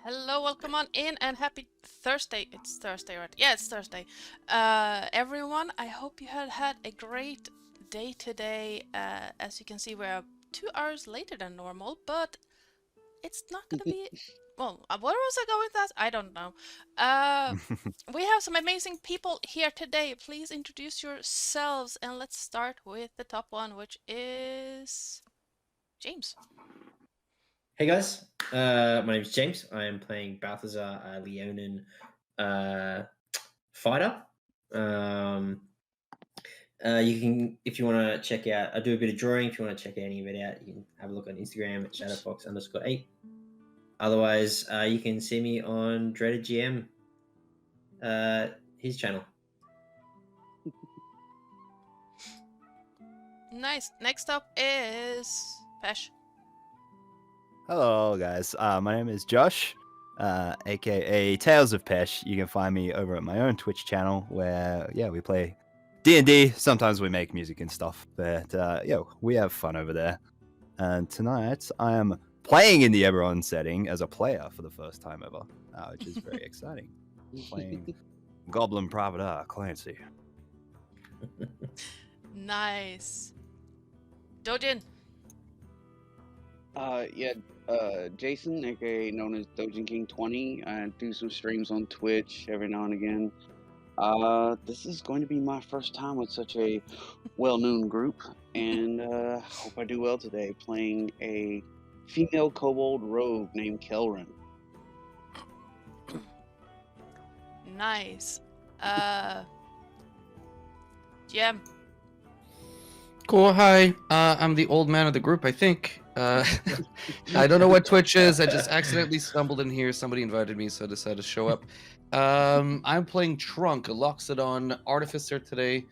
Hello, welcome on in and happy Thursday. It's Thursday, right? Yeah, it's Thursday. Everyone, I hope you had a great day today. As you can see, we're 2 hours later than normal, but it's not gonna be... Well, where was I going with that? I don't know. We have some amazing people here today. Please introduce yourselves and let's start with the top one, which is James. Hey guys, my name is James. I am playing Balthazar, a Leonin fighter. You can, if you want to check out, I do a bit of drawing. If you want to check any of it out, you can have a look on Instagram at shadowfox_8. Otherwise, you can see me on Dreaded GM, his channel. Nice. Next up is Pesh. Hello, guys. My name is Josh, aka TalesofPesh. You can find me over at my own Twitch channel where, we play D&D. Sometimes we make music and stuff, but we have fun over there. And tonight I am playing in the Eberron setting as a player for the first time ever, which is very exciting. Playing Goblin Provider Clancy. Nice. Dojin. Jason, aka known as Dojin King 20. I do some streams on Twitch every now and again. This is going to be my first time with such a well-known group, and hope I do well today, playing a female kobold rogue named Kelrin. Nice. Gem. Cool, hi. I'm the old man of the group, I think. I don't know what Twitch is. I just accidentally stumbled in here. Somebody invited me, so I decided to show up. I'm playing Trunk, a Loxodon Artificer today.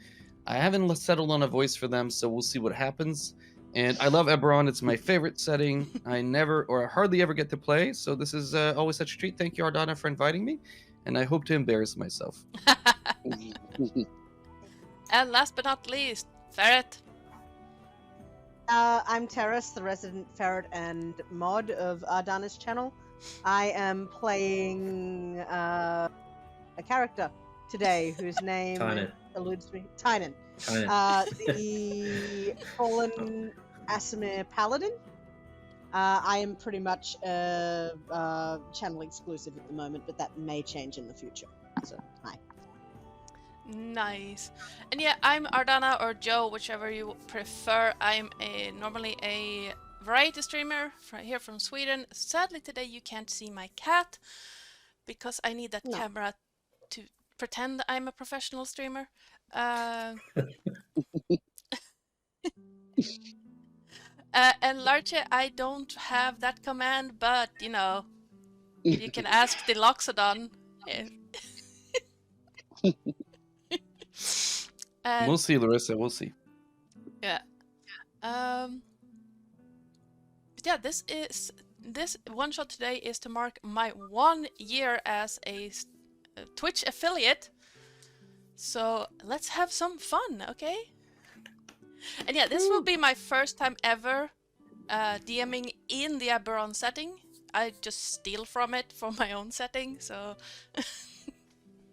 I haven't settled on a voice for them, so we'll see what happens. And I love Eberron. It's my favorite setting. I hardly ever get to play, so this is always such a treat. Thank you, Ardana, for inviting me, and I hope to embarrass myself. And last but not least, Ferret. I'm Terris, the resident ferret and mod of Ardana's channel. I am playing a character today wwhose name eludes me. Tynan. The fallen Asimir Paladin. I am pretty much channel exclusive at the moment, but that may change in the future. So, hi. Nice. And yeah, I'm Ardana or Joe, whichever you prefer. I'm normally a variety streamer here from Sweden. Sadly today you can't see my cat because I need that camera to pretend I'm a professional streamer. And Larche, I don't have that command, but you know, you can ask the Loxodon. We'll see, Larissa. We'll see. Yeah. Yeah. This one shot today is to mark my 1 year as a Twitch affiliate. So let's have some fun, okay? And yeah, this will be my first time ever DMing in the Eberron setting. I just steal from it for my own setting. So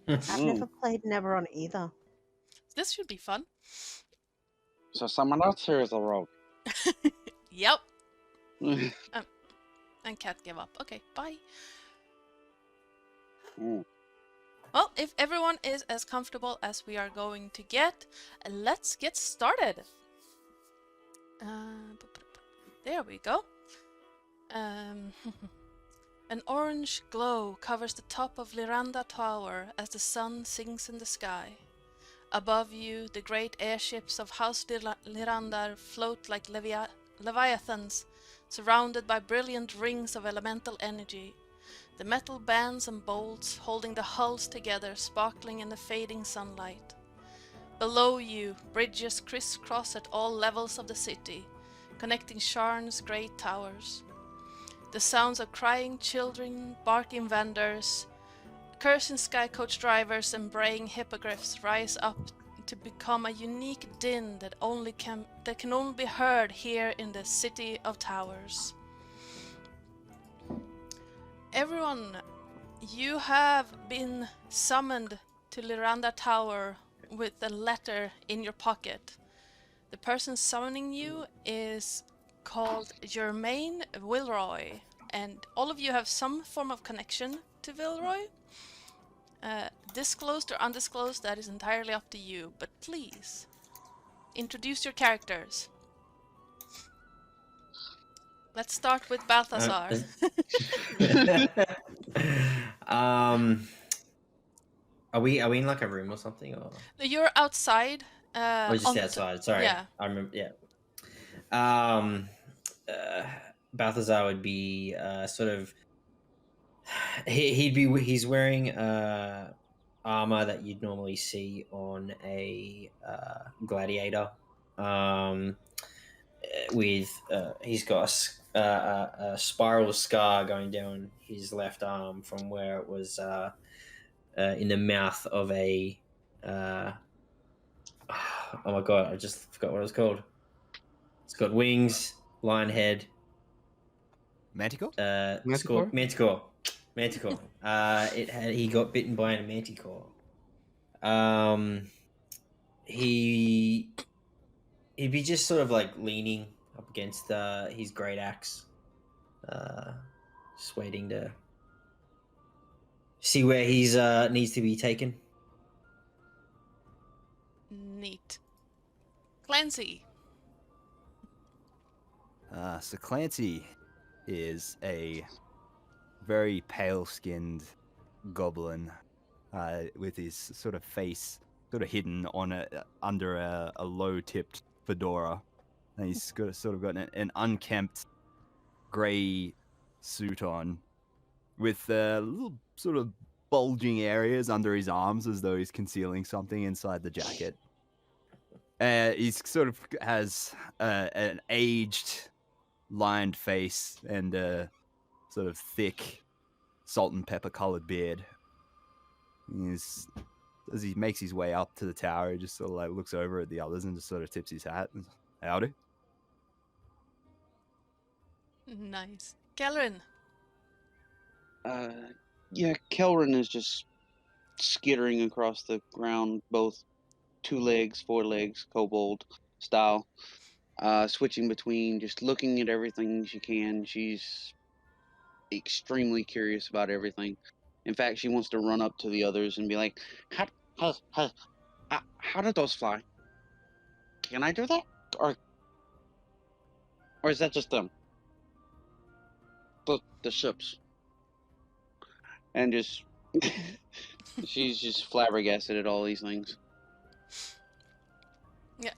I've never played Eberron either. This should be fun. So someone else here is a rogue. Yep. And cat give up. Okay, bye. Well, if everyone is as comfortable as we are going to get, let's get started. There we go. An orange glow covers the top of Lyranda Tower as the sun sinks in the sky. Above you, the great airships of House Lyrandar float like leviathans, surrounded by brilliant rings of elemental energy. The metal bands and bolts holding the hulls together sparkling in the fading sunlight. Below you, bridges crisscross at all levels of the city, connecting Sharn's great towers. The sounds of crying children, barking vendors, cursing sky coach drivers and braying hippogriffs rise up to become a unique din that can only be heard here in the City of Towers. Everyone, you have been summoned to Lyranda Tower with a letter in your pocket. The person summoning you is called Germain Wilroy, and all of you have some form of connection to Wilroy. Disclosed or undisclosed, that is entirely up to you, but please, introduce your characters. Let's start with Balthazar. Are we in like a room or something, or You're outside. or just outside? Sorry, yeah. I remember. Yeah. Balthazar would be sort of. He's wearing armor that you'd normally see on a gladiator. With he's got a spiral scar going down his left arm from where it was in the mouth of a oh my god, I just forgot what it was called. It's got wings, lion head, Manticore? Manticore? Manticore. He got bitten by a manticore. He'd be just sort of like leaning up against his great axe, just waiting to see where he's needs to be taken. Neat. Clancy. So Clancy is a very pale-skinned goblin with his sort of face sort of hidden on under a low-tipped fedora, and he's sort of got an unkempt grey suit on with little sort of bulging areas under his arms as though he's concealing something inside the jacket. He's sort of has an aged, lined face and a sort of thick, salt and pepper colored beard. As he makes his way up to the tower, he just sort of like looks over at the others and just sort of tips his hat. And, howdy. Nice. Kelrin. Yeah, Kelrin is just skittering across the ground, both 2 legs, 4 legs, kobold style, switching between just looking at everything she can. She's extremely curious about everything. In fact, she wants to run up to the others and be like, how did those fly? Can I do that? Or is that just them? The ships. And just she's just flabbergasted at all these things. Yeah.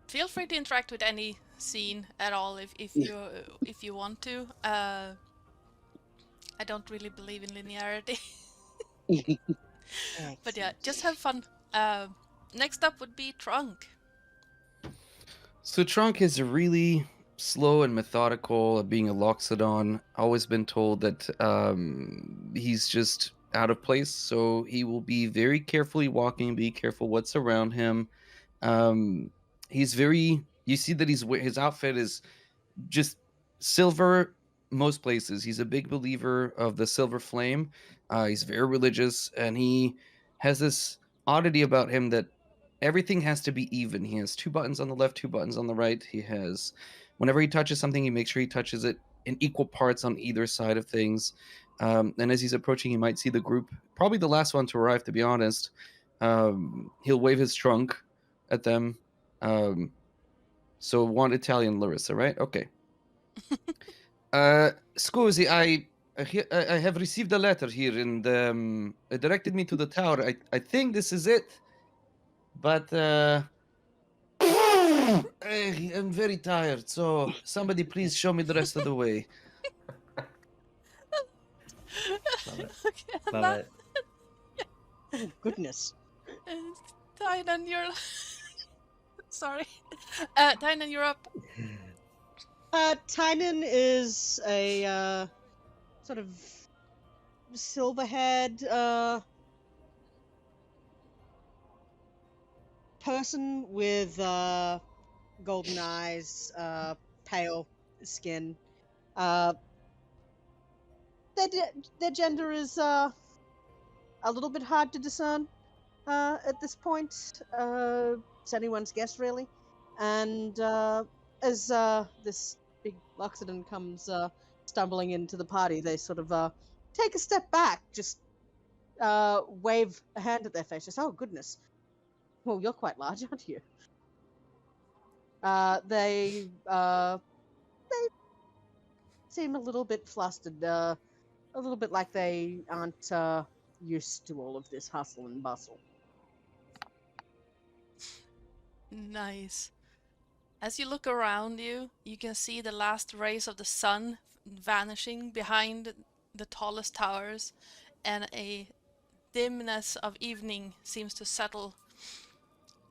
Feel free to interact with any scene at all if you want to. I don't really believe in linearity. But yeah, just have fun. Next up would be Trunk. So Trunk is really slow and methodical at being a Loxodon. Always been told that he's just out of place, so he will be very carefully walking, be careful what's around him. He's very, you see that his outfit is just silver most places. He's a big believer of the silver flame. He's very religious, and he has this oddity about him that everything has to be even. He has 2 buttons on the left, 2 buttons on the right. He has, whenever he touches something, he makes sure he touches it in equal parts on either side of things. And as he's approaching, he might see the group, probably the last one to arrive, to be honest. He'll wave his trunk at them. So one Italian Larissa, right? Okay. Scusi, I have received a letter here, and it directed me to the tower. I think this is it, but I'm very tired, so somebody please show me the rest of the way. Love it. Okay, and Love that- it. Oh, goodness. Tynan, you're sorry. Tynan, you're up. Tynan is a sort of silverhead person with golden eyes, pale skin. They're their gender is a little bit hard to discern at this point. It's anyone's guess, really. And as this big Loxodon comes stumbling into the party, they sort of take a step back, just wave a hand at their face. Just, oh goodness, well, you're quite large, aren't you? They seem a little bit flustered, a little bit like they aren't used to all of this hustle and bustle. Nice. As you look around you, you can see the last rays of the sun vanishing behind the tallest towers, and a dimness of evening seems to settle.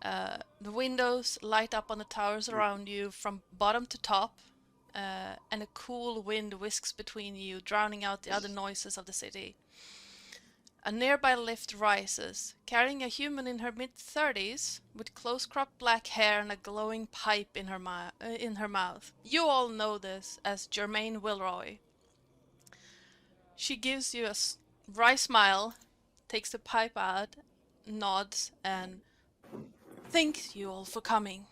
The windows light up on the towers around you from bottom to top, and a cool wind whisks between you, drowning out the other noises of the city. A nearby lift rises, carrying a human in her mid-30s, with close-cropped black hair and a glowing pipe in her mouth. You all know this as Germaine Wilroy. She gives you a wry smile, takes the pipe out, nods, and thanks you all for coming.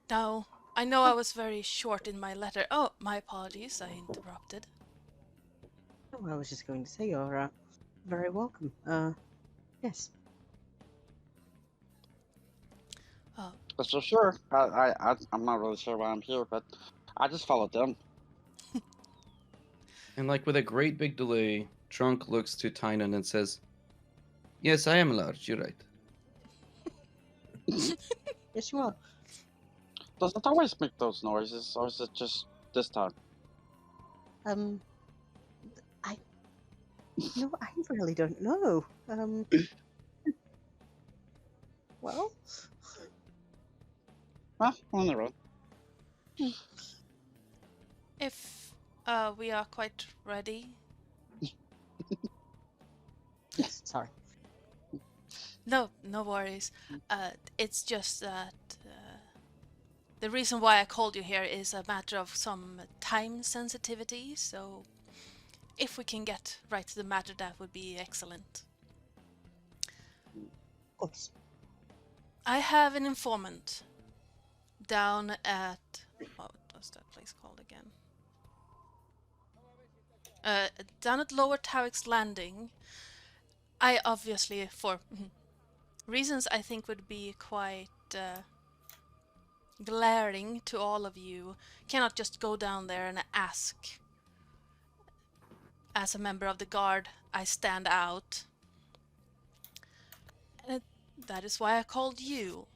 Now, I know I was very short in my letter. Oh, my apologies, I interrupted. Oh, I was just going to say you're very welcome. Yes. So sure, I'm not really sure why I'm here, but I just followed them. And like with a great big delay, Trunk looks to Tynan and says, "Yes, I am large. You're right." Yes, you are. Does it always make those noises, or is it just this time? I really don't know. Well, On the road. If we are quite ready. yes, sorry. No worries. It's just that the reason why I called you here is a matter of some time sensitivity, so if we can get right to the matter, that would be excellent. Of course. I have an informant down at... what was that place called again? Down at Lower Tarek's Landing. I obviously, for reasons I think would be quite glaring to all of you, cannot just go down there and ask. As a member of the guard, I stand out. And that is why I called you.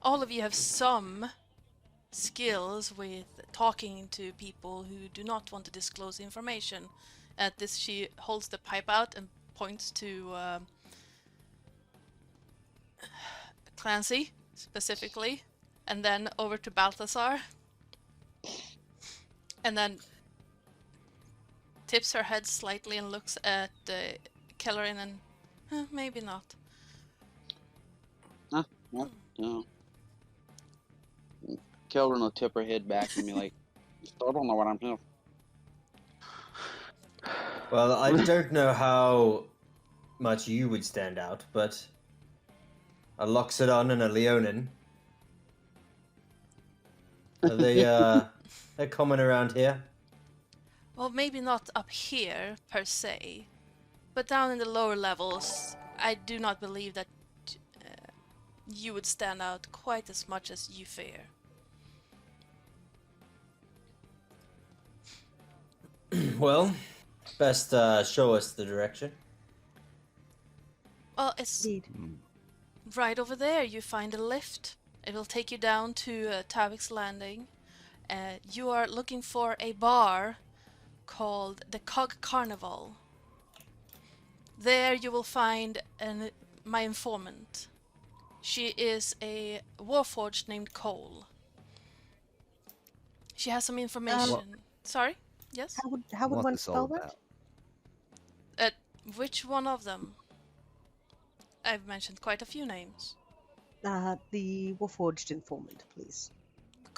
All of you have some skills with talking to people who do not want to disclose information. At this, she holds the pipe out and points to Clancy, specifically, and then over to Balthazar. And then tips her head slightly and looks at Kellerin and maybe not. No. Kelvin will tip her head back and be like, "Still don't know what I'm here." Well, I don't know how much you would stand out, but a Loxodon and a Leonin, are they they're common around here? Well, maybe not up here, per se, but down in the lower levels, I do not believe that you would stand out quite as much as you fear. Well, best show us the direction. Well, it's Indeed. right over there. You find a lift. It will take you down to Tarek's Landing. You are looking for a bar called the Cog Carnival. There you will find my informant. She is a warforged named Cole. She has some information. Sorry? Yes? How would What one this all spell that? about? Which one of them? I've mentioned quite a few names. The Warforged informant, please.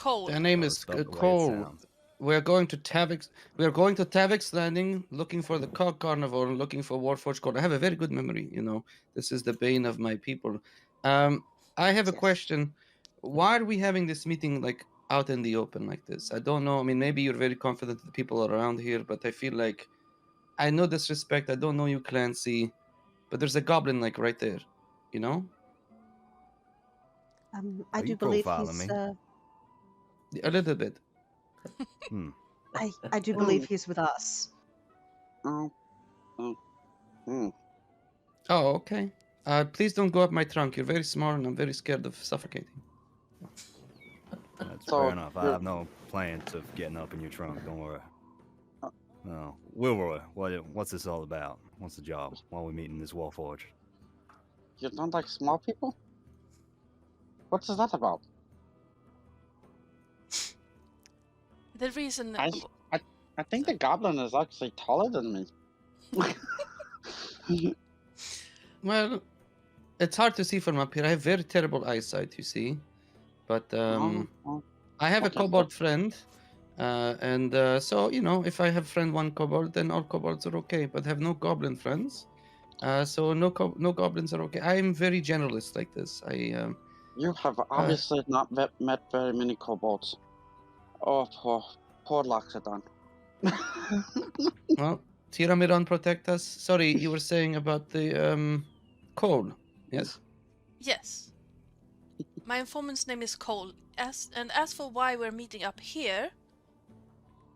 Cole. Their name is Spelled the way it Cole. sounds. We are going to Tavik's Landing, looking for the Cog Carnivore, looking for Warforged Gold. I have a very good memory, you know. This is the bane of my people. I have a Yes. question. Why are we having this meeting like out in the open like this? I don't know. I mean, maybe you're very confident that the people are around here, but I feel like I know disrespect. I don't know you, Clancy, but there's a goblin like right there, you know? I Are do you believe profiling he's. me? A little bit. I do believe he's with us. Oh. Oh, okay. Please don't go up my trunk. You're very small, and I'm very scared of suffocating. That's So, fair enough. I you're- have no plans of getting up in your trunk. Don't worry. Uh, No, Wilroy, what's this all about? What's the job? Why are we meeting this Warforged? You don't like small people? What's that about? The reason. I think the goblin is actually taller than me. Well, it's hard to see from up here. I have very terrible eyesight, you see. But Oh, I have a okay. kobold friend. So, you know, if I have friend one kobold, then all kobolds are okay. But I have no goblin friends. So no goblins are okay. I'm very generalist like this. You have obviously not met very many kobolds. Oh, poor Loxodon. Well, Tiramiron protect us. Sorry, you were saying about the coal. Yes? Yes. My informant's name is Cole. As for why we're meeting up here,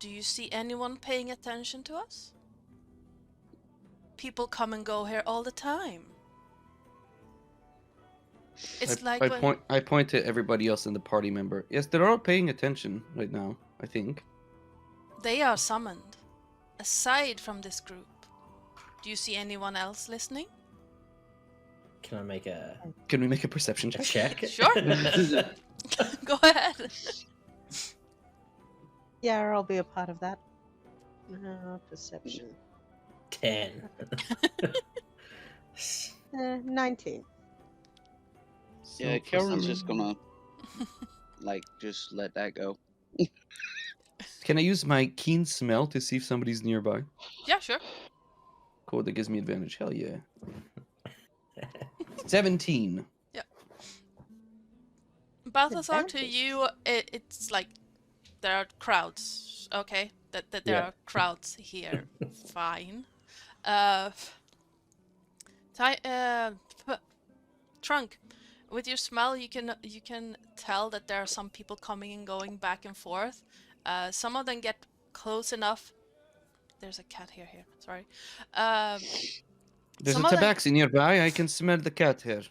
do you see anyone paying attention to us? People come and go here all the time. It's I point to everybody else in the party member. Yes, they're all paying attention right now, I think. they are summoned. Aside from this group, do you see anyone else listening? Can I make a Can we make a perception check? check? Sure. Go ahead. Yeah, I'll be a part of that. Perception. 10. 19. Yeah, So for Karen's some- just gonna just let that go. Can I use my keen smell to see if somebody's nearby? Yeah, sure. Cool, that gives me advantage. Hell yeah. 17. Balthazar, to Advantage. you, it's like there are crowds. Okay, that there Yeah. are crowds here. Fine. Trunk. With your smell, you can tell that there are some people coming and going back and forth. Some of them get close enough. There's a cat here. Sorry. There's Some a of them- tabaxi nearby. I can smell the cat hair.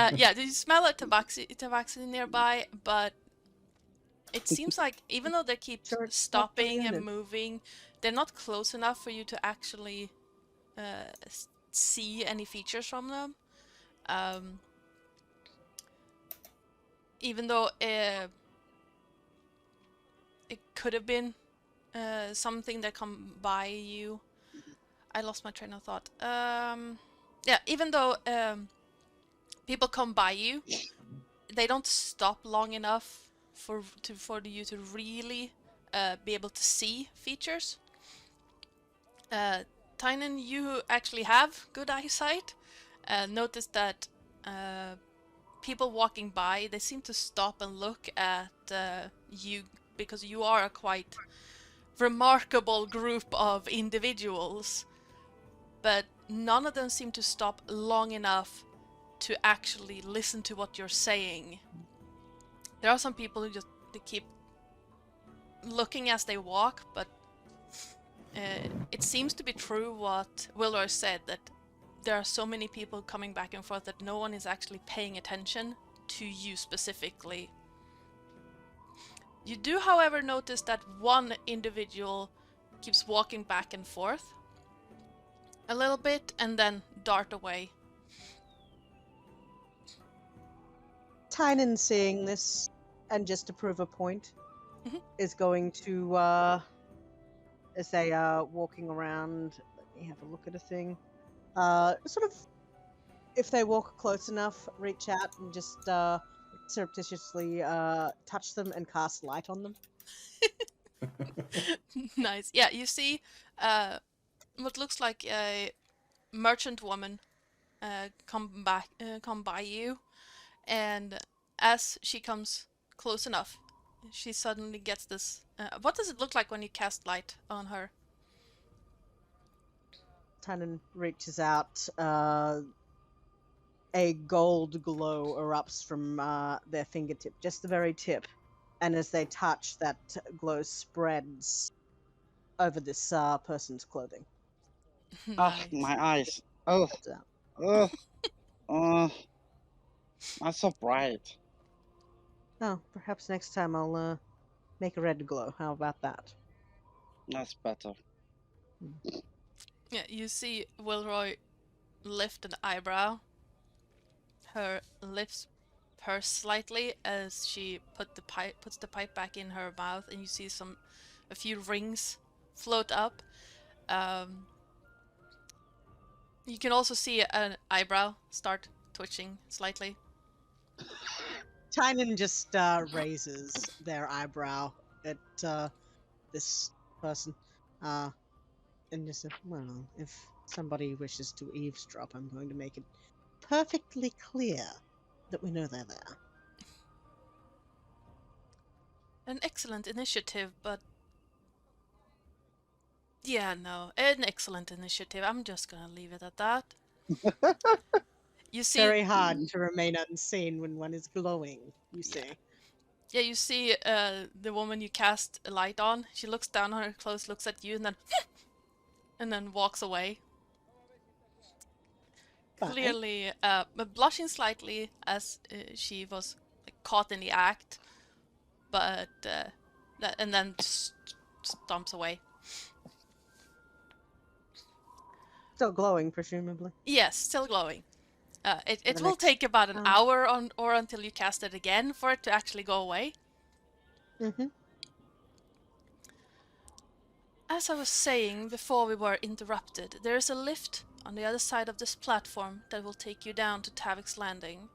Yes. Yeah, you smell a tabaxi nearby, but it seems like even though they keep Sure, it's not stopping and unit. moving, they're not close enough for you to actually see any features from them. Even though it could have been something that come by you. I lost my train of thought. Yeah, even though people come by you, they don't stop long enough for you to really be able to see features. Tynan, you actually have good eyesight. Notice that people walking by, they seem to stop and look at you because you are a quite remarkable group of individuals, but none of them seem to stop long enough to actually listen to what you're saying. There are some people who just they keep looking as they walk, but it seems to be true what Wilroy said, that there are so many people coming back and forth that no one is actually paying attention to you specifically. You do, however, notice that one individual keeps walking back and forth a little bit and then dart away. Tynan, seeing this, and just to prove a point, Mhm. is going to, as they are walking around, let me have a look at a thing. Sort of, if they walk close enough, reach out and just surreptitiously touch them and cast light on them. Nice. Yeah, you see what looks like a merchant woman come by you, and as she comes close enough, she suddenly gets this. What does it look like when you cast light on her? Tynan reaches out. A gold glow erupts from their fingertip, just the very tip. And as they touch, that glow spreads over this person's clothing. Ah, Nice. my eyes. Oh, Spreads out. oh, oh, not so bright. Oh, perhaps next time I'll make a red glow. How about that? That's better. Yeah, you see Wilroy lift an eyebrow. Her lips purse slightly as she puts the pipe back in her mouth, and you see a few rings float up. You can also see an eyebrow start twitching slightly. Tynan just raises their eyebrow at this person, and just says, "Well, if somebody wishes to eavesdrop, I'm going to make it perfectly clear that we know they're there." An excellent initiative, but yeah, no, an excellent initiative. I'm just gonna leave it at that. You see, Very hard to remain unseen when one is glowing, you see. yeah, you see the woman you cast a light on. She looks down on her clothes, looks at you, and then walks away. Fine. Clearly, blushing slightly as she was caught in the act, but and then just stomps away. Still glowing, presumably. Yes, still glowing. It The will next- take about an hour or until you cast it again for it to actually go away. Mm-hmm. As I was saying before we were interrupted, there is a lift on the other side of this platform that will take you down to Tavik's Landing.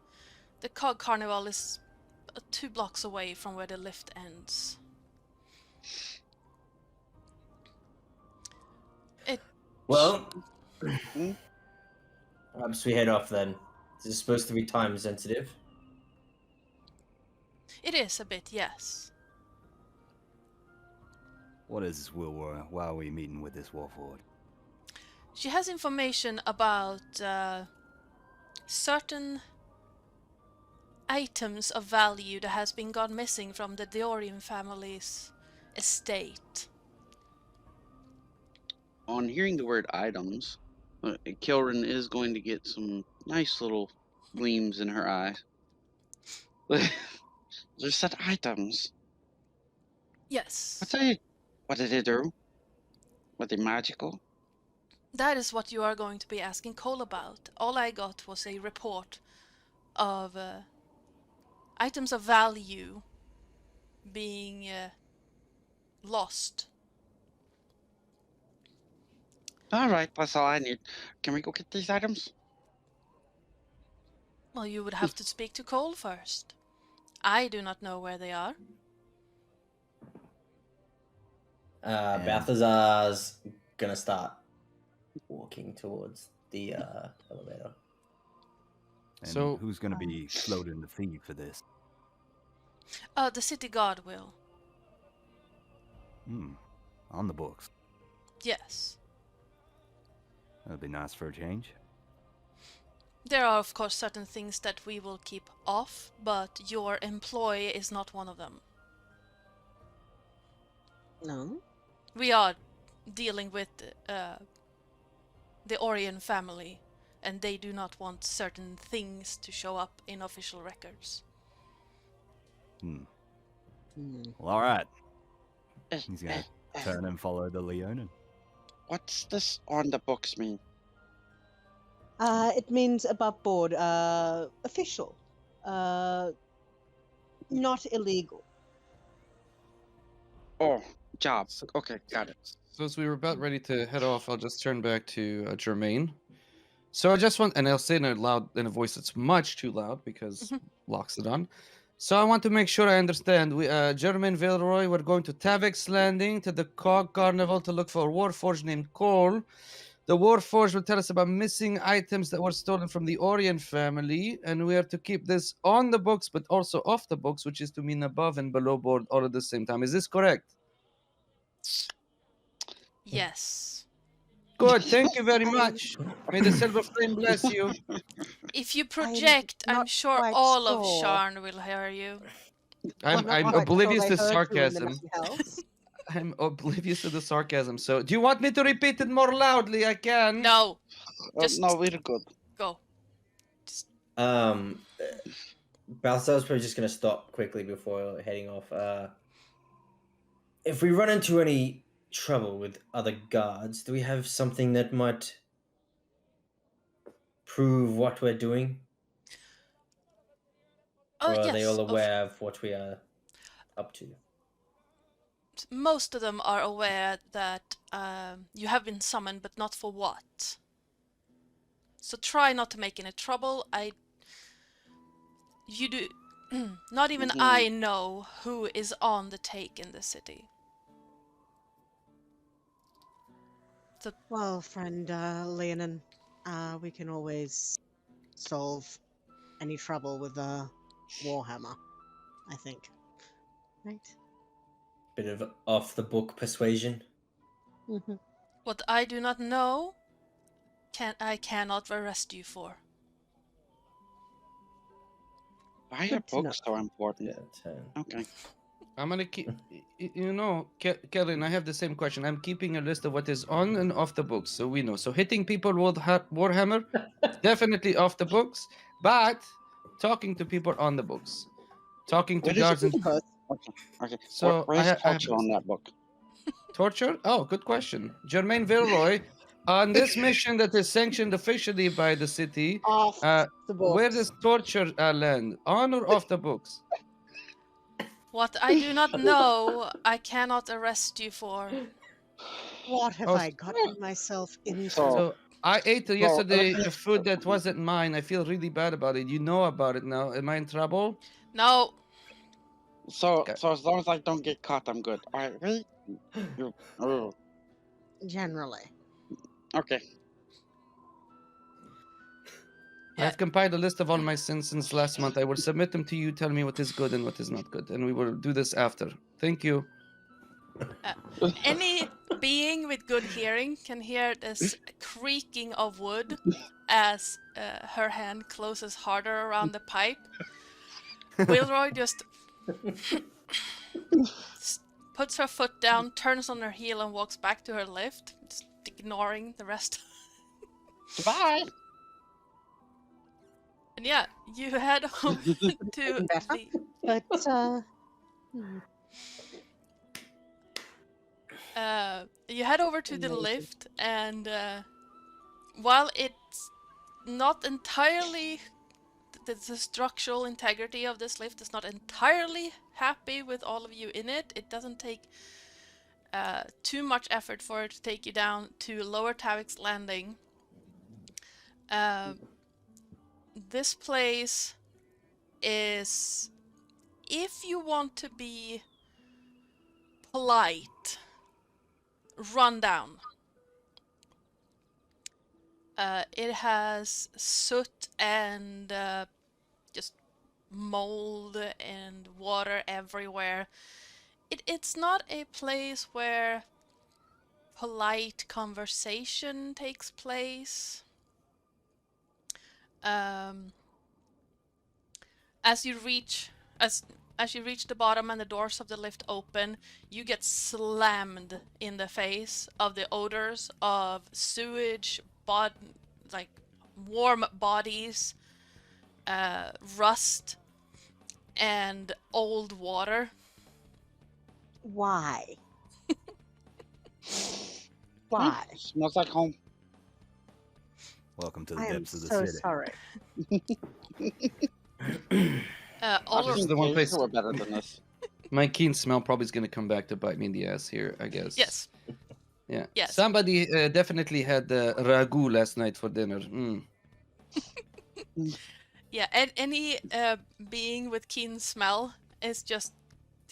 The Cog Carnival is 2 blocks away from where the lift ends. Well, Hmm? perhaps we head off then. This is supposed to be time sensitive. It is a bit, yes. What is Wilwar? Why are we meeting with this Warlord? She has information about certain items of value that has been gone missing from the Deorian family's estate. On hearing the word items, Kilrin is going to get some nice little gleams in her eyes. There's such items. Yes. What did they do? Were they magical? That is what you are going to be asking Cole about. All I got was a report of items of value being lost. All right, that's all I need. Can we go get these items? Well, you would have to speak to Cole first. I do not know where they are. And- Balthazar's gonna start walking towards the elevator. And So- who's going to be floating the fee for this? The city guard will. On the books. Yes. That'd be nice for a change. There are, of course, certain things that we will keep off, but your employee is not one of them. No. We are dealing with the Orion family, and they do not want certain things to show up in official records. Well, all right. He's going to turn and follow the Leonin. What's this on the books mean? It means above board, official, not illegal. Oh, job. Okay, got it. So as we were about ready to head off, I'll just turn back to Jermaine. So I just want, and I'll say in a voice that's much too loud because locks it on. So I want to make sure I understand. We, German Villeroy, we're going to Tavik's Landing to the Cog Carnival to look for a Warforged named Cole. The Warforged will tell us about missing items that were stolen from the Orient family, and we are to keep this on the books, but also off the books, which is to mean above and below board all at the same time. Is this correct? Yes. Good. Thank you very I'm- much. May the Silver Flame bless you. If you project, I'm not sure quite all of sure. Sharn will hear you. I'm not I'm quite sure oblivious they to heard you and then sarcasm. nothing else. I'm oblivious to the sarcasm. So, do you want me to repeat it more loudly? I can. No, just No, we're good. go. Balthazar's probably just going to stop quickly before heading off. If we run into any trouble with other guards, do we have something that might prove what we're doing? Oh, Or are yes. they all aware of what we are up to? Most of them are aware that you have been summoned, but not for what. So try not to make any trouble. You do. Not even I know who is on the take in the city. So Well, friend Leonin, we can always solve any trouble with a warhammer, I think. Right? Bit of off the book persuasion. Mm-hmm. what I do not know, I cannot arrest you for. Why are Good to know. books so important? Yeah, Okay. I'm gonna keep. You know, Kellen, I have the same question. I'm keeping a list of what is on and off the books, so we know. So hitting people with Warhammer, definitely off the books. But talking to people on the books, talking to What is guards and Both. Okay. So, Where's I have culture on that book? torture. Oh, good question. Jermaine Villeroy, on this mission that is sanctioned officially by the city, Off the books. where does torture land? On or off the books? What I do not know, I cannot arrest you for. What have Oh, I gotten myself into? So I ate yesterday a food that wasn't mine. I feel really bad about it. You know about it now. Am I in trouble? No, So Okay. as long as I don't get caught, I'm good. All right, right? Oh, Generally. okay. I have compiled a list of all my sins since last month. I will submit them to you. Tell me what is good and what is not good, and we will do this after. Thank you. any being with good hearing can hear this creaking of wood as her hand closes harder around the pipe. Wilroy just puts her foot down, turns on her heel, and walks back to her lift, just ignoring the rest. Goodbye. And yeah, you head over to the... But, you head over to the lift, and while it's not entirely... The structural integrity of this lift is not entirely happy with all of you in it, it doesn't take too much effort for it to take you down to Lower Tavik's Landing. This place is, if you want to be polite, run down. It has soot and just mold and water everywhere. It's not a place where polite conversation takes place. As you reach the bottom and the doors of the lift open, you get slammed in the face of the odors of sewage, like warm bodies, rust, and old water. why? Why? Smells like home. Welcome to the I am depths of the so city. sorry. All This is ar- the one place- We're better than this. My keen smell probably is going to come back to bite me in the ass here, I guess. yes. Yeah. Yes. Somebody definitely had ragu last night for dinner. Yeah, any being with keen smell is just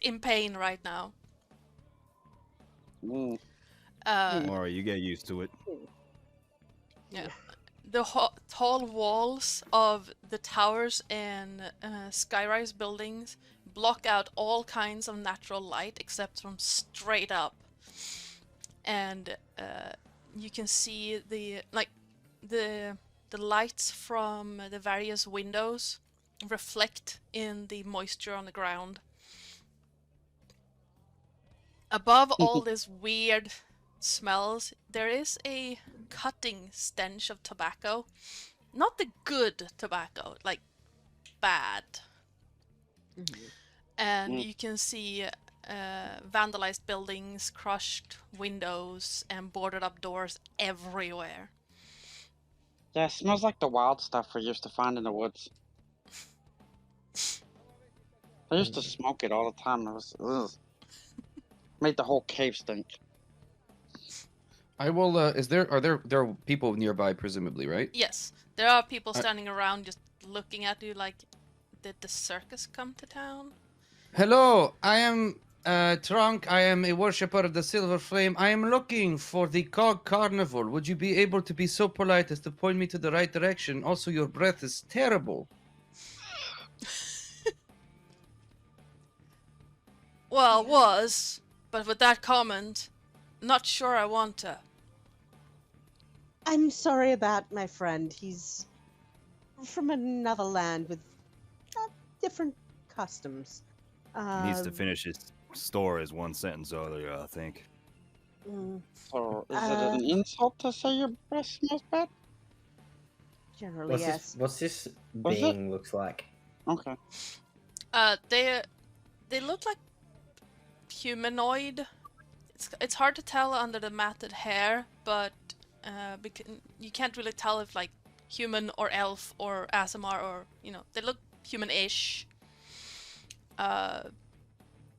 in pain right now. Mm. Or you get used to it. Yeah. The tall walls of the towers and skyrise buildings block out all kinds of natural light except from straight up. And you can see the lights from the various windows reflect in the moisture on the ground. Above all this weird smells, there is a cutting stench of tobacco. Not the good tobacco, like bad. And you can see vandalized buildings, crushed windows, and boarded up doors everywhere. Yeah, it smells like the wild stuff we used to find in the woods. I used to smoke it all the time. It was ugh. Made the whole cave stink. I will. Are there are people nearby, presumably, right? Yes, there are people standing around just looking at you like, did the circus come to town? Hello, I am Trunk. I am a worshipper of the Silver Flame. I am looking for the Cog Carnival. Would you be able to be so polite as to point me to the right direction? Also, your breath is terrible. Well, was, but with that comment, not sure I want to. I'm sorry about my friend. He's from another land with different customs. Needs to finish his story as one sentence earlier, I think. So, is it an insult to say your breath smells bad? Generally, yes. What's this being looks like? Okay. They look like humanoid. It's hard to tell under the matted hair, but you can't really tell if like human or elf or Asimar or they look human-ish.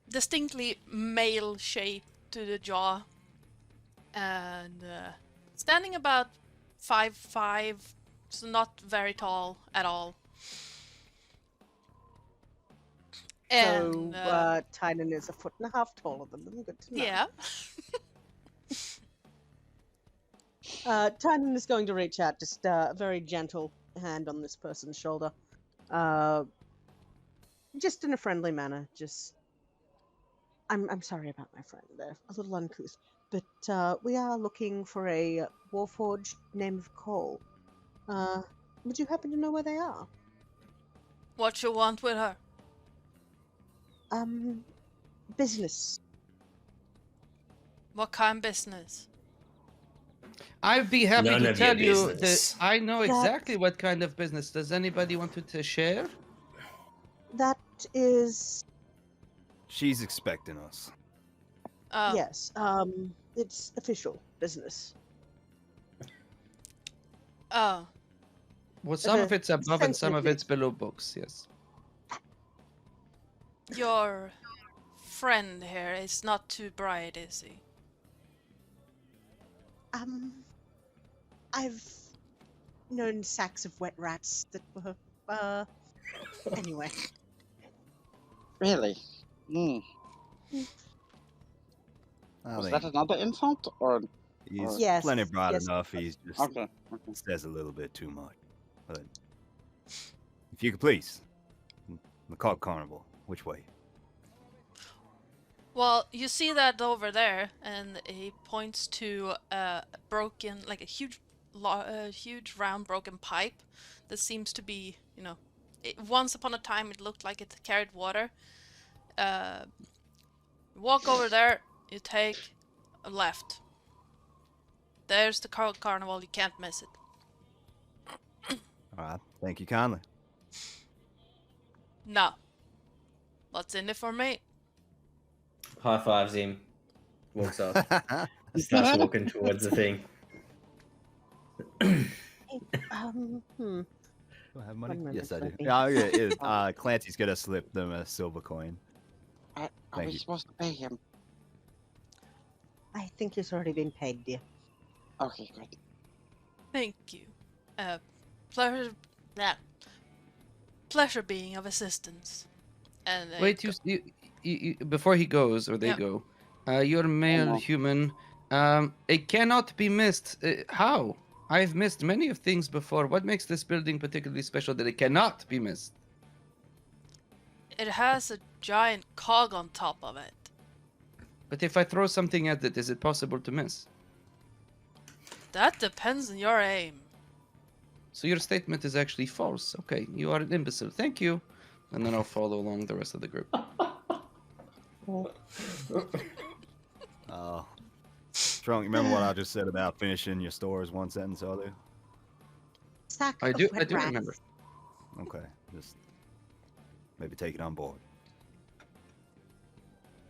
Distinctly male shape to the jaw, and standing about 5'5", so not very tall at all. And So Tynan is 1.5 feet taller than them. Good to know. yeah. Tynan is going to reach out, just a very gentle hand on this person's shoulder, just in a friendly manner. Just, I'm sorry about my friend. They're a little uncouth, but we are looking for a warforged named Cole. Would you happen to know where they are? What you want with her? Business. What kind of business? I'd be happy None to of your tell you business. that I know exactly what kind of business. Does anybody want to share? That is, She's expecting us. yes. It's official business. Oh, Well, some of it's above and some of sensitive it's below books. Yes. your friend here is not too bright, is he? I've known sacks of wet rats that were, anyway. Really? Mm. I Was think that another insult, or? he's Yes, plenty bright yes. enough. He's just Okay. says a little bit too much. But if you could please, the Cog Carnival, which way? Well, you see that over there, and he points to a broken, like a huge round broken pipe that seems to be, once upon a time it looked like it carried water. Walk over there, you take a left. There's the carnival, you can't miss it. All right, thank you kindly. No. What's in it for me? High fives him. Walks off. Starts walking towards the thing. Hmm. Do I have money? One moment, Yes, I do. let me- Yeah, Clancy's gonna slip them a silver coin. Are Thank we you. supposed to pay him? I think he's already been paid, dear. Okay, good. Thank you. Pleasure. That. pleasure being of assistance. And Wait, you before he goes or they Yeah. go, you're a male no. human. It cannot be missed. How? I've missed many of things before. What makes this building particularly special that it cannot be missed? it has a giant cog on top of it. But if I throw something at it, is it possible to miss? That depends on your aim. So your statement is actually false. Okay, you are an imbecile. Thank you. And then I'll follow along the rest of the group. Oh. Strong, remember what I just said about finishing your stories one sentence, Olu? Sack I of do wet rats. remember. Okay, just maybe take it on board.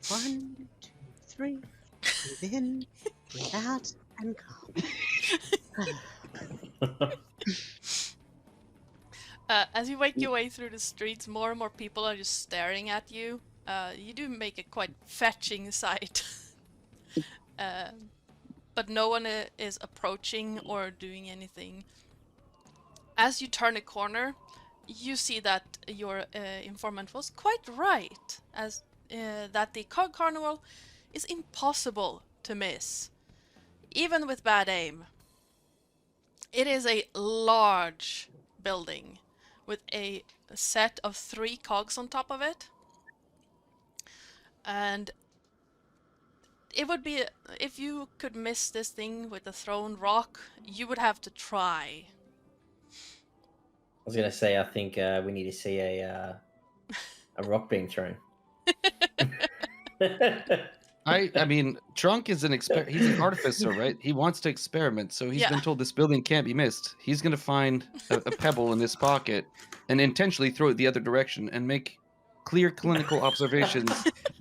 1, 2, 3. Breathe in, breathe out, and go. As you make your way through the streets, more and more people are just staring at you. You do make a quite fetching sight. But no one is approaching or doing anything. As you turn a corner, you see that your informant was quite right, as that the Cog Carnival is impossible to miss, even with bad aim. It is a large building with a set of 3 cogs on top of it. And it would be, if you could miss this thing with a thrown rock, you would have to try. I was gonna say, I think we need to see a rock being thrown. I mean, Trunk is he's an artificer, right? He wants to experiment, so he's Yeah. been told this building can't be missed. He's gonna find a pebble in his pocket and intentionally throw it the other direction and make clear clinical observations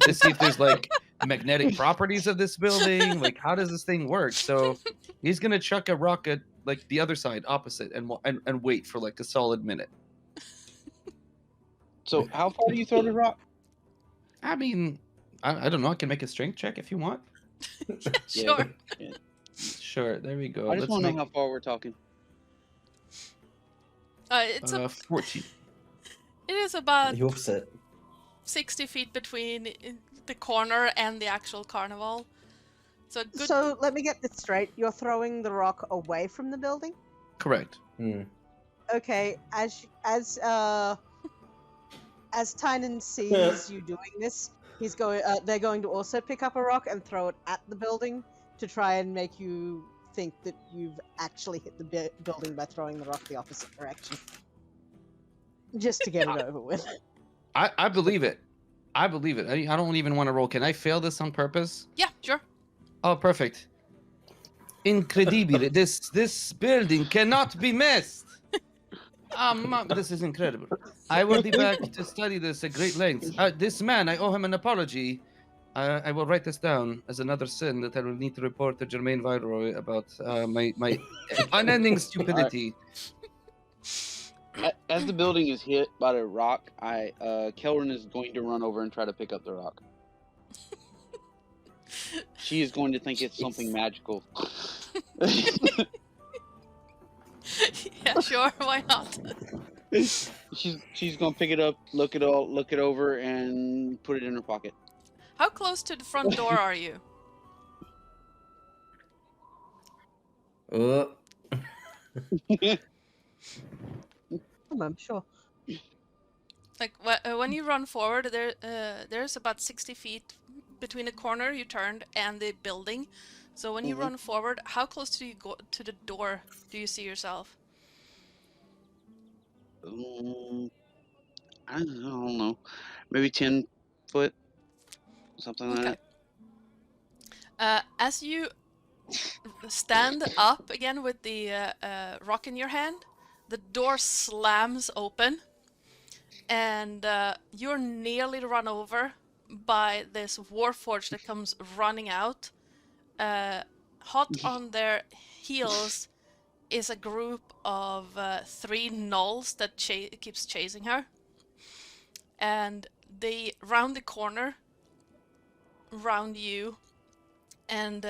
to see if there's like magnetic properties of this building. Like, how does this thing work? So he's gonna chuck a rock at like the other side, opposite, and wait for like a solid minute. So how far do you throw the rock? I mean, I don't know. I can make a strength check if you want. Sure. Sure, there we go. I just Let's want to make know how far we're talking. It's 14. it is about The opposite. 60 feet between the corner and the actual carnival. So good. So let me get this straight. You're throwing the rock away from the building? Correct. Hmm. Okay, as Tynan sees you doing this, they're going to also pick up a rock and throw it at the building to try and make you think that you've actually hit the building by throwing the rock the opposite direction. Just to get it over with. I believe it. I believe it. I don't even want to roll. Can I fail this on purpose? Yeah, sure. Oh, perfect. Incredibile. This building cannot be missed. This is incredible. I will be back to study this at great length. This man, I owe him an apology. I will write this down as another sin that I will need to report to Jermaine Viroy about my unending stupidity. As the building is hit by the rock, Kelrin is going to run over and try to pick up the rock. She is going to think it's something magical. Yeah, sure. Why not? She's gonna pick it up, look it over, and put it in her pocket. How close to the front door are you? I'm sure. Like when you run forward, there's about 60 feet between the corner you turned and the building. So when you run forward, how close do you go to the door? Do you see yourself? I don't know, maybe 10 foot, something like that. As you stand up again with the rock in your hand, the door slams open, and you're nearly run over by this warforged that comes running out. Hot on their heels is a group of 3 gnolls that keeps chasing her. And they round the corner, round you, and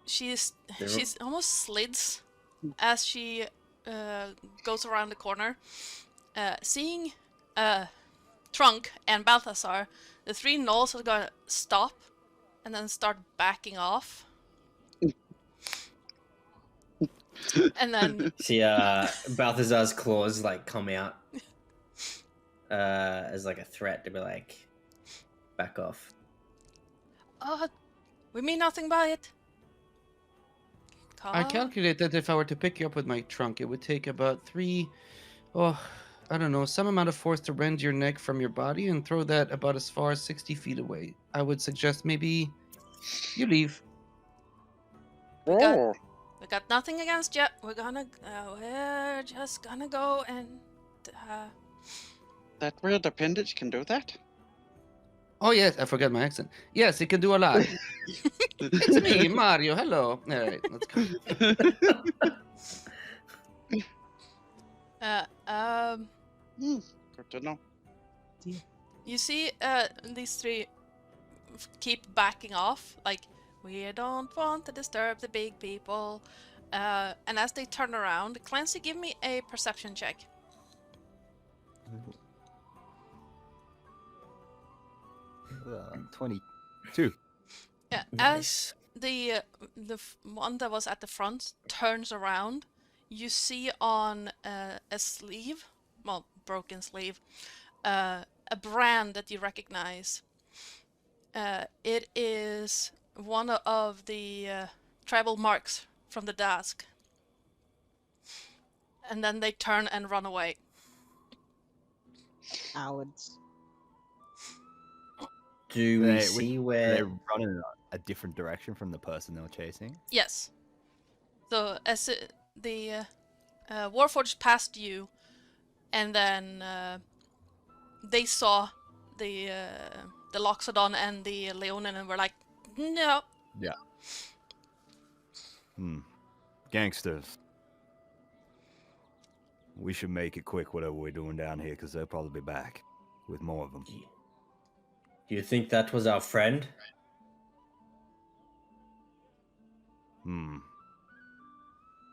she's almost slids as she goes around the corner, seeing Trunk and Balthazar. The three gnolls are gonna stop and then start backing off. And then See, Balthazar's claws like come out as like a threat to be like, back off. We mean nothing by it. I calculate that if I were to pick you up with my trunk, it would take about I don't know, some amount of force to rend your neck from your body and throw that about as far as 60 feet away. I would suggest maybe you leave. We got nothing against you. We're just gonna go and. That weird appendage can do that? Oh yes, I forgot my accent. Yes, it can do a lot. It's me, Mario. Hello. All right, let's go. Good to know. You see, these three keep backing off, like, we don't want to disturb the big people. And as they turn around, Clancy, give me a perception check. 22. Yeah, Nice. as the one that was at the front turns around, you see on a sleeve, well, broken sleeve, a brand that you recognize. It is one of the tribal marks from the Dask. And then they turn and run away. Cowards. Do we see where They're running in a different direction from the person they were chasing? Yes. So as the Warforged passed you, and then they saw the Loxodon and the Leonin and were like, no. Yeah. Gangsters. We should make it quick, whatever we're doing down here, because they'll probably be back with more of them. Do you think that was our friend?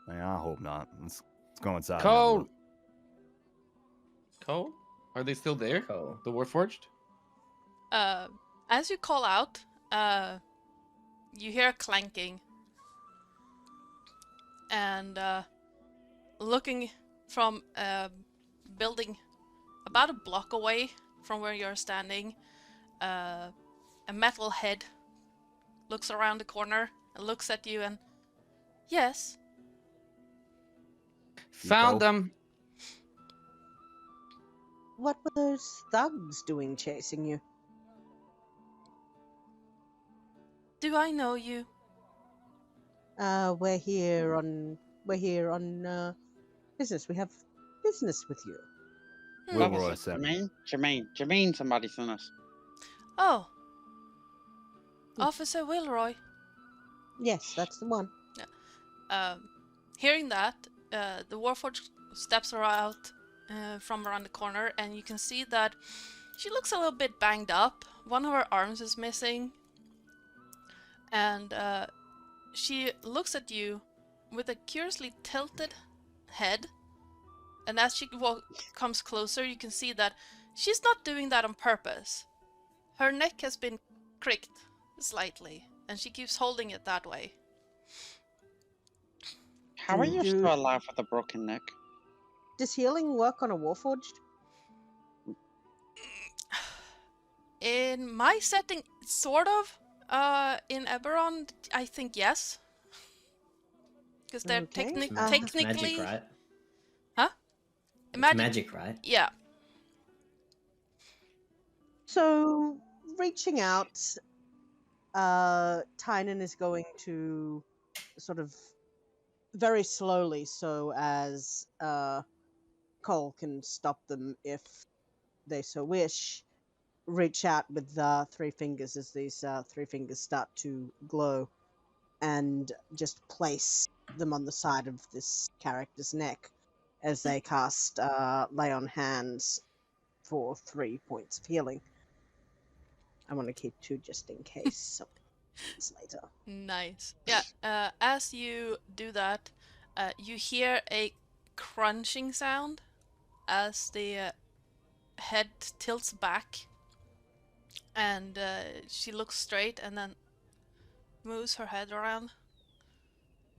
I hope not. Let's go inside. Cole! Cole? Are they still there? Cole. The Warforged? As you call out, you hear clanking. And looking from a building about a block away from where you're standing, a metal head looks around the corner and looks at you and, yes. Found them. What were those thugs doing chasing you? Do I know you? We're here on business. We have business with you. Wilroy sent me. Jermaine, somebody sent us. Oh. Officer Wilroy. Yes, that's the one. Hearing that, the Warforged steps her out from around the corner, and you can see that she looks a little bit banged up. One of her arms is missing. And she looks at you with a curiously tilted head. And as she comes closer, you can see that she's not doing that on purpose. Her neck has been cricked slightly, and she keeps holding it that way. How are you still alive with a broken neck? Does healing work on a Warforged? In my setting, sort of. In Eberron, I think yes. Because they're Okay. technically... Magic, right? Huh? It's magic, right? Yeah. So, reaching out, Tynan is going to sort of very slowly, so as Cole can stop them if they so wish, reach out with the three fingers as these three fingers start to glow, and just place them on the side of this character's neck as they cast Lay on Hands for 3 points of healing. I want to keep 2 just in case something happens later. Nice. Yeah, as you do that, you hear a crunching sound as the head tilts back, and she looks straight and then moves her head around.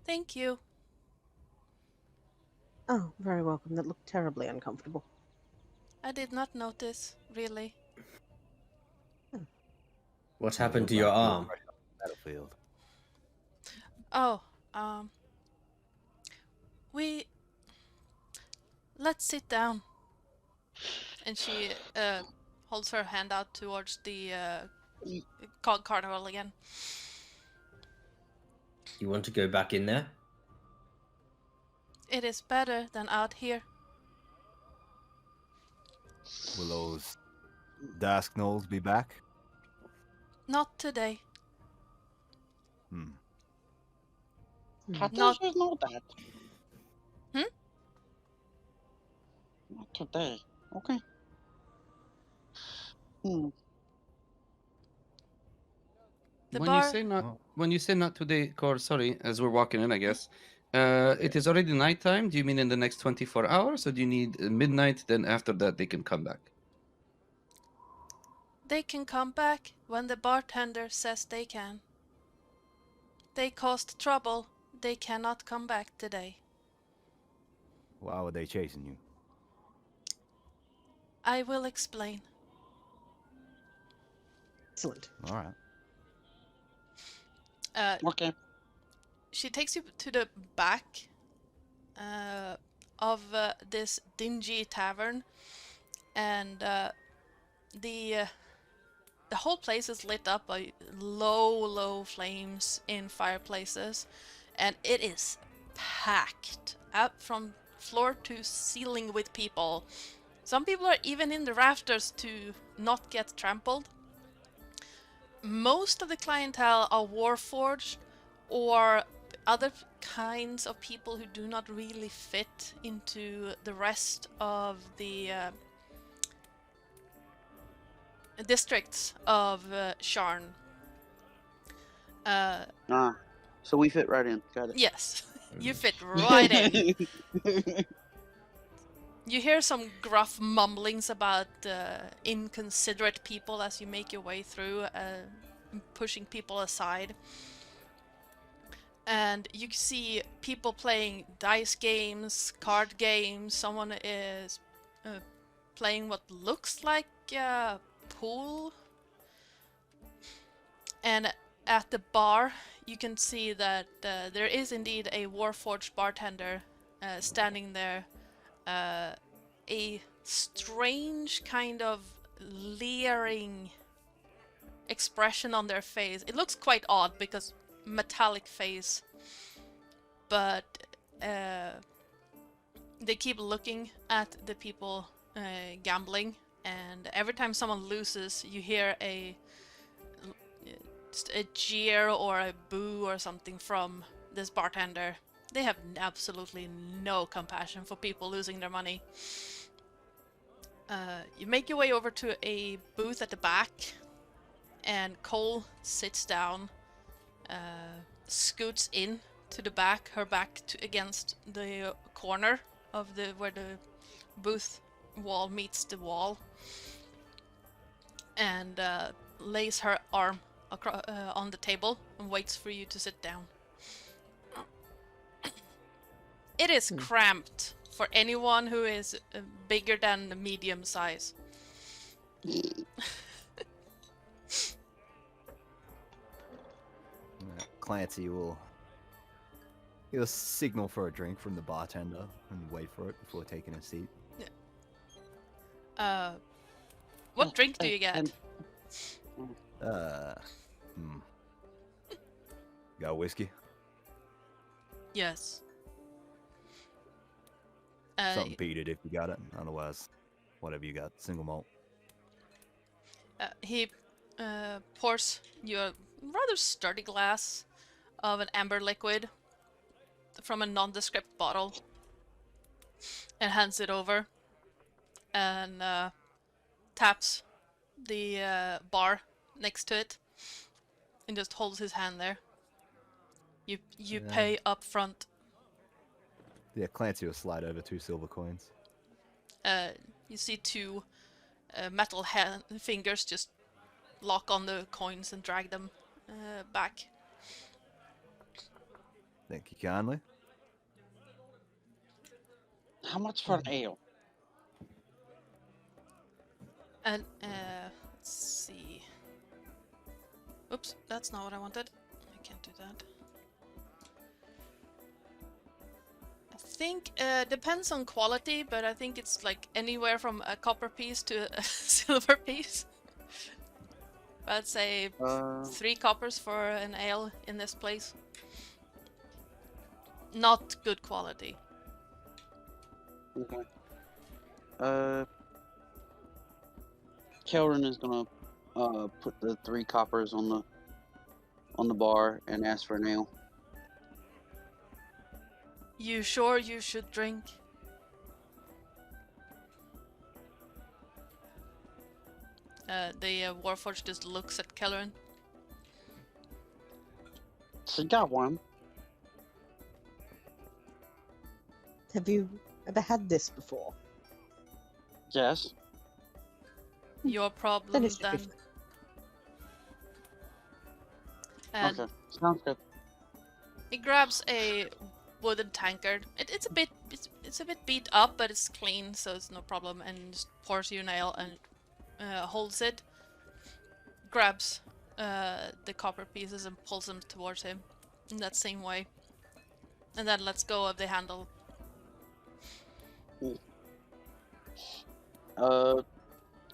Thank you. Oh, very welcome. That looked terribly uncomfortable. I did not notice, really. What's happened to your arm? Battlefield. Oh, let's sit down. And she holds her hand out towards the carnival again. You want to go back in there? It is better than out here. Will those Dask Knolls be back? Not today. Hmm. Not Not- know that. Hmm? Not today. Okay. Hmm. The when bar. you say not Oh. when you say not today, Cor, sorry, as we're walking in, I guess. It is already nighttime. Do you mean in the next 24 hours, or do you need midnight? Then after that, they can come back. They can come back when the bartender says they can. They caused trouble. They cannot come back today. Why were they chasing you? I will explain. Excellent. All right. Okay. She takes you to the back of this dingy tavern, and the whole place is lit up by low flames in fireplaces, and it is packed up from floor to ceiling with people. Some people are even in the rafters to not get trampled. Most of the clientele are warforged or other kinds of people who do not really fit into the rest of the districts of Sharn. So we fit right in. Got it. Yes, you fit right in. You hear some gruff mumblings about inconsiderate people as you make your way through, pushing people aside. And you see people playing dice games, card games. Someone is playing what looks like pool. And at the bar, you can see that there is indeed a warforged bartender standing there. A strange kind of leering expression on their face. It looks quite odd because metallic face, but they keep looking at the people gambling, and every time someone loses, you hear just a jeer or a boo or something from this bartender. They have absolutely no compassion for people losing their money. You make your way over to a booth at the back, and Cole sits down, scoots in to the back, her back against the corner of where the booth wall meets the wall, and lays her arm on the table and waits for you to sit down. It is cramped for anyone who is bigger than the medium size. Clancy will he'll signal for a drink from the bartender and wait for it before taking a seat. What drink do you get? Got whiskey? Yes. Something peated if you got it. Otherwise, whatever you got. Single malt. He pours you a rather sturdy glass of an amber liquid from a nondescript bottle and hands it over, and taps the bar next to it and just holds his hand there. You Yeah. pay up front. Yeah, Clancy will slide over 2 silver coins. You see two metal fingers just lock on the coins and drag them back. Thank you kindly. How much for an ale? And let's see. Oops, that's not what I wanted. I can't do that. I think depends on quality, but I think it's like anywhere from a copper piece to a silver piece. I'd say 3 coppers for an ale in this place. Not good quality. Okay. Kelrin is gonna put the 3 coppers on the bar and ask for an ale. You sure you should drink? The Warforged just looks at Kellerin. She got one. Have you ever had this before? Yes. Your problem Then it should be then. fine. And Okay. Sounds good. he grabs a wooden tankard. It's a bit beat up, but it's clean, so it's no problem. And just pours you an ale and holds it. Grabs the copper pieces and pulls them towards him in that same way. And then lets go of the handle.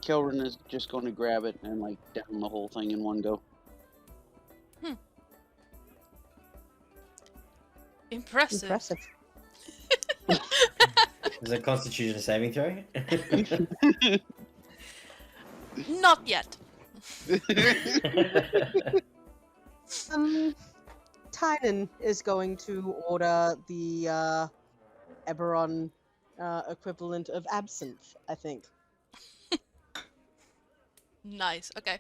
Kelrin is just going to grab it and like down the whole thing in one go. Impressive. Impressive. Is it a Constitution saving throw? Not yet. Tynan is going to order the Eberron equivalent of absinthe, I think. Nice. Okay.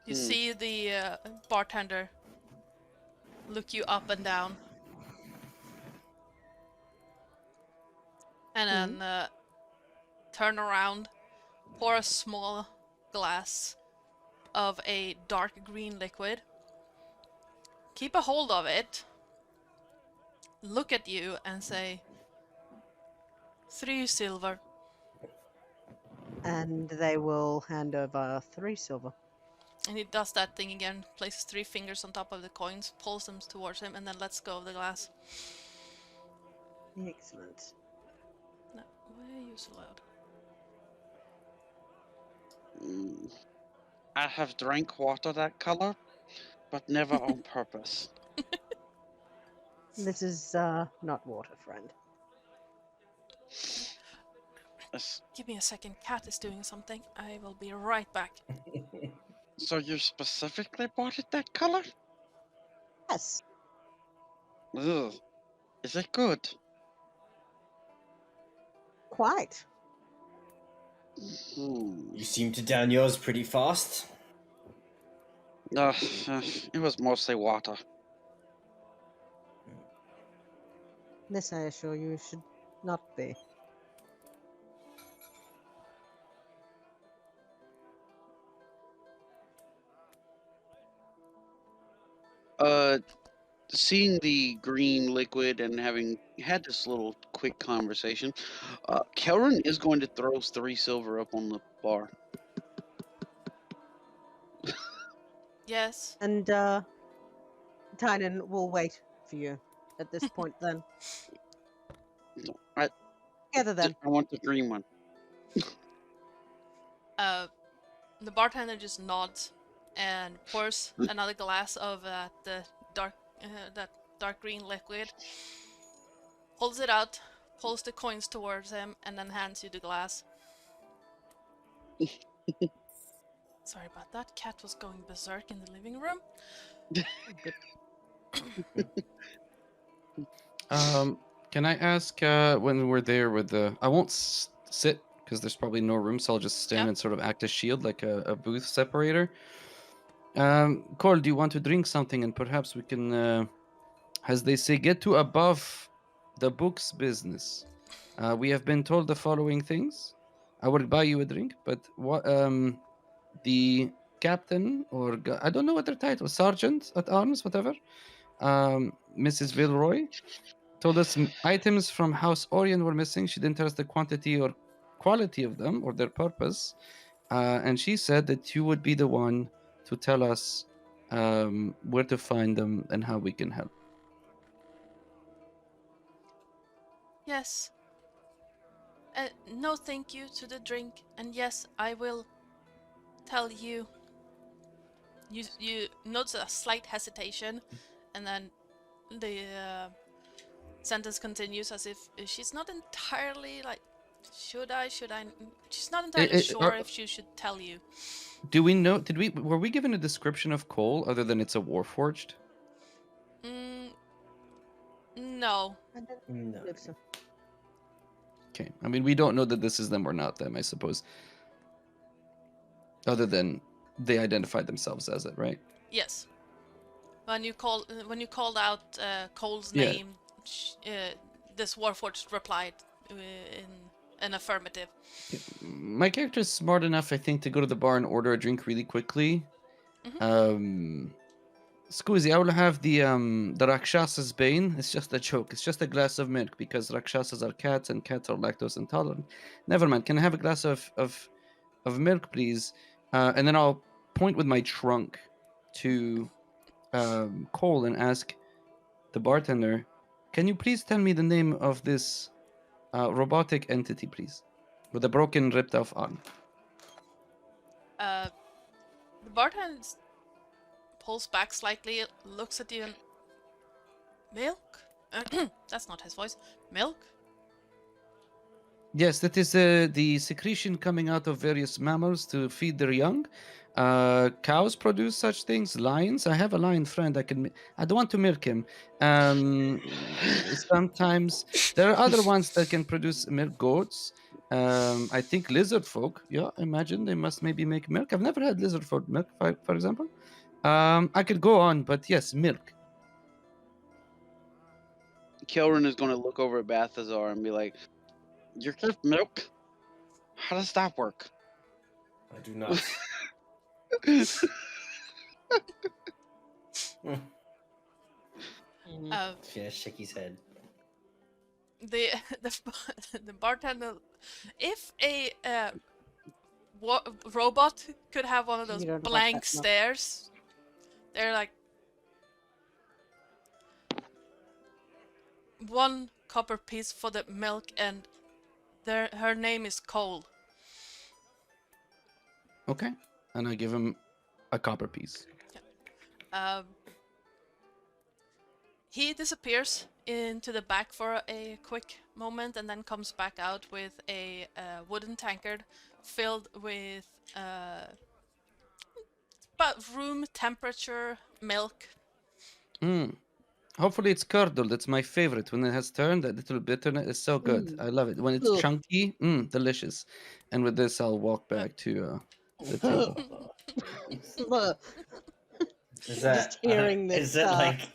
You see the bartender look you up and down, and then turn around, pour a small glass of a dark green liquid, keep a hold of it, look at you, and say, 3 silver. And they will hand over 3 silver. And he does that thing again, places 3 fingers on top of the coins, pulls them towards him, and then lets go of the glass. Excellent. No, why are you so loud? I have drank water that color, but never on purpose. This is not water, friend. Give me a second, cat is doing something. I will be right back. So you specifically bought it that color? Yes. Ugh. Is it good? Quite. You seem to down yours pretty fast. It was mostly water. This, I assure you, should not be. Seeing the green liquid and having had this little quick conversation, Kelrin is going to throw 3 silver up on the bar. Yes. And Tynan will wait for you at this point then. Right. Together then. I want the green one. The bartender just nods and pours another glass of that dark green liquid, holds it out, pulls the coins towards him, and then hands you the glass. Sorry about that. Cat was going berserk in the living room. Can I ask when we're there with the? I won't sit because there's probably no room, so I'll just stand Yep. and sort of act as shield, like a booth separator. Cole, do you want to drink something, and perhaps we can, as they say, get to above the books business. We have been told the following things. I will buy you a drink, but what the captain or I don't know what their title, sergeant at arms, whatever. Mrs. Vilroy told us items from House Orion were missing. She didn't tell us the quantity or quality of them or their purpose. And she said that you would be the one to tell us where to find them and how we can help. Yes. No thank you to the drink, and yes, I will tell you. You notice a slight hesitation, and then the sentence continues as if she's not entirely like, should I? She's not entirely sure if she should tell you. Do we know? Were we given a description of Cole other than it's a warforged? No. No. Okay. I mean, we don't know that this is them or not them, I suppose. Other than they identified themselves as it, right? Yes. When you called out Cole's name, this warforged replied in an affirmative. My character is smart enough, I think, to go to the bar and order a drink really quickly. Scusi, I will have the Rakshasa's Bane. It's just a joke. It's just a glass of milk because Rakshasas are cats and cats are lactose intolerant. Never mind. Can I have a glass of milk, please? And then I'll point with my trunk to Cole and ask the bartender, can you please tell me the name of this robotic entity, please? With a broken, ripped off arm. The bartender pulls back slightly, looks at you and... Milk? That's not his voice. Milk? Yes, that is the secretion coming out of various mammals to feed their young. Cows produce such things. Lions. I have a lion friend. I don't want to milk him. Sometimes there are other ones that can produce milk. Goats. I think lizard folk. Yeah, imagine they must maybe make milk. I've never had lizard folk milk, for example. I could go on, but yes, milk. Kelrin is going to look over at Balthazar and be like, "You give milk? How does that work?" I do not. Yeah, shake his head. The bartender, if a robot could have one of those blank stares, they're like 1 copper piece for the milk, and her name is Cole. Okay, and I give him a copper piece. He disappears into the back for a quick moment and then comes back out with a wooden tankard filled with about room temperature milk. Hopefully it's curdled. It's my favorite. When it has turned, that little bitterness is so good. I love it. When it's chunky, delicious. And with this, I'll walk back to the table. Is that, just hearing this? Is it like...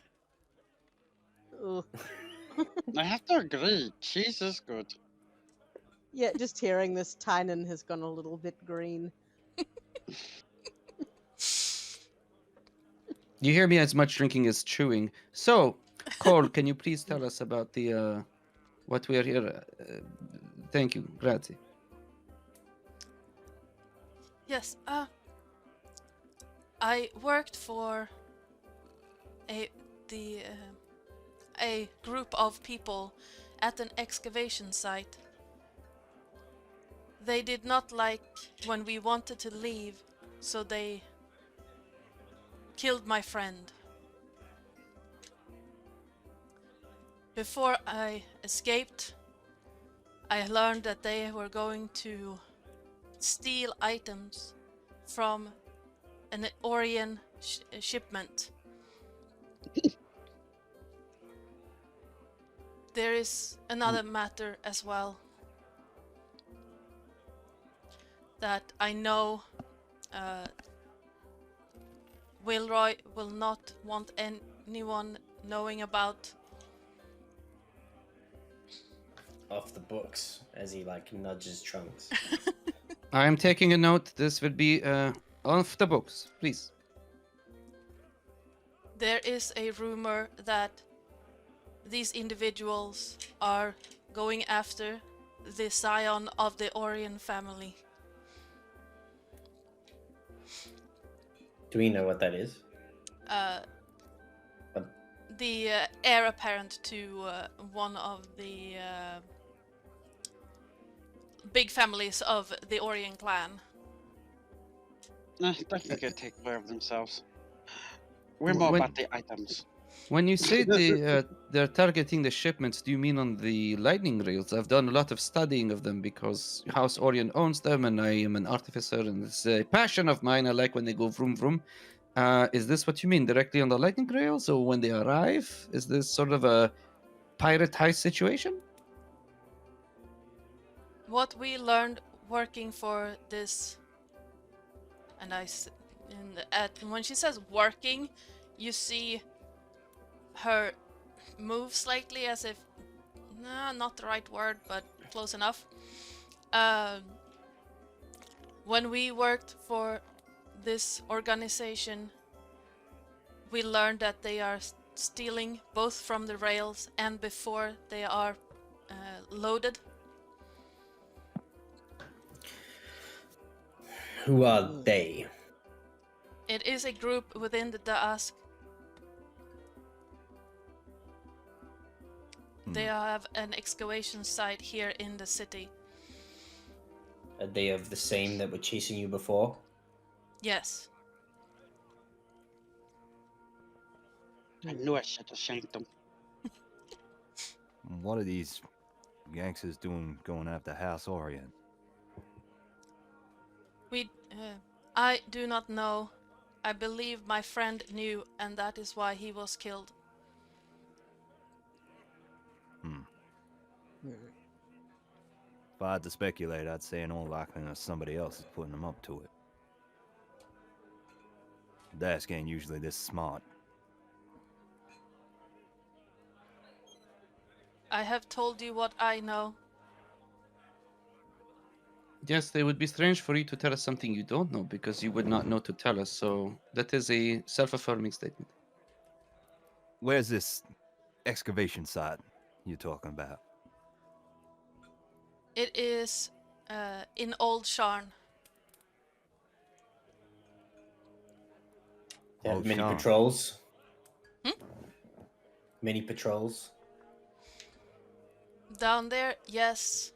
I have to agree. Cheese is good. Yeah, just hearing this, Tynan has gone a little bit green. You hear me as much drinking as chewing. So, Cole, can you please tell us about the what we are here? Thank you, grazie. Yes, I worked for a group of people at an excavation site. They did not like when we wanted to leave, so they killed my friend. Before I escaped, I learned that they were going to steal items from an Orion shipment. There is another matter as well that I know Wilroy will not want anyone knowing about. Off the books as he like nudges Trunks. I am taking a note. This would be off the books, please. There is a rumor that these individuals are going after the scion of the Orion family. Do we know what that is? The heir apparent to one of the big families of the Orion clan. Nah, they can take care of themselves. We're Wh- more when- about the items. When you say they're targeting the shipments, do you mean on the lightning rails? I've done a lot of studying of them because House Orion owns them, and I am an artificer, and it's a passion of mine. I like when they go vroom vroom. Is this what you mean, directly on the lightning rails, or when they arrive? Is this sort of a pirate heist situation? What we learned working for this, and when she says working, you see her move slightly as if, nah, not the right word, but close enough. When we worked for this organization, we learned that they are stealing both from the rails and before they are loaded. Who are they? It is a group within the Da'ask. They have an excavation site here in the city. Are they of the same that were chasing you before? Yes. I knew I should have shanked them. What are these gangsters doing going after House Orion? I do not know. I believe my friend knew, and that is why he was killed. If I had to speculate, I'd say in all likeliness somebody else is putting them up to it. Dask ain't usually this smart. I have told you what I know. Yes, it would be strange for you to tell us something you don't know because you would not know to tell us. So that is a self-affirming statement. Where's this excavation site you're talking about? It is in Old Sharn. They have Oh, many Sharn. patrols. Hmm? Many patrols. Down there, yes.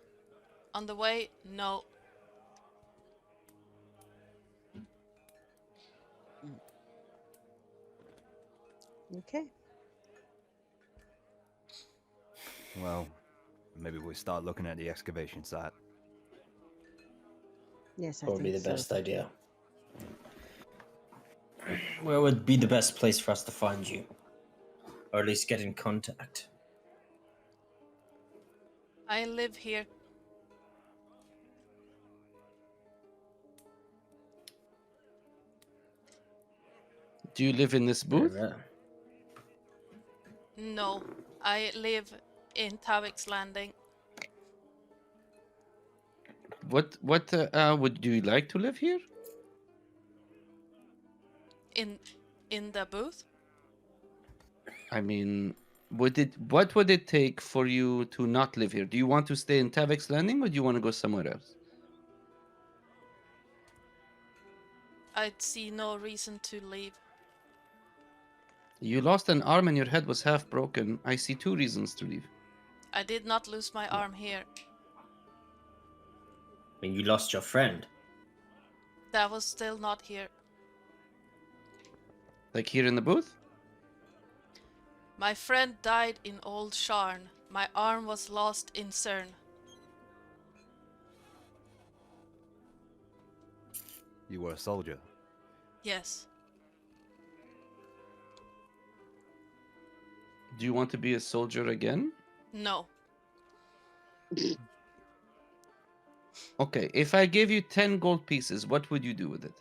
On the way, no. Okay. Well, maybe we start looking at the excavation site. Yes, I Probably think the so. best idea. Where would be the best place for us to find you? Or at least get in contact? I live here. Do you live in this booth? No, I live in Tavik's Landing. What would you like to live here? In the booth? I mean, what would it take for you to not live here? Do you want to stay in Tavik's Landing or do you want to go somewhere else? I'd see no reason to leave. You lost an arm and your head was half broken. I see two reasons to leave. I did not lose my arm here. I mean, you lost your friend. That was still not here. Like here in the booth? My friend died in Old Sharn. My arm was lost in CERN. You were a soldier. Yes. Do you want to be a soldier again? No. Okay, if I gave you 10 gold pieces, what would you do with it?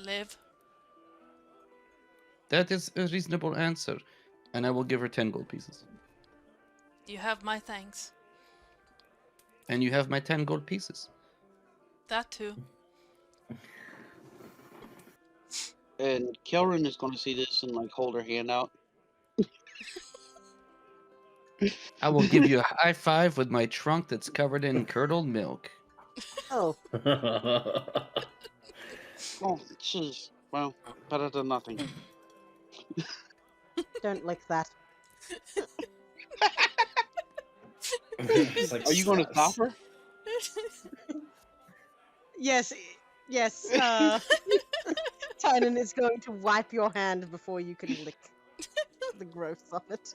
live. That is a reasonable answer, and I will give her 10 gold pieces. You have my thanks. And you have my 10 gold pieces. That too. And Kelrin is going to see this and like hold her hand out. I will give you a high five with my trunk that's covered in curdled milk. Oh, Oh, jeez. Well, better than nothing. don't lick that. It's like, Are you going to stop her? Yes, yes. Tynan is going to wipe your hand before you can lick the growth of it.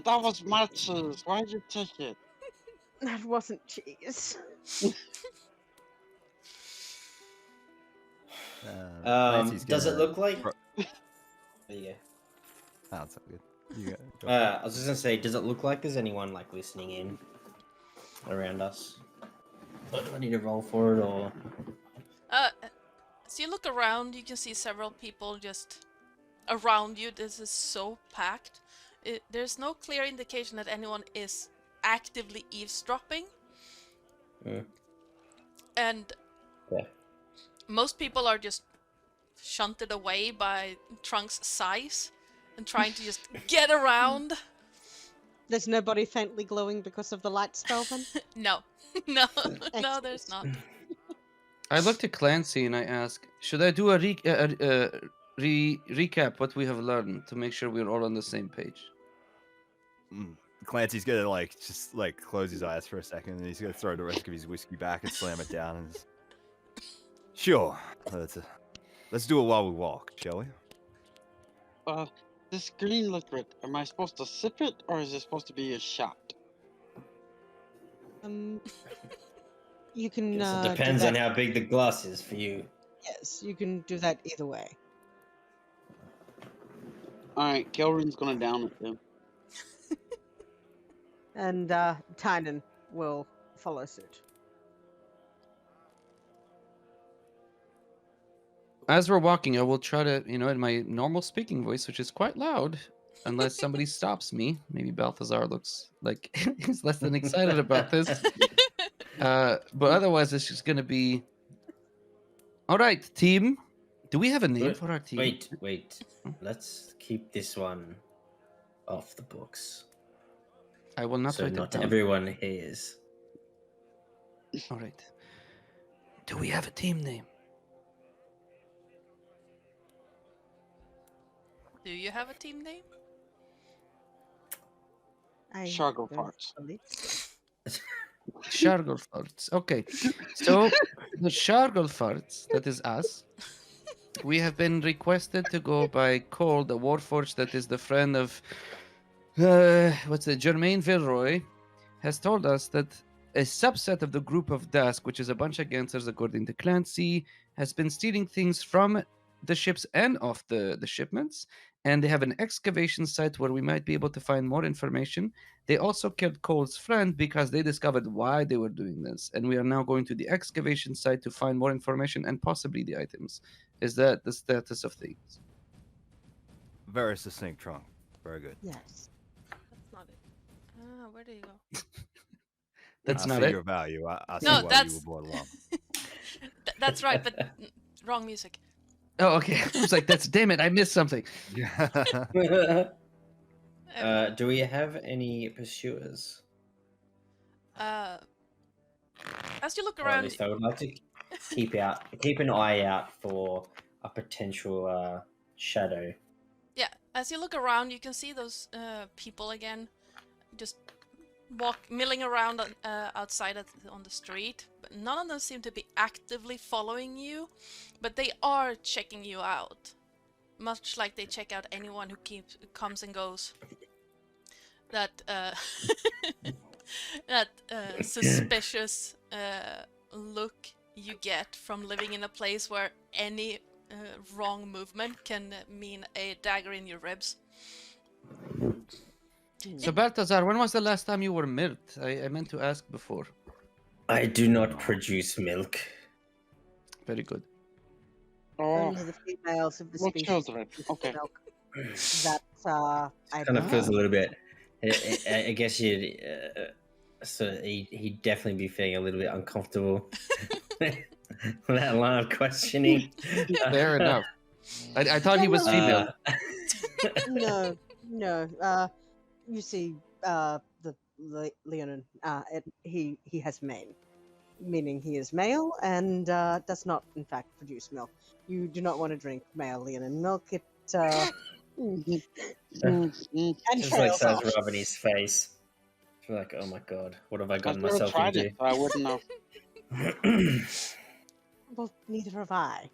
That was my cheese. Why'd you take it? That wasn't cheese. Clancy's does it gonna- look like? There you go. Oh, that's not good. You go. I was just gonna say, does it look like there's anyone like listening in around us? Or do I need to roll for it, or? As you look around, you can see several people just around you. This is so packed. There's no clear indication that anyone is actively eavesdropping. And Yeah. most people are just shunted away by Trunk's size and trying to just get around. There's nobody faintly glowing because of the light spell then? No, no, no, there's not. I look to Clancy and I ask, should I do a recap what we have learned to make sure we're all on the same page? Clancy's gonna like just like close his eyes for a second, and he's gonna throw the rest of his whiskey back and slam it down. And sure, let's do it while we walk, shall we? This green liquid, am I supposed to sip it or is it supposed to be a shot? You can. Guess it do depends on that- how big the glass is for you. Yes, you can do that either way. Alright, Kelrin's gonna down it then. And Tynan will follow suit. As we're walking, I will try to, in my normal speaking voice, which is quite loud, unless somebody stops me. Maybe Balthazar looks like he's less than excited about this. But otherwise, it's just going to be... All right, team. Do we have a name for our team? Wait. Let's keep this one off the books, I will not so write not it down. everyone hears. All right. Do we have a team name? Do you have a team name? Shargo don't farts. believe so. Shargolfarts. Okay. So, the Shargolfarts, that is us, we have been requested to go by Cole, the Warforged, that is the friend of, Germain Villeroy, has told us that a subset of the group of Dusk, which is a bunch of Gansers according to Clancy, has been stealing things from the ships and off the shipments, and they have an excavation site where we might be able to find more information. They also killed Cole's friend because they discovered why they were doing this, and we are now going to the excavation site to find more information and possibly the items. Is that the status of things? Very succinct, Trunk. Very good. Yes. That's not it. Where did you go? That's I not see it. your value. I see No, why that's- you were brought along. That's right, but wrong music. Oh, okay. I was like, that's damn it. I missed something. Do we have any pursuers? As you look Or at around, least I would like to keep an eye out for a potential shadow. yeah, as you look around, you can see those people again, just milling around outside on the street. But none of them seem to be actively following you, but they are checking you out, much like they check out anyone who comes and goes. That that suspicious look you get from living in a place where any wrong movement can mean a dagger in your ribs. So, Balthazar, when was the last time you were milked? I meant to ask before. I do not produce milk. Very good. Oh, Only the females of the more species children. produce Okay. milk. That I Kind of feels a believe. little bit. I guess you'd. So he'd definitely be feeling a little bit uncomfortable with that line of questioning. Fair enough. I thought he was female. No, no. You see, Leonin. He has mane, meaning he is male and does not, in fact, produce milk. You do not want to drink male Leonin milk. It and Just like trails starts off. rubbing his face. It's like, oh my god, what have I I've gotten never myself tried into? it, so I wouldn't know. Well, neither have I.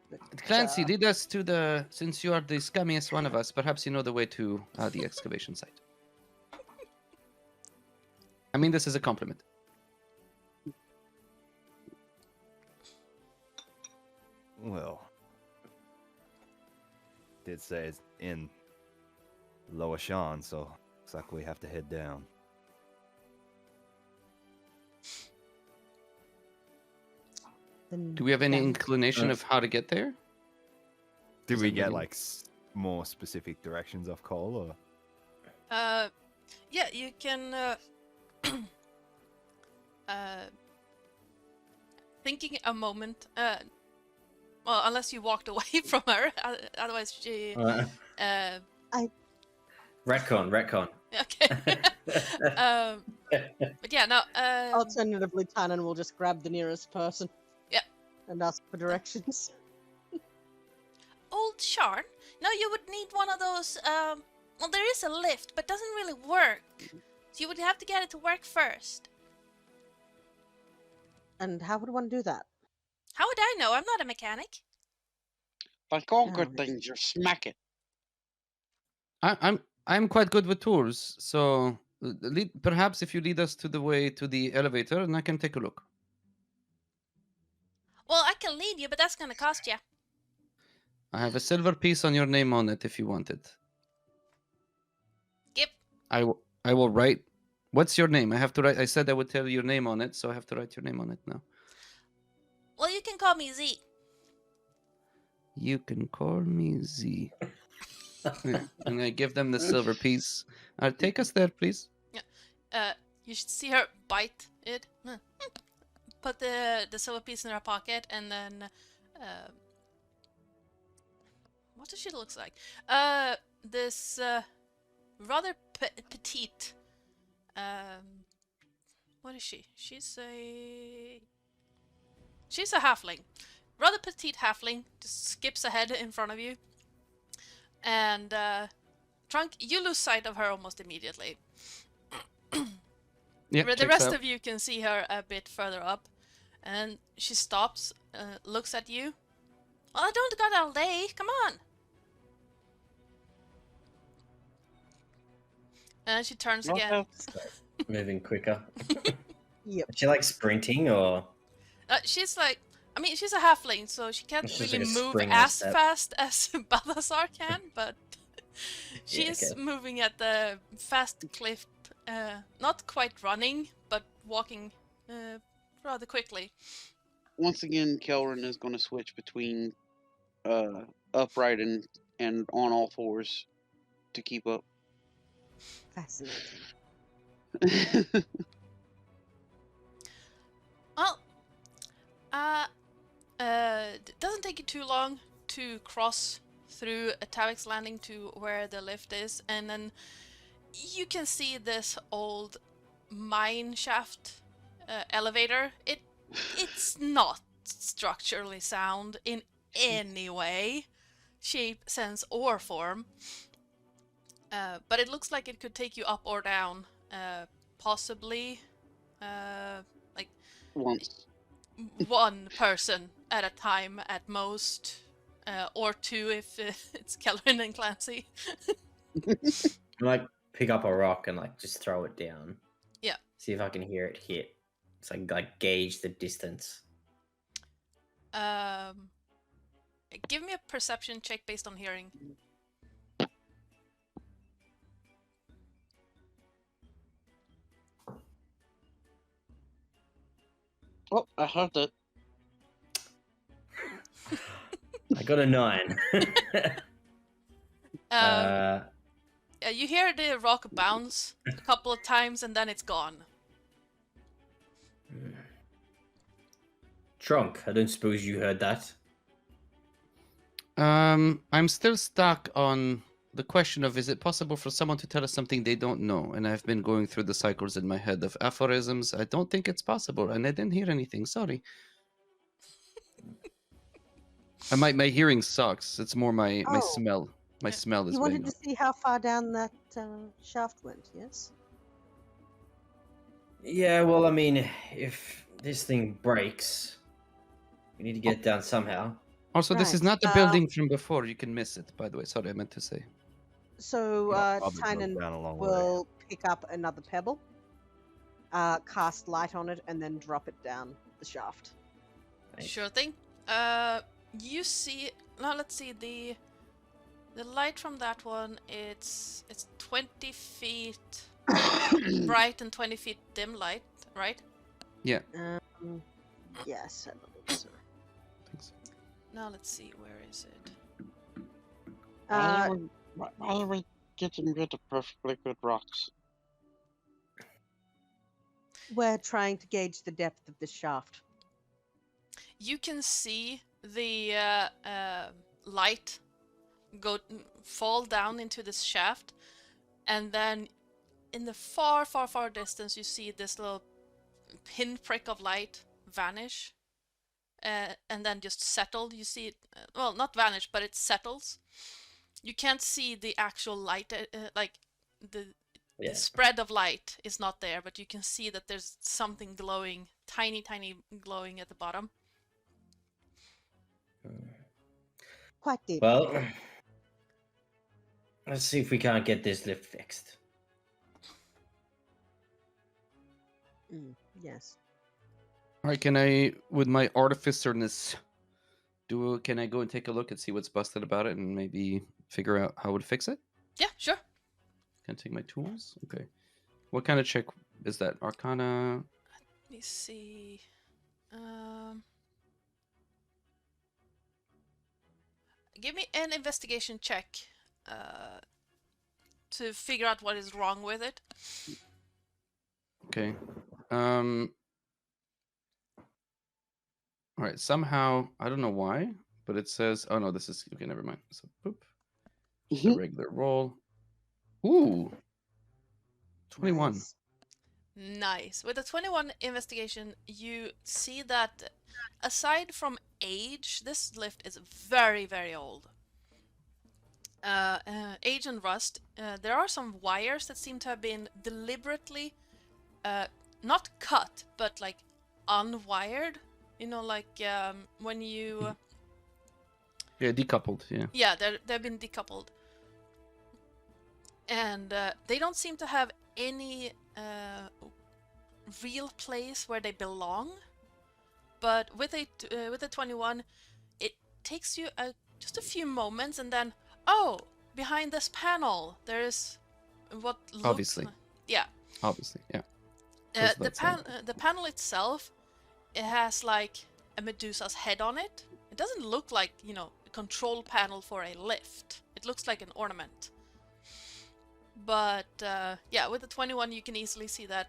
But, Clancy, lead us to the. Since you are the scummiest one of us, perhaps you know the way to the excavation site. I mean, this is a compliment. Well, did say it's in Lower Sharn, so looks like we have to head down. then Do we have any down- inclination of how to get there? Did Does we get anybody- like more specific directions off Cole, or? Yeah, you can. Thinking a moment. Well, unless you walked away from her, otherwise she. Retcon. Okay. But yeah, no. Alternatively, Tannen will just grab the nearest person. Yep. And ask for directions. Old Sharn. No, you would need one of those. Well, there is a lift, but doesn't really work. So you would have to get it to work first. And how would one do that? How would I know? I'm not a mechanic. Like all Oh, good yes. things, you smack it. I'm quite good with tours, so perhaps if you lead us to the way to the elevator, and I can take a look. Well, I can lead you, but that's gonna cost you. I have a silver piece on your name on it if you want it. Yep. I will write. What's your name? I have to write. I said I would tell your name on it, so I have to write your name on it now. Well, you can call me Z. You can call me Z. Yeah, and I give them the silver piece. Take us there, please. You should see her bite it. Put the silver piece in her pocket, and then what does she look like? This rather petite. What is she? She's a halfling. Rather petite halfling. Just skips ahead in front of you. And Trunk, you lose sight of her almost immediately. Yeah, The rest of you can see her a bit further up, and she stops, looks at you. Well, I don't got all day. Come on. And she turns again. Moving quicker. Yep. Is she like sprinting or? She's like, I mean, she's a halfling, so she can't She's really like a move spring as step. fast as Balthazar can, but she Yeah, is okay. moving at the fast clip, not quite running, but walking rather quickly. Once again, Kelrin is going to switch between upright and on all fours to keep up. Fascinating. Well, it doesn't take you too long to cross through Tavik's Landing to where the lift is, and then you can see this old mine shaft elevator. It's not structurally sound in any way, shape, sense, or form. But it looks like it could take you up or down, possibly like Once. one person at a time at most, or two if it's Kelvin and Clancy. Like pick up a rock and like just throw it down. Yeah. See if I can hear it hit. It's like gauge the distance. Give me a perception check based on hearing. Oh, I heard it. I got a 9. You hear the rock bounce a couple of times and then it's gone. Trunk, I don't suppose you heard that. I'm still stuck on the question of, is it possible for someone to tell us something they don't know? And I've been going through the cycles in my head of aphorisms. I don't think it's possible, and I didn't hear anything. Sorry. My hearing sucks. It's more my Oh. smell. My smell is You big. wanted to see how far down that shaft went, yes? Yeah, well, I mean, if this thing breaks, we need to get it down somehow. Also, this is Right. not the building from before. You can miss it, by the way. Sorry, I meant to say. So Probably goes Tynan down a long way. will pick up another pebble, cast light on it, and then drop it down the shaft. Nice. Sure thing. You see. Now let's see the light from that one. It's 20 feet bright and 20 feet dim light, right? Yes, I believe so. Now let's see, where is it? Why are we getting rid of perfectly good rocks? We're trying to gauge the depth of the shaft. You can see the light fall down into this shaft, and then in the far, far, far distance, you see this little pinprick of light vanish, and then just settle. You see it, well, not vanish, but it settles. You can't see the actual light, like the spread of light is not there, but you can see that there's something glowing, tiny, tiny glowing at the bottom. Quite deep. Well, let's see if we can't get this lift fixed. Yes. All right, can I, with my artificerness, can I go and take a look and see what's busted about it and maybe figure out how to fix it? Yeah, sure. Can I take my tools? Okay. What kind of check is that? Arcana? Let me see. Give me an investigation check to figure out what is wrong with it. Okay. All right. Somehow, I don't know why, but it says, oh no, this is, okay, never mind. So, boop. A regular roll. Ooh. 21. Nice. Nice. With a 21 investigation, you see that aside from age, this lift is very, very old. Age and rust. There are some wires that seem to have been deliberately not cut, but like unwired. You know, like when you... Yeah, decoupled, yeah. Yeah, they've been decoupled. And they don't seem to have any real place where they belong. But with a 21, it takes you just a few moments, and then, oh, behind this panel, there is what looks... Obviously. Yeah. Obviously, yeah. The panel itself, it has like a Medusa's head on it. It doesn't look like, you know, a control panel for a lift. It looks like an ornament. But yeah, with the 21, you can easily see that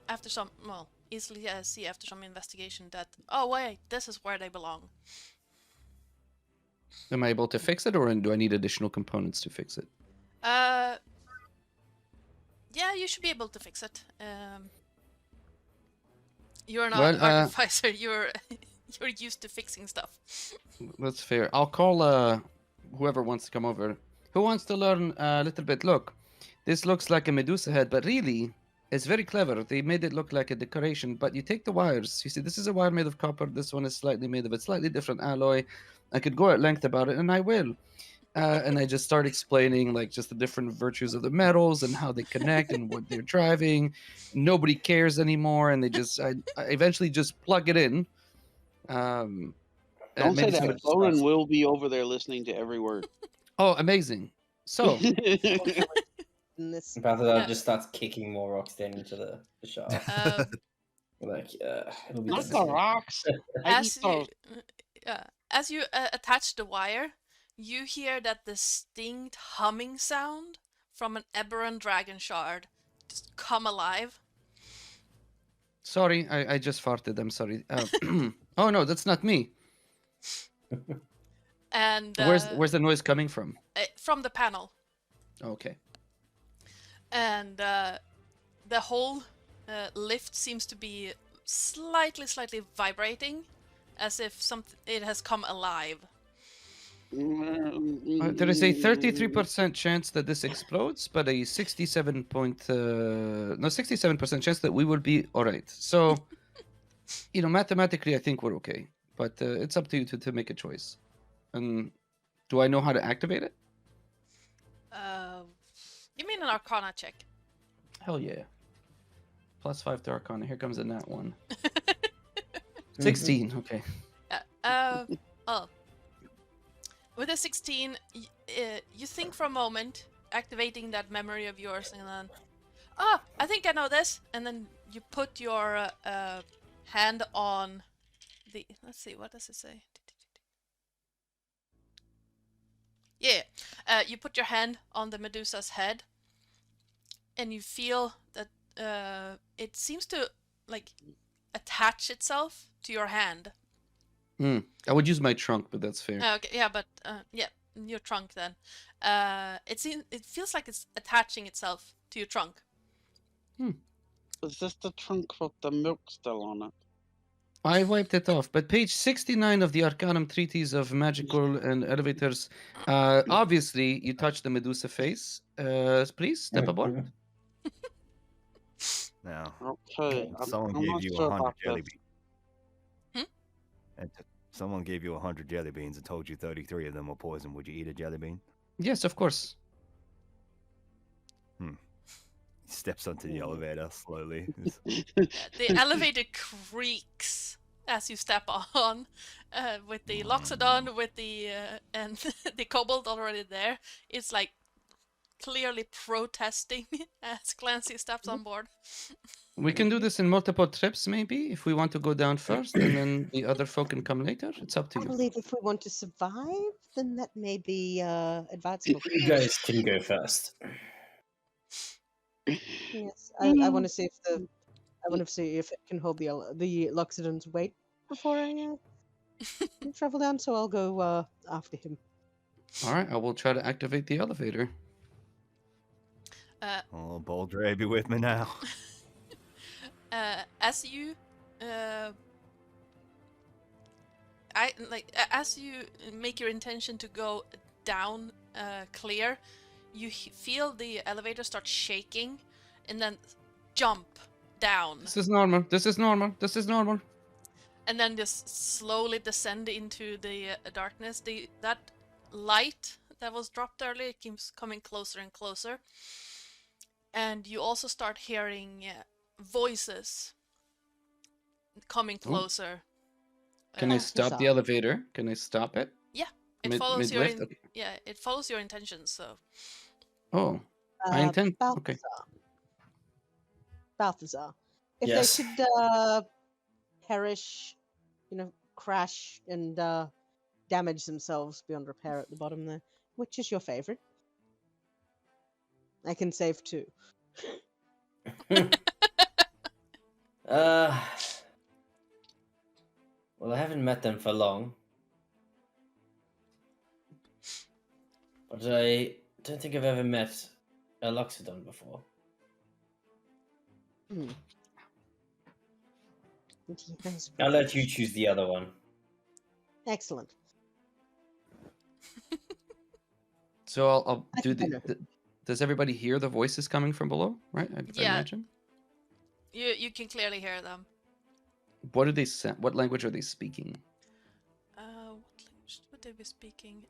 after some, well, easily see after some investigation that, oh wait, this is where they belong. Am I able to fix it, or do I need additional components to fix it? Yeah, you should be able to fix it. You're not an artificer. You're used to fixing stuff. That's fair. I'll call whoever wants to come over. Who wants to learn a little bit? Look, this looks like a Medusa head, but really, it's very clever. They made it look like a decoration, but you take the wires. You see, this is a wire made of copper. This one is slightly made of a slightly different alloy. I could go at length about it, and I will. And I just start explaining like just the different virtues of the metals and how they connect and what they're driving. Nobody cares anymore, and they just I eventually just plug it in. Don't say that. Lauren will be over there listening to every word. Oh, amazing! So, Balthazar just starts kicking more rocks down into the shaft. Um, Like, it'll be Not the rocks. as you attach the wire, you hear that distinct humming sound from an Eberron dragon shard just come alive. Sorry, I just farted. I'm sorry. Oh no, that's not me. And Where's the noise coming from? from the panel. Okay. And the whole lift seems to be slightly vibrating, as if it has come alive. There is a 33% chance that this explodes, but a 67% chance that we will be all right. So, mathematically, I think we're okay. But it's up to you to make a choice. And do I know how to activate it? Give me an Arcana check. Hell yeah. +5 to Arcana. Here comes a nat 1. 16. Okay. Oh. With a 16, you think for a moment, activating that memory of yours, and then, I think I know this. And then you put your hand on the. Let's see, what does it say? Yeah, you put your hand on the Medusa's head, and you feel that it seems to attach itself to your hand. I would use my trunk, but that's fair. Okay, yeah, but your trunk then. It feels like it's attaching itself to your trunk. Is this the trunk with the milk still on it? I wiped it off, but page 69 of the Arcanum Treatise of Magical and Elevators, obviously you touch the Medusa face. Please step aboard. Now, Okay. someone I'm gave not you sure 100 about jelly this. beans. And someone gave you 100 jelly beans and told you 33 of them were poison. Would you eat a jelly bean? Yes, of course. He steps onto the elevator slowly. The elevator creaks as you step on, with the Loxodon, with the and the kobold already there. It's like clearly protesting as Clancy steps on board. We can do this in multiple trips, maybe, if we want to go down first, and then the other folk can come later. It's up to I you. believe if we want to survive, then that may be advisable. You guys can go first. Yes, I want to see if it can hold the Loxodon's weight before I travel down. So I'll go after him. All right, I will try to activate the elevator. Oh, Baldre, be with me now. As you as you make your intention to go down clear, you feel the elevator start shaking and then jump down. This is normal. This is normal. This is normal. And then just slowly descend into the darkness. That light that was dropped earlier keeps coming closer and closer. And you also start hearing voices coming closer. Can I stop the elevator? Can I stop it? Yeah, it follows your mid-lift? Okay. it follows your intentions. So. Oh, I intend. Balthazar. Okay. Balthazar. If Yes. they should perish, crash and damage themselves beyond repair at the bottom there, which is your favorite? I can save 2. Well, I haven't met them for long, but I don't think I've ever met a Loxodon before. I'll let you choose the other one. Excellent. So I'll I do think I the. Does everybody hear the voices coming from below? Right? I Yeah. imagine. You can clearly hear them. What do they say? What language are they speaking? What language would they be speaking?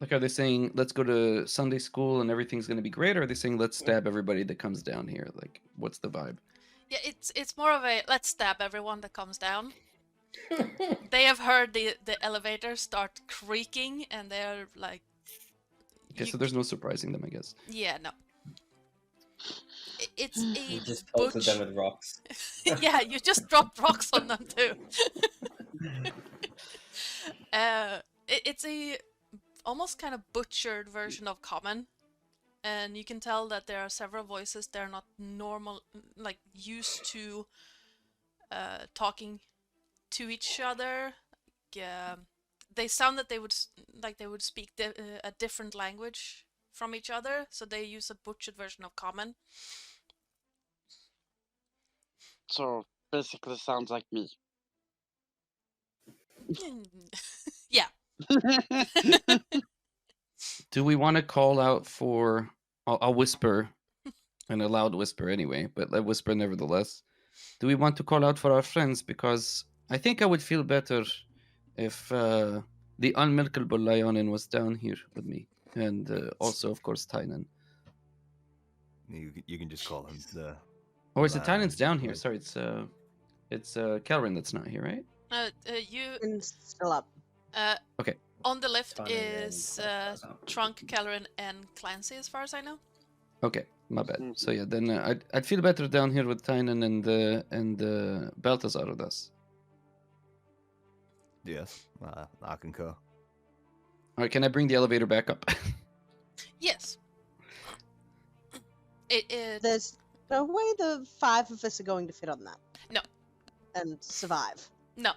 Like, are they saying, let's go to Sunday school and everything's going to be great? Or are they saying, let's stab everybody that comes down here? Like, what's the vibe? Yeah, it's more of a let's stab everyone that comes down. They have heard the elevator start creaking, and they're like, Okay, so there's no surprising them, I guess. yeah, no. It's a You just pelted them with rocks. yeah, you just dropped rocks on them too. It's a almost kind of butchered version of common, and you can tell that there are several voices. They're not normal, like used to talking to each other. They sound that they would speak a different language from each other, so they use a butchered version of common. So basically, sounds like me. Yeah. Do we want to call out for? I'll whisper, and a loud whisper anyway, but a whisper nevertheless. Do we want to call out for our friends? Because I think I would feel better if the unmilkable Lionin was down here with me, and also, of course, Tynan. You can just call him the. Or is it Lion. Tynan's down here? Sorry, it's Kelrin that's not here, right? And still up. Okay. On the left Tynan is Trunk, Kellerin, and Clancy, as far as I know. Okay, my bad. So yeah, then I'd feel better down here with Tynan and Balthazar with us. Yes, I concur. All right, can I bring the elevator back up? Yes. There's no way the 5 of us are going to fit on that. No. And survive. No.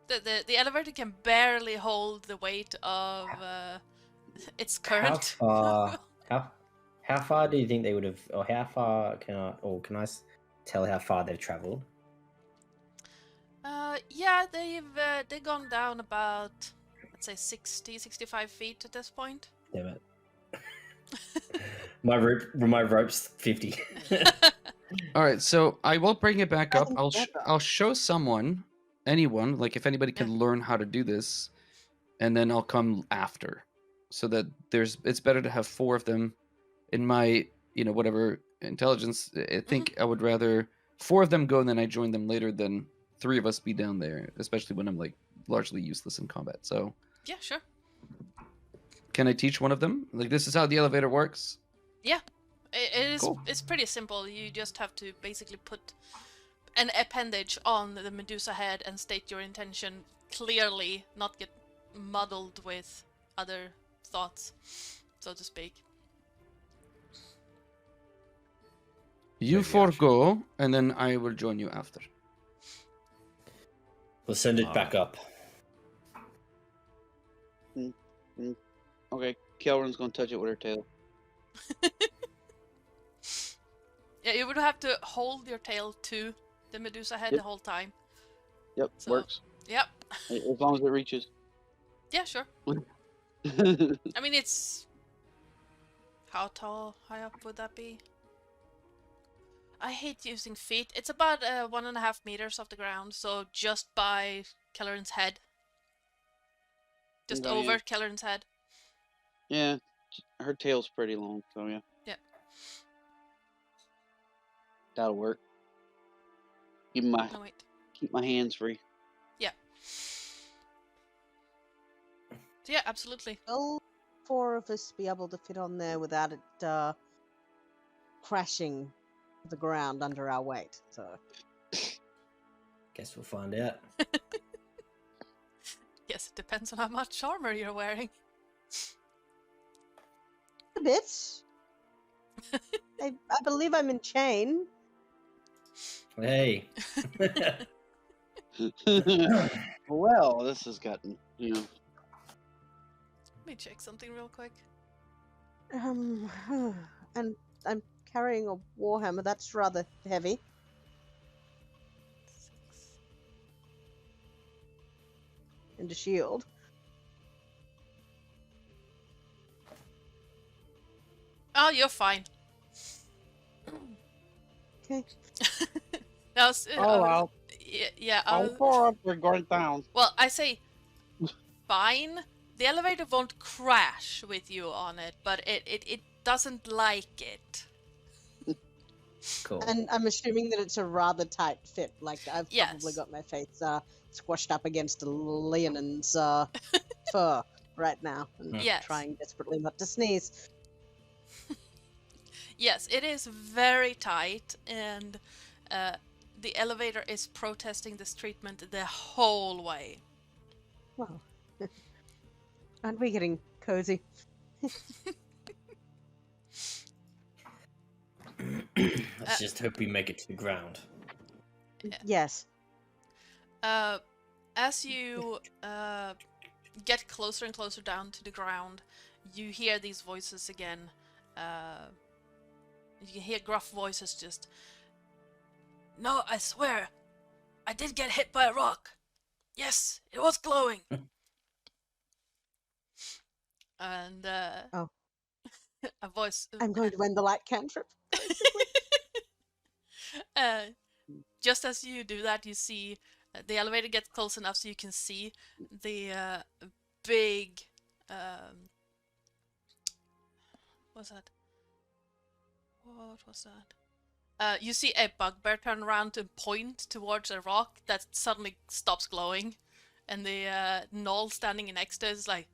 The elevator can barely hold the weight of its current. How far do you think they would have, or how far can I tell how far they've traveled? Yeah, they've gone down about, let's say 65 feet at this point. Damn it. my rope's 50. All right, so I will bring it back up. Doesn't I'll show anyone, like if anybody can learn how to do this, and then I'll come after, so that it's better to have 4 of them. In my whatever intelligence, I think I would rather 4 of them go and then I join them later than 3 of us be down there, especially when I'm like largely useless in combat. So Yeah, sure. can I teach one of them? Like, this is how the elevator works? Yeah. It is. Cool. It's pretty simple. You just have to basically put an appendage on the Medusa head and state your intention clearly, not get muddled with other thoughts, so to speak. You 4 go, and then I will join you after. We'll send it back up. Okay, Kelrin's gonna touch it with her tail. Yeah, you would have to hold your tail to the Medusa head the whole time. Yep, So- works. Yep. As long as it reaches. Yeah, sure. I mean, it's... How high up would that be? I hate using feet. It's about 1.5 meters off the ground, so just by Kellerin's head. Just Oh, yeah. over Kellerin's head. Yeah, her tail's pretty long, so yeah. Yeah. That'll work. No, wait. Keep my hands free. Yeah. So yeah, absolutely. Will 4 of us be able to fit on there without it crashing to the ground under our weight? So Guess we'll find out. Yes, it depends on how much armor you're wearing. a bit. I believe I'm in chain. Hey. Well, this has gotten, Let me check something real quick. And I'm carrying a warhammer. That's rather heavy. 6. And a shield. Oh, you're fine. Okay. Now, I'll yeah. pour up. We're going down. Well, I say fine. The elevator won't crash with you on it, but it doesn't like it. Cool. And I'm assuming that it's a rather tight fit. Like I've probably Yes. got my face squashed up against Leonin's fur right now, and Yes. trying desperately not to sneeze. Yes, it is very tight, and the elevator is protesting this treatment the whole way. Well, aren't we getting cozy? Let's just hope we make it to the ground. Yes. As you get closer and closer down to the ground, you hear these voices again. You can hear gruff voices just... No, I swear, I did get hit by a rock. Yes, it was glowing. And Oh. a voice... I'm going to end the light cantrip. Just as you do that, you see the elevator gets close enough so you can see the big... what's that? What was that? You see a bugbear turn around and point towards a rock that suddenly stops glowing. And the gnoll standing next to it is like,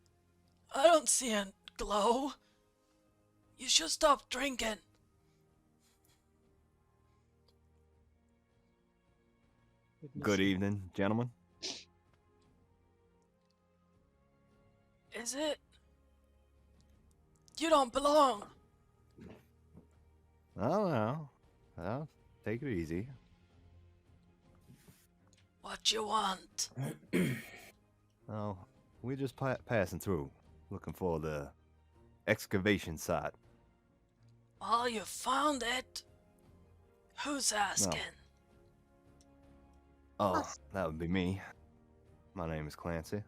I don't see a glow. You should stop drinking. Good evening, gentlemen. Is it? You don't belong. Oh, no. Well, take it easy. What you want? Oh, we're just passing through, looking for the excavation site. Oh, you found it? Who's asking? Oh, that would be me. My name is Clancy.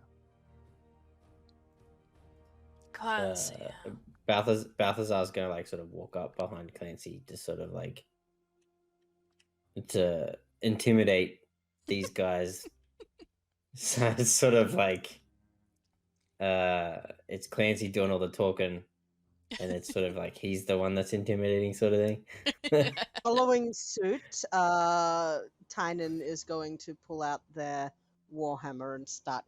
Clancy. Balthazar's gonna like sort of walk up behind Clancy to sort of like to intimidate these guys. So it's sort of like it's Clancy doing all the talking, and it's sort of like he's the one that's intimidating, sort of thing. Following suit, Tynan is going to pull out their warhammer and start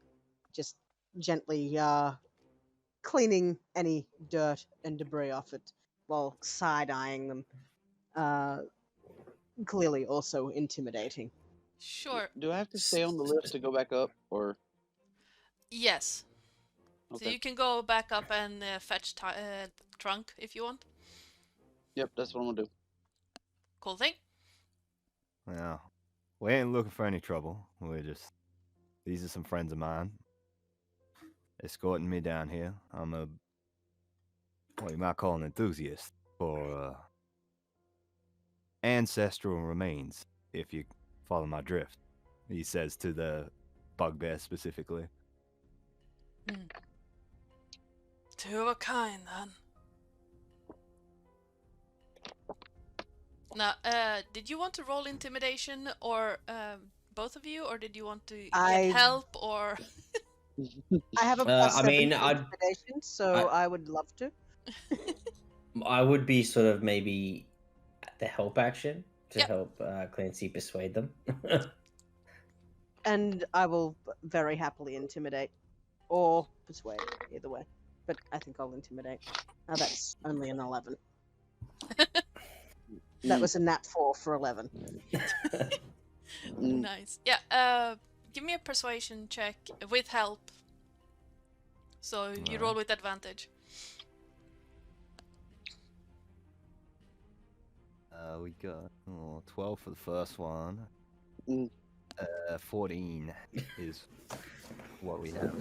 just gently cleaning any dirt and debris off it while side-eyeing them. Clearly also intimidating. Sure. Do I have to stay on the lift to go back up, or? Yes. Okay. So you can go back up and fetch trunk if you want. Yep, that's what I'm gonna do. Cool thing. Yeah, we ain't looking for any trouble. These are some friends of mine escorting me down here. I'm what you might call an enthusiast for ancestral remains, if you follow my drift. He says to the bugbear specifically. Two of a kind, then. Now, did you want to roll intimidation, or both of you, or did you want to get help, or? I have a plus 7 intimidation, so I would love to. I would be sort of maybe the help action to help Clancy persuade them. And I will very happily intimidate or persuade, either way. But I think I'll intimidate. Now that's only an 11. That was a nat 4 for 11. Nice. Yeah, give me a persuasion check with help. So you roll with advantage. We got 12 for the first one. 14 is what we have.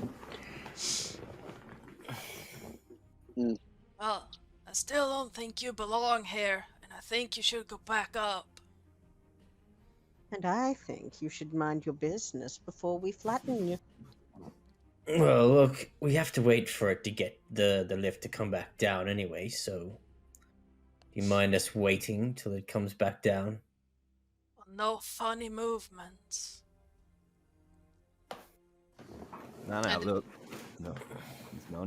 Well, I still don't think you belong here, and I think you should go back up. And I think you should mind your business before we flatten you. Well, look, we have to wait for it to get the lift to come back down anyway, so do you mind us waiting till it comes back down? Well, no funny movements. No, look. No. There's no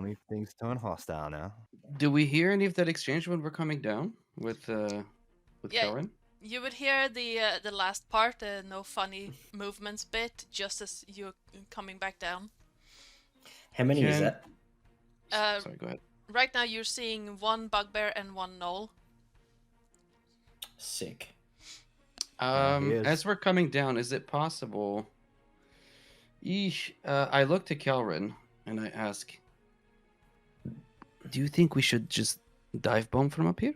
need for things to turn hostile now. Do we hear any of that exchange when we're coming down with Karen? You would hear the last part, the no funny movements bit, just as you're coming back down. How many is that? Sorry, go ahead. Right now you're seeing one bugbear and one gnoll. Sick. As we're coming down, is it possible Yeesh. I look to Kelrin and I ask, do you think we should just dive bomb from up here?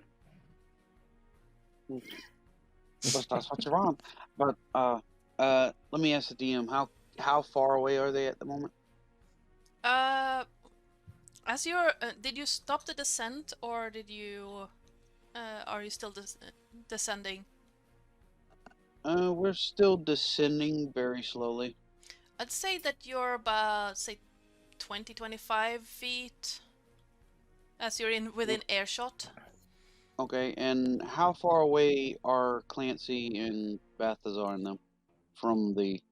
That's what you're on. But let me ask the DM, how far away are they at the moment? As you're, did you stop the descent, or did you, are you still descending? We're still descending very slowly. I'd say that you're about, say, 20-25 feet, as you're within earshot. Okay, and how far away are Clancy and Balthazar and them from the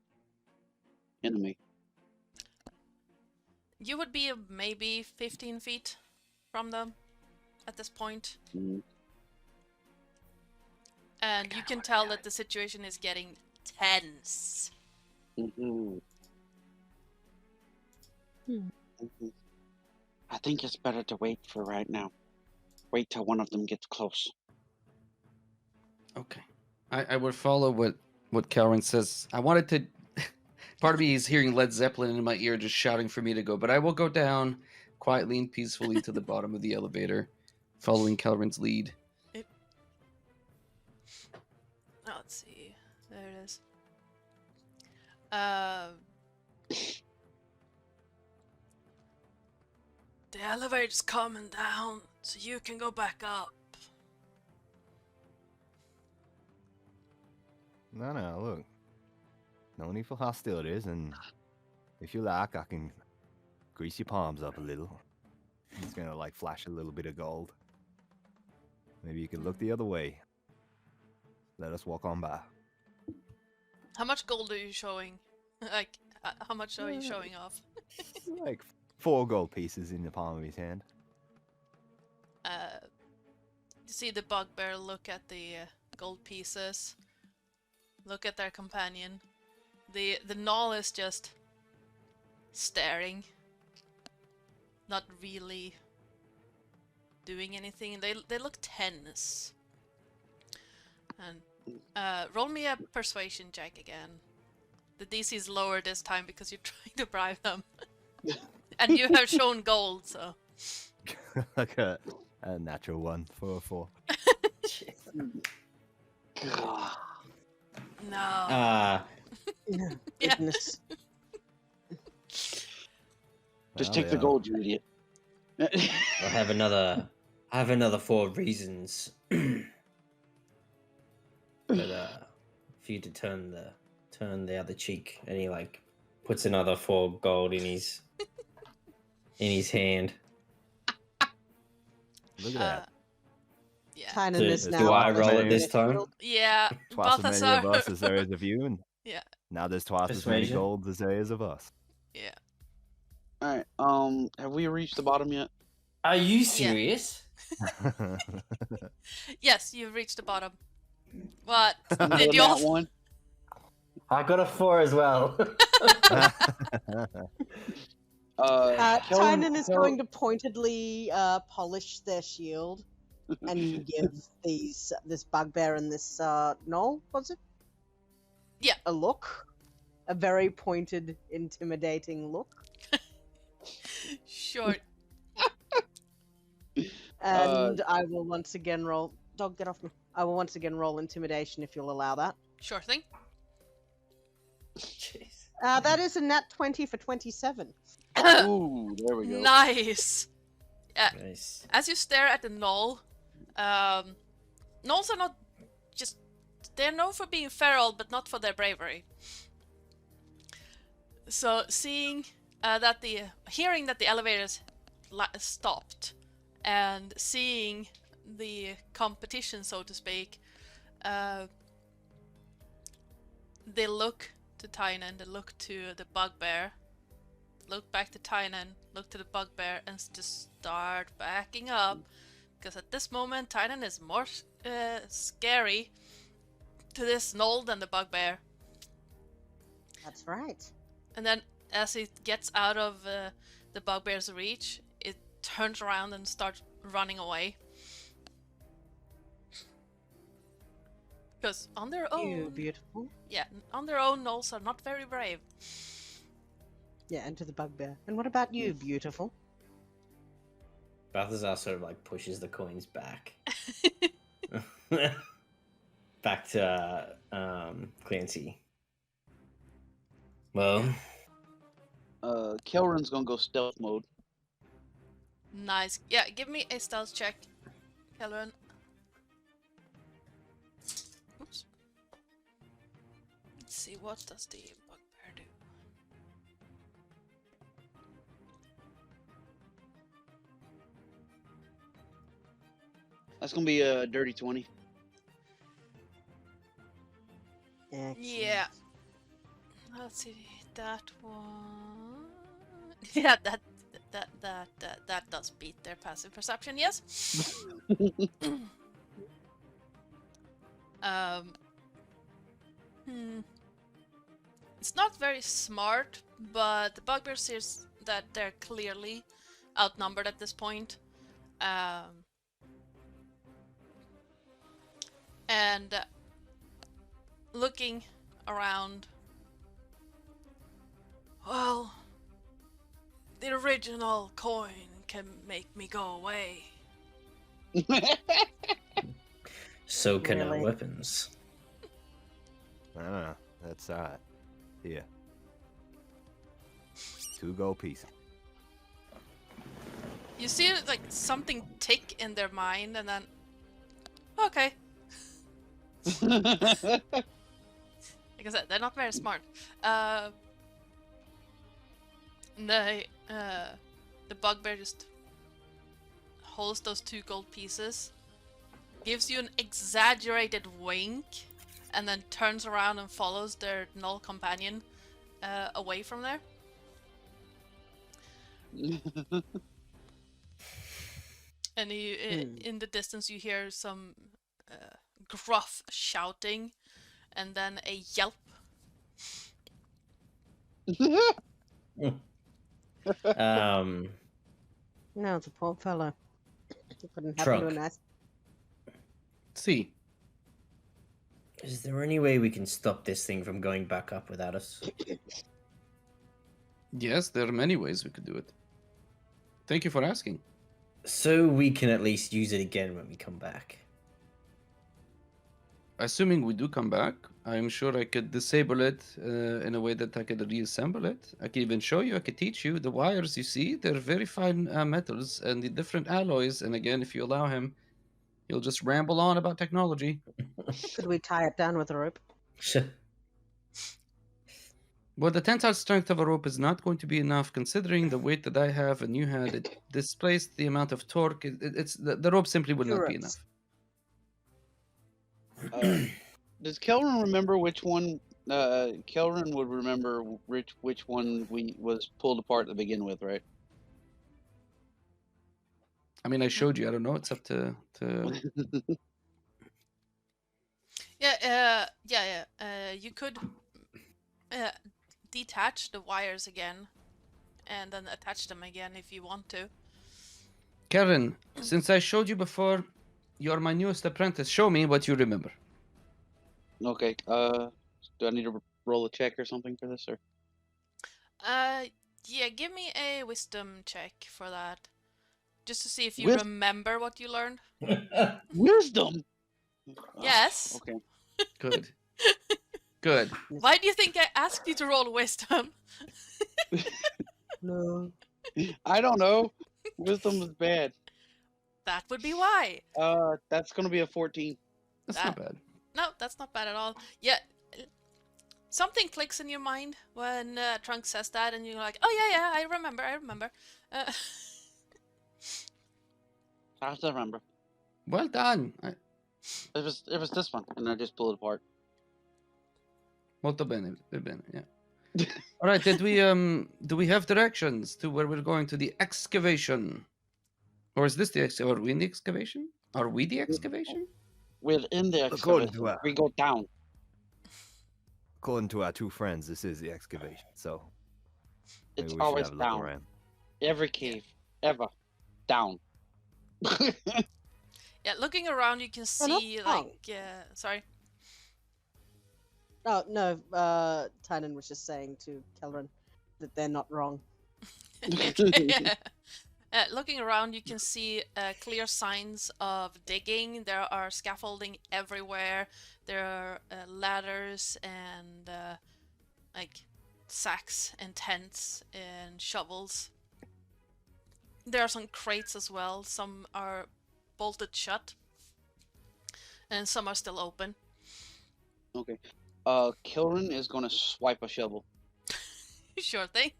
enemy? You would be maybe 15 feet from them at this point. Mm. And you can tell that the situation is getting tense. Mm-hmm. Mm-hmm. I think it's better to wait for right now. Wait till one of them gets close. Okay. I would follow what Kelrin says. I wanted to... Part of me is hearing Led Zeppelin in my ear just shouting for me to go, but I will go down quietly and peacefully to the bottom of the elevator, following Kelrin's lead. Let's see. There it is. The elevator's coming down, so you can go back up. No, look. No need for hostilities, and if you like, I can grease your palms up a little. It's gonna like flash a little bit of gold. Maybe you could look the other way. Let us walk on by. How much gold are you showing? Like, how much are you showing off? Like 4 gold pieces in the palm of his hand. You see the bugbear look at the gold pieces, look at their companion. The gnoll is just staring, not really doing anything. They look tense. And roll me a persuasion check again. The DC is lower this time because you're trying to bribe them. And you have shown gold, so. Like a natural one for a 4. No. Goodness. Just take the gold, you idiot. I have another 4 reasons. But for you to turn the other cheek, and he like puts another 4 gold in his hand. Look at that. Yeah. Tynan Do, is now do I up roll against it this the time? shield. Yeah. Twice as many Balthazar. of us as there is of you, and Yeah. now there's twice as many Persuasion. gold as there is of us. Yeah. Alright, have we reached the bottom yet? Are you serious? Yes, you've reached the bottom. What? More Did than you that also? one? I got a 4 as well. Tynan is going to pointedly polish their shield and give this bugbear and this gnoll, was it? Yeah. A look. A very pointed, intimidating look. Sure. And I will once again roll... Dog, get off me. I will once again roll intimidation if you'll allow that. Sure thing. Jeez. That is a nat 20 for 27. Ooh, there we go. Nice. Nice. As you stare at the gnoll, gnolls are not just... They're known for being feral, but not for their bravery. So seeing hearing that the elevators stopped, and seeing the competition, so to speak, they look to Tynan, they look to the bugbear, look back to Tynan, look to the bugbear, and just start backing up. Because at this moment, Tynan is more scary to this gnoll than the bugbear. That's right. And then as it gets out of the bugbear's reach, it turns around and starts running away. Because on their You own, beautiful. yeah, on their own, gnolls are not very brave. Yeah, into the bugbear. And what about you, beautiful? Balthazar sort of like pushes the coins back. Back to Clancy. Well, Kelrin's gonna go stealth mode. Nice. Yeah, give me a stealth check, Kelleran. Oops. Let's see, what does the bugbear do? That's gonna be a dirty 20. Excellent. Yeah. Let's see, that one. Yeah, that does beat their passive perception. Yes. It's not very smart, but the bugbear sees that they're clearly outnumbered at this point. And looking around, well, the original coin can make me go away. so can our Really? weapons. I don't know. That's alright. Here. 2 gold pieces. You see, like, something tick in their mind, and then, okay. Like I said, they're not very smart. The bugbear just holds those 2 gold pieces, gives you an exaggerated wink, and then turns around and follows their null companion away from there. And you, in the distance, you hear some gruff shouting, and then a yelp. No, it's a poor fellow. It couldn't happen to Trunk. a nice. See. Is there any way we can stop this thing from going back up without us? Yes, there are many ways we could do it. Thank you for asking. So we can at least use it again when we come back. Assuming we do come back, I'm sure I could disable it in a way that I could reassemble it. I could even show you, I could teach you. The wires, you see, they're very fine metals and the different alloys. And again, if you allow him, he'll just ramble on about technology. Could we tie it down with a rope? Well, the tensile strength of a rope is not going to be enough, considering the weight that I have and you had. It displaced the amount of torque. It's the rope simply would Two not be ropes. enough. Does Kelrin remember which one? Kelrin would remember which one was pulled apart to begin with, right? I mean, I showed you. I don't know. It's up to. Yeah, you could detach the wires again, and then attach them again if you want to. Karen, since I showed you before, you're my newest apprentice. Show me what you remember. Okay. Do I need to roll a check or something for this, or? Yeah, give me a wisdom check for that. Just to see if you Wis- remember what you learned. Wisdom. Yes. Okay. Good. Good. Why do you think I asked you to roll wisdom? No. I don't know. Wisdom is bad. That would be why. That's gonna be a 14. That's not bad. No, that's not bad at all. Yeah, something clicks in your mind when Trunk says that, and you're like, "Oh yeah, I remember. I still remember. Well done. It was this one, and I just pulled it apart. Molto bene. Bene. Yeah. All right. Do we have directions to where we're going to the excavation, or is this the Are we in the excavation? Are we the excavation? We're in the According excavation. to our- We go down. According to our 2 friends, this is the excavation. So maybe It's we should always have a look down. around. Every cave ever down. Yeah, looking around, you can Oh, no, see oh. like, sorry. Oh no, Tynan was just saying to Kelrin that they're not wrong. Looking around, you can see clear signs of digging. There are scaffolding everywhere. There are ladders and like sacks and tents and shovels. There are some crates as well. Some are bolted shut, and some are still open. Okay. Kilrin is gonna swipe a shovel. Sure thing.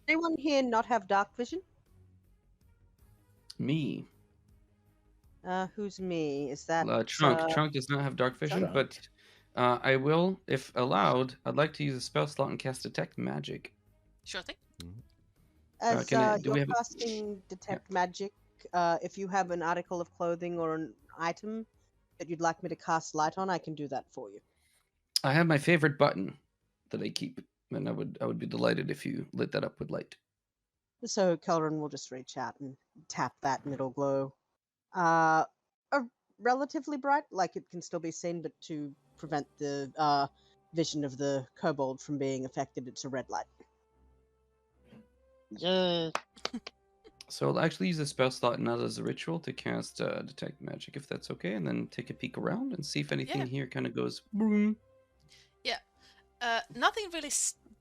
Anyone here not have dark vision? Me. Who's me? Is that Trunk. Trunk does not have dark vision, Trunk. but I will, if allowed, I'd like to use a spell slot and cast Detect Magic. Sure thing. as do we you're have- casting detect magic? If you have an article of clothing or an item that you'd like me to cast light on, I can do that for you. I have my favorite button that I keep, and I would be delighted if you lit that up with light. So Kelrin will just reach out and tap that, and it'll glow. Relatively bright, like it can still be seen, but to prevent the vision of the kobold from being affected, it's a red light. Yeah. So I'll actually use a spell slot not as a ritual to cast Detect Magic, if that's okay, and then take a peek around and see if anything Yeah. here kind of goes boom. Nothing really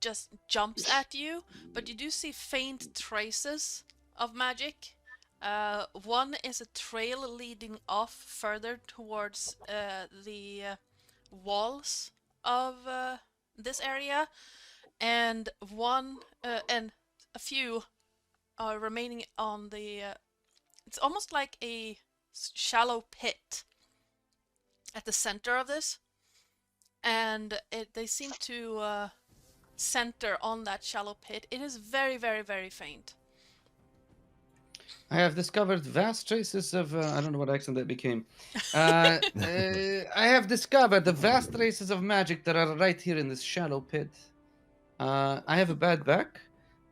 just jumps at you, but you do see faint traces of magic. One is a trail leading off further towards the walls of this area, and and a few are remaining on the. It's almost like a shallow pit at the center of this. And they seem to center on that shallow pit. It is very, very, very faint. I have discovered vast traces of I don't know what accent that became. I have discovered the vast traces of magic that are right here in this shallow pit. I have a bad back,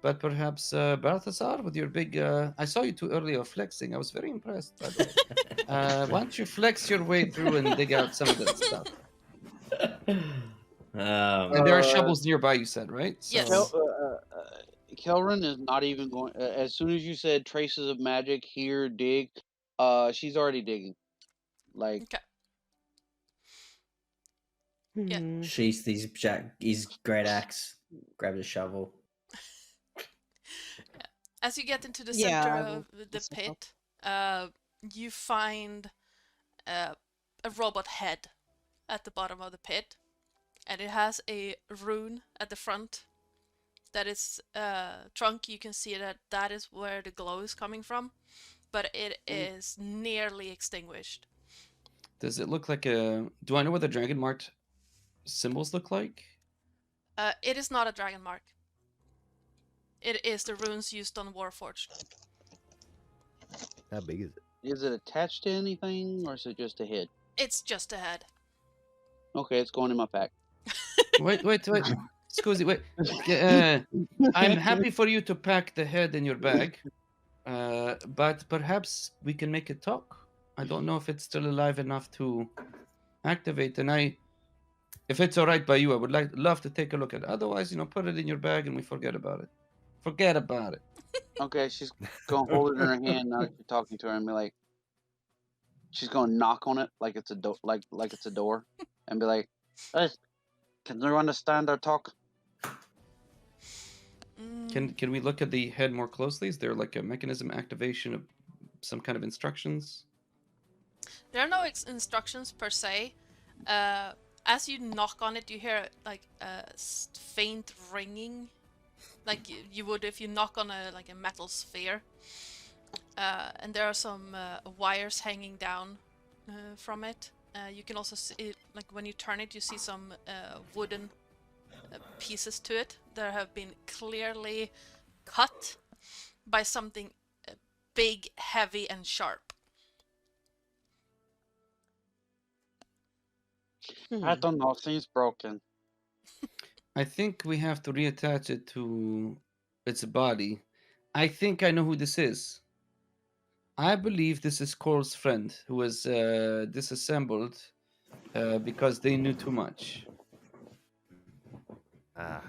but perhaps Balthazar, with your big. I saw you two earlier flexing. I was very impressed. By the way. Why don't you flex your way through and dig out some of that stuff? And there are shovels nearby, you said, right? Yes. Kelrin is not even going. As soon as you said traces of magic here, dig. She's already digging. Like Okay. Yeah. Hmm. Sheaths his great axe, grabs a shovel. As you get into the Yeah, center I will of the also help. pit, you find a robot head at the bottom of the pit, and it has a rune at the front. That is trunk. You can see that is where the glow is coming from, but it is nearly extinguished. Does it look like a? Do I know what the dragon marked symbols look like? It is not a dragon mark. It is the runes used on Warforged. How big is it? is it attached to anything, or is it just a head? It's just a head. Okay, it's going in my pack. Wait. Excuse me, wait. I'm happy for you to pack the head in your bag, but perhaps we can make it talk. I don't know if it's still alive enough to activate, and if it's all right by you, I would love to take a look at it. Otherwise, put it in your bag and we forget about it. Forget about it. Okay, she's gonna hold it in her hand now that you're talking to her and be like, she's gonna knock on it like it's a door, like it's a door, and be like, "Hey, can you understand our talk?" Can we look at the head more closely? Is there like a mechanism activation of some kind of instructions? There are no instructions per se. As you knock on it, you hear like a faint ringing, like you would if you knock on a metal sphere. And there are some wires hanging down from it. You can also see, like when you turn it, you see some wooden pieces to it that have been clearly cut by something big, heavy, and sharp. I don't know. Things broken. I think we have to reattach it to its body. I think I know who this is. I believe this is Cole's friend who was disassembled because they knew too much. I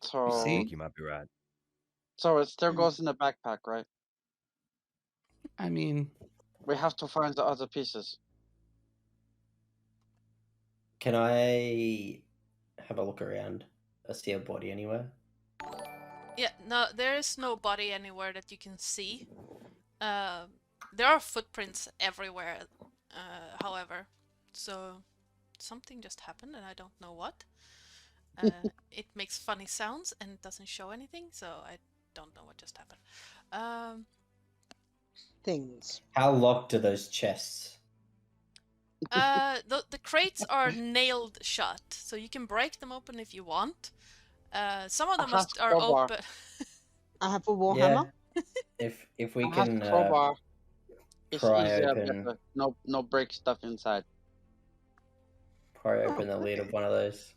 So, See? think you might be right. so it still goes in the backpack, right? I mean, We have to find the other pieces. Can I have a look around? I see a body anywhere. Yeah, no, there is no body anywhere that you can see. There are footprints everywhere, however. So something just happened and I don't know what. It makes funny sounds and it doesn't show anything, so I don't know what just happened. Things. How locked are those chests? The crates are nailed shut, so you can break them open if you want. Some of them have are crowbar. open. I have a warhammer. If we I have can crowbar. It's pry easier. open Better. No break stuff inside. the lid of one of those.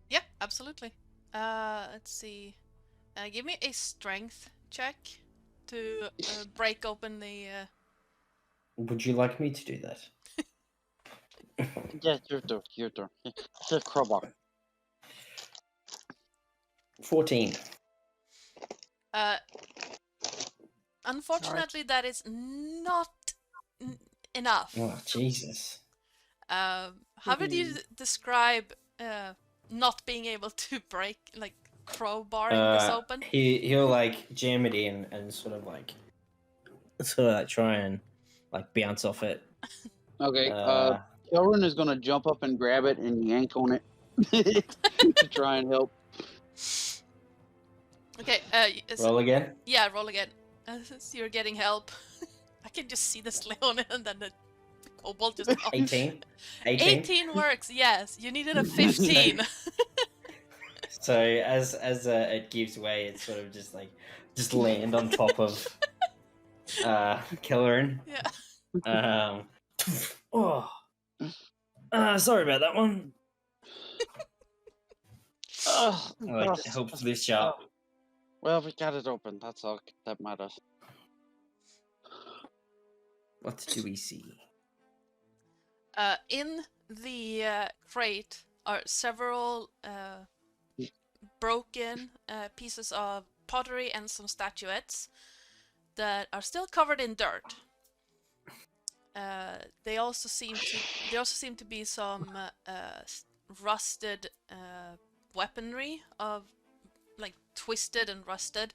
Yeah, absolutely. Let's see. Give me a strength check to break open the. Would you like me to do that? Yes, your turn. The crowbar. 14. Unfortunately, that is not enough. Oh, Jesus. How would you describe not being able to break, like, crowbarring this open? He'll like jam it in and sort of like try and like bounce off it. Okay. Kelvin is gonna jump up and grab it and yank on it to try and help. Okay. Roll again. Yeah, roll again. So you're getting help. I can just see the sleigh on it, and then the kobold just. 18. 18 works. Yes, you needed a 15. So as it gives way, it's sort of just land on top of Kellerin. Yeah. Sorry about that one. Oh, It helps lift you up. well, we got it open. That's all that matters. What do we see? In the crate are several broken pieces of pottery and some statuettes that are still covered in dirt. They also seem to be some rusted weaponry of like twisted and rusted.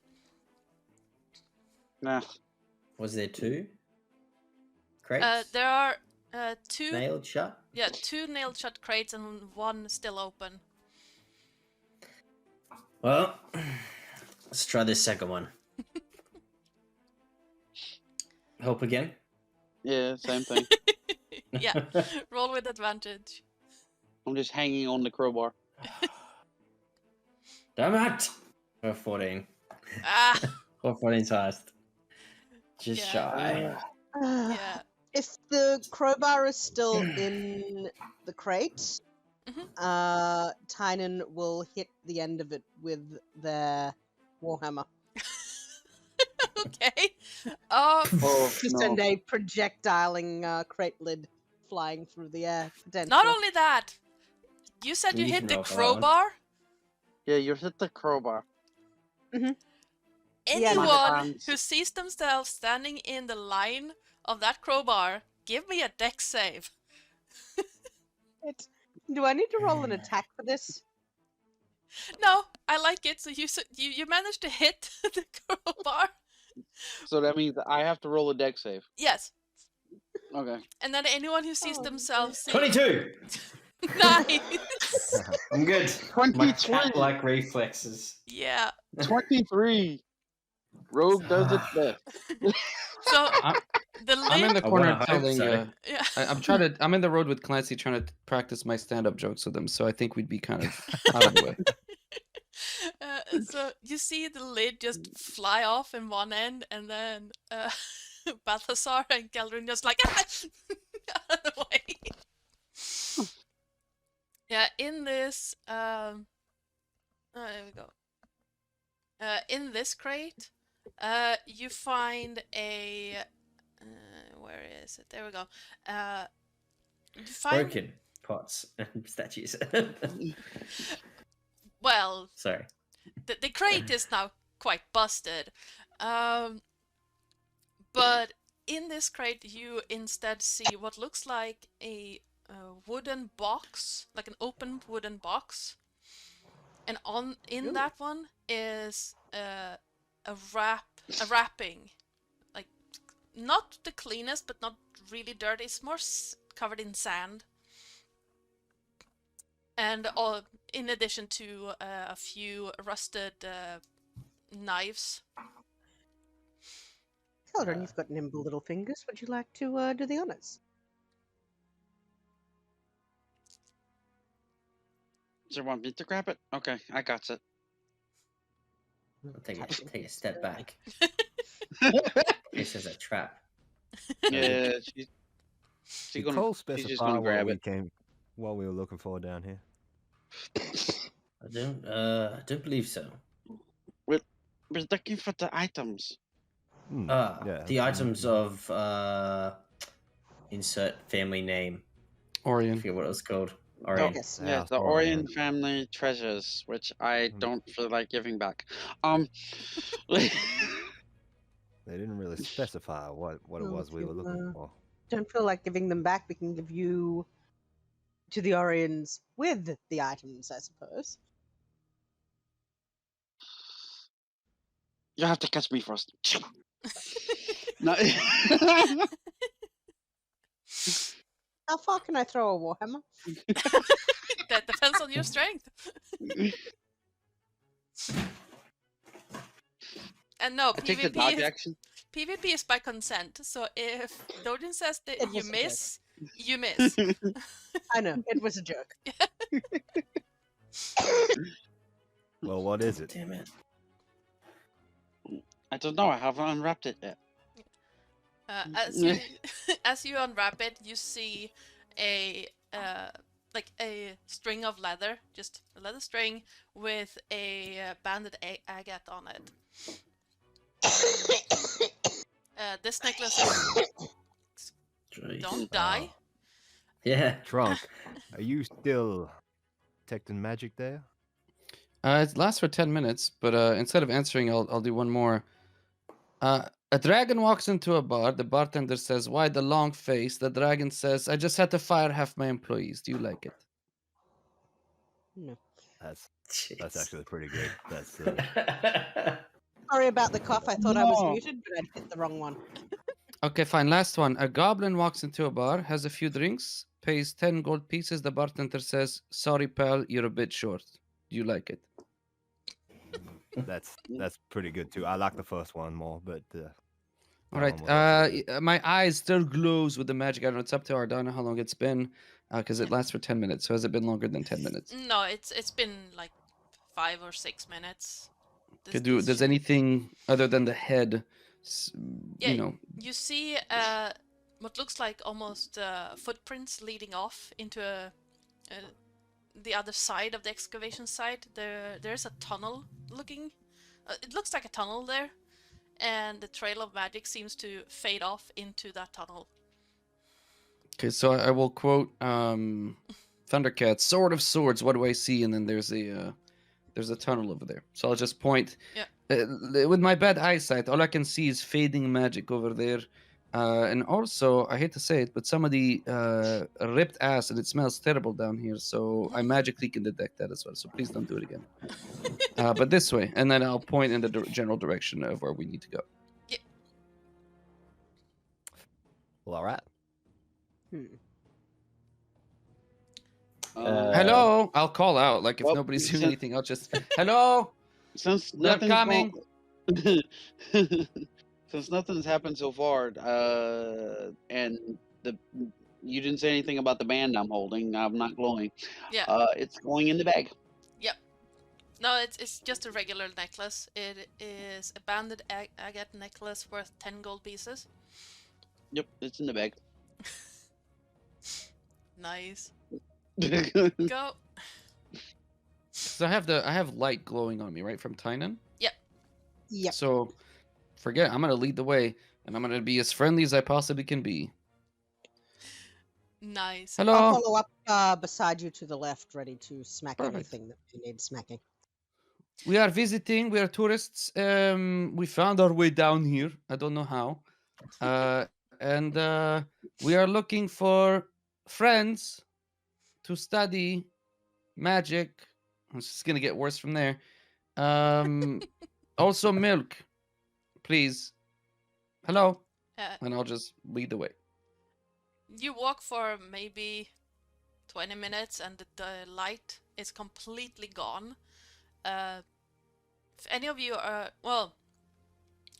Nah. Was there 2 crates? There are 2 nailed shut. Yeah, 2 nailed shut crates and 1 still open. Well, let's try this second one. Help again? Yeah, same thing. Yeah, roll with advantage. I'm just hanging on the crowbar. Damn it! 14. Ah, 14's highest. Just Yeah. shy. yeah. If the crowbar is still in the crate, Tynan will hit the end of it with their warhammer. Okay. Oh, To send a projectiling crate lid flying through the air. Not potentially. only that, you said you You hit can the roll for that one. crowbar. Yeah, you hit the crowbar. Anyone who sees themselves standing in the line of that crowbar, give me a dex save. Do I need to roll an attack for this? No, I like it. So you managed to hit the crowbar. So that means I have to roll a deck save. Yes. Okay. And then anyone who sees themselves 22! Nice. I'm good. 23. My cat-like reflexes. Yeah. 23. Rogue does it best. So the I'm in lid. the corner I hope telling. so. Yeah. I'm in the road with Clancy trying to practice my stand-up jokes with him. So I think we'd be kind of out of the way. So you see the lid just fly off in one end, and then Balthasar and Keldrin just like out of the way. Yeah, in this there we go. In this crate, you find a where is it? There we go. You find Broken pots and statues. well, Sorry. the crate is now quite busted. But in this crate, you instead see what looks like a wooden box, like an open wooden box. And in that one is a wrapping, like not the cleanest, but not really dirty. It's more covered in sand. And in addition to a few rusted knives. Eldrin, you've got nimble little fingers. Would you like to do the honors? Do you want me to grab it? Okay, I got it. I'll take a step back. This is a trap. Yeah, she's Did Cole she's just specify gonna what grab we it. what we were looking for down here? I don't believe so. We're looking for the items. The items of insert family name. I Orion. forget what it was called. Oh, Orion. yes. Yeah, the Orion family treasures, which I don't feel like giving back. They didn't really specify what it was we were looking for. Don't feel like giving them back. We can give you to the Orions with the items, I suppose. You have to catch me first. No. How far can I throw a warhammer? That depends on your strength. And no, I take the dodge PvP action. is by consent. So if Dodin says that It you was a miss, you miss. I know, it was a joke. Well, what is it? Damn it. I don't know. I haven't unwrapped it yet. As you unwrap it, you see a like a string of leather, just a leather string with a banded agate on it. This necklace is... Don't die. Yeah. Trunk, are you still detecting magic there? It lasts for 10 minutes, but instead of answering, I'll do one more. A dragon walks into a bar. The bartender says, "Why the long face?" The dragon says, "I just had to fire half my employees. Do you like it?" No. That's actually pretty good. That's Sorry about the cough. I thought I was muted, but I hit the wrong one. Okay, fine. Last one. A goblin walks into a bar, has a few drinks, pays 10 gold pieces. The bartender says, "Sorry, pal, you're a bit short. Do you like it?" that's pretty good too. I like the first one more, but All right. My eyes still glows with the magic. I don't know. It's up to our. I don't know how long it's been, because it lasts for 10 minutes. So has it been longer than 10 minutes? No, it's been like 5 or 6 minutes. Does anything other than the head, you know? You see what looks like almost footprints leading off into the other side of the excavation site. There's a tunnel looking. It looks like a tunnel there, and the trail of magic seems to fade off into that tunnel. Okay, so I will quote Thundercat, "Sword of swords, what do I see?" And then there's a tunnel over there. So I'll just point. Yeah. With my bad eyesight, all I can see is fading magic over there. And also, I hate to say it, but some of the ripped ass, and it smells terrible down here. So I magically can detect that as well. So please don't do it again. But this way, and then I'll point in the general direction of where we need to go. Yeah. well, all right. Hello. I'll call out. Like if well, nobody's doing since- anything, I'll just hello. Since They're nothing's coming. Since nothing's happened so far, and you didn't say anything about the band I'm holding. I'm not glowing. Yeah. It's going in the bag. Yep. No, it's just a regular necklace. It is a banded agate necklace worth 10 gold pieces. Yep, it's in the bag. Nice. Go. Go. So I have light glowing on me, right, from Tynan? Yep. So forget it. I'm gonna lead the way, and I'm gonna be as friendly as I possibly can be. Nice. Hello. I'll follow up beside you to the left, ready to smack Perfect. anything that you need smacking. We are visiting. We are tourists. We found our way down here. I don't know how. And we are looking for friends to study magic. It's just gonna get worse from there. Also milk, please. Hello. Uh, And I'll just lead the way. you walk for maybe 20 minutes and the light is completely gone. If any of you are, well,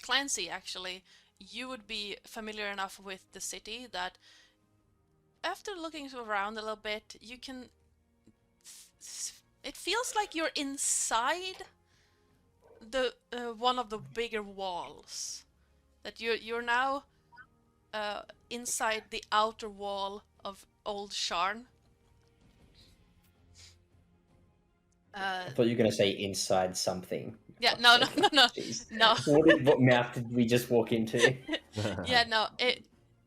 Clancy actually, you would be familiar enough with the city that after looking around a little bit, you can. It feels like you're inside the one of the bigger walls. That you're now inside the outer wall of old Sharn. I thought you were going to say inside something. Yeah, no. Jeez. No. What mouth did we just walk into? Yeah, no.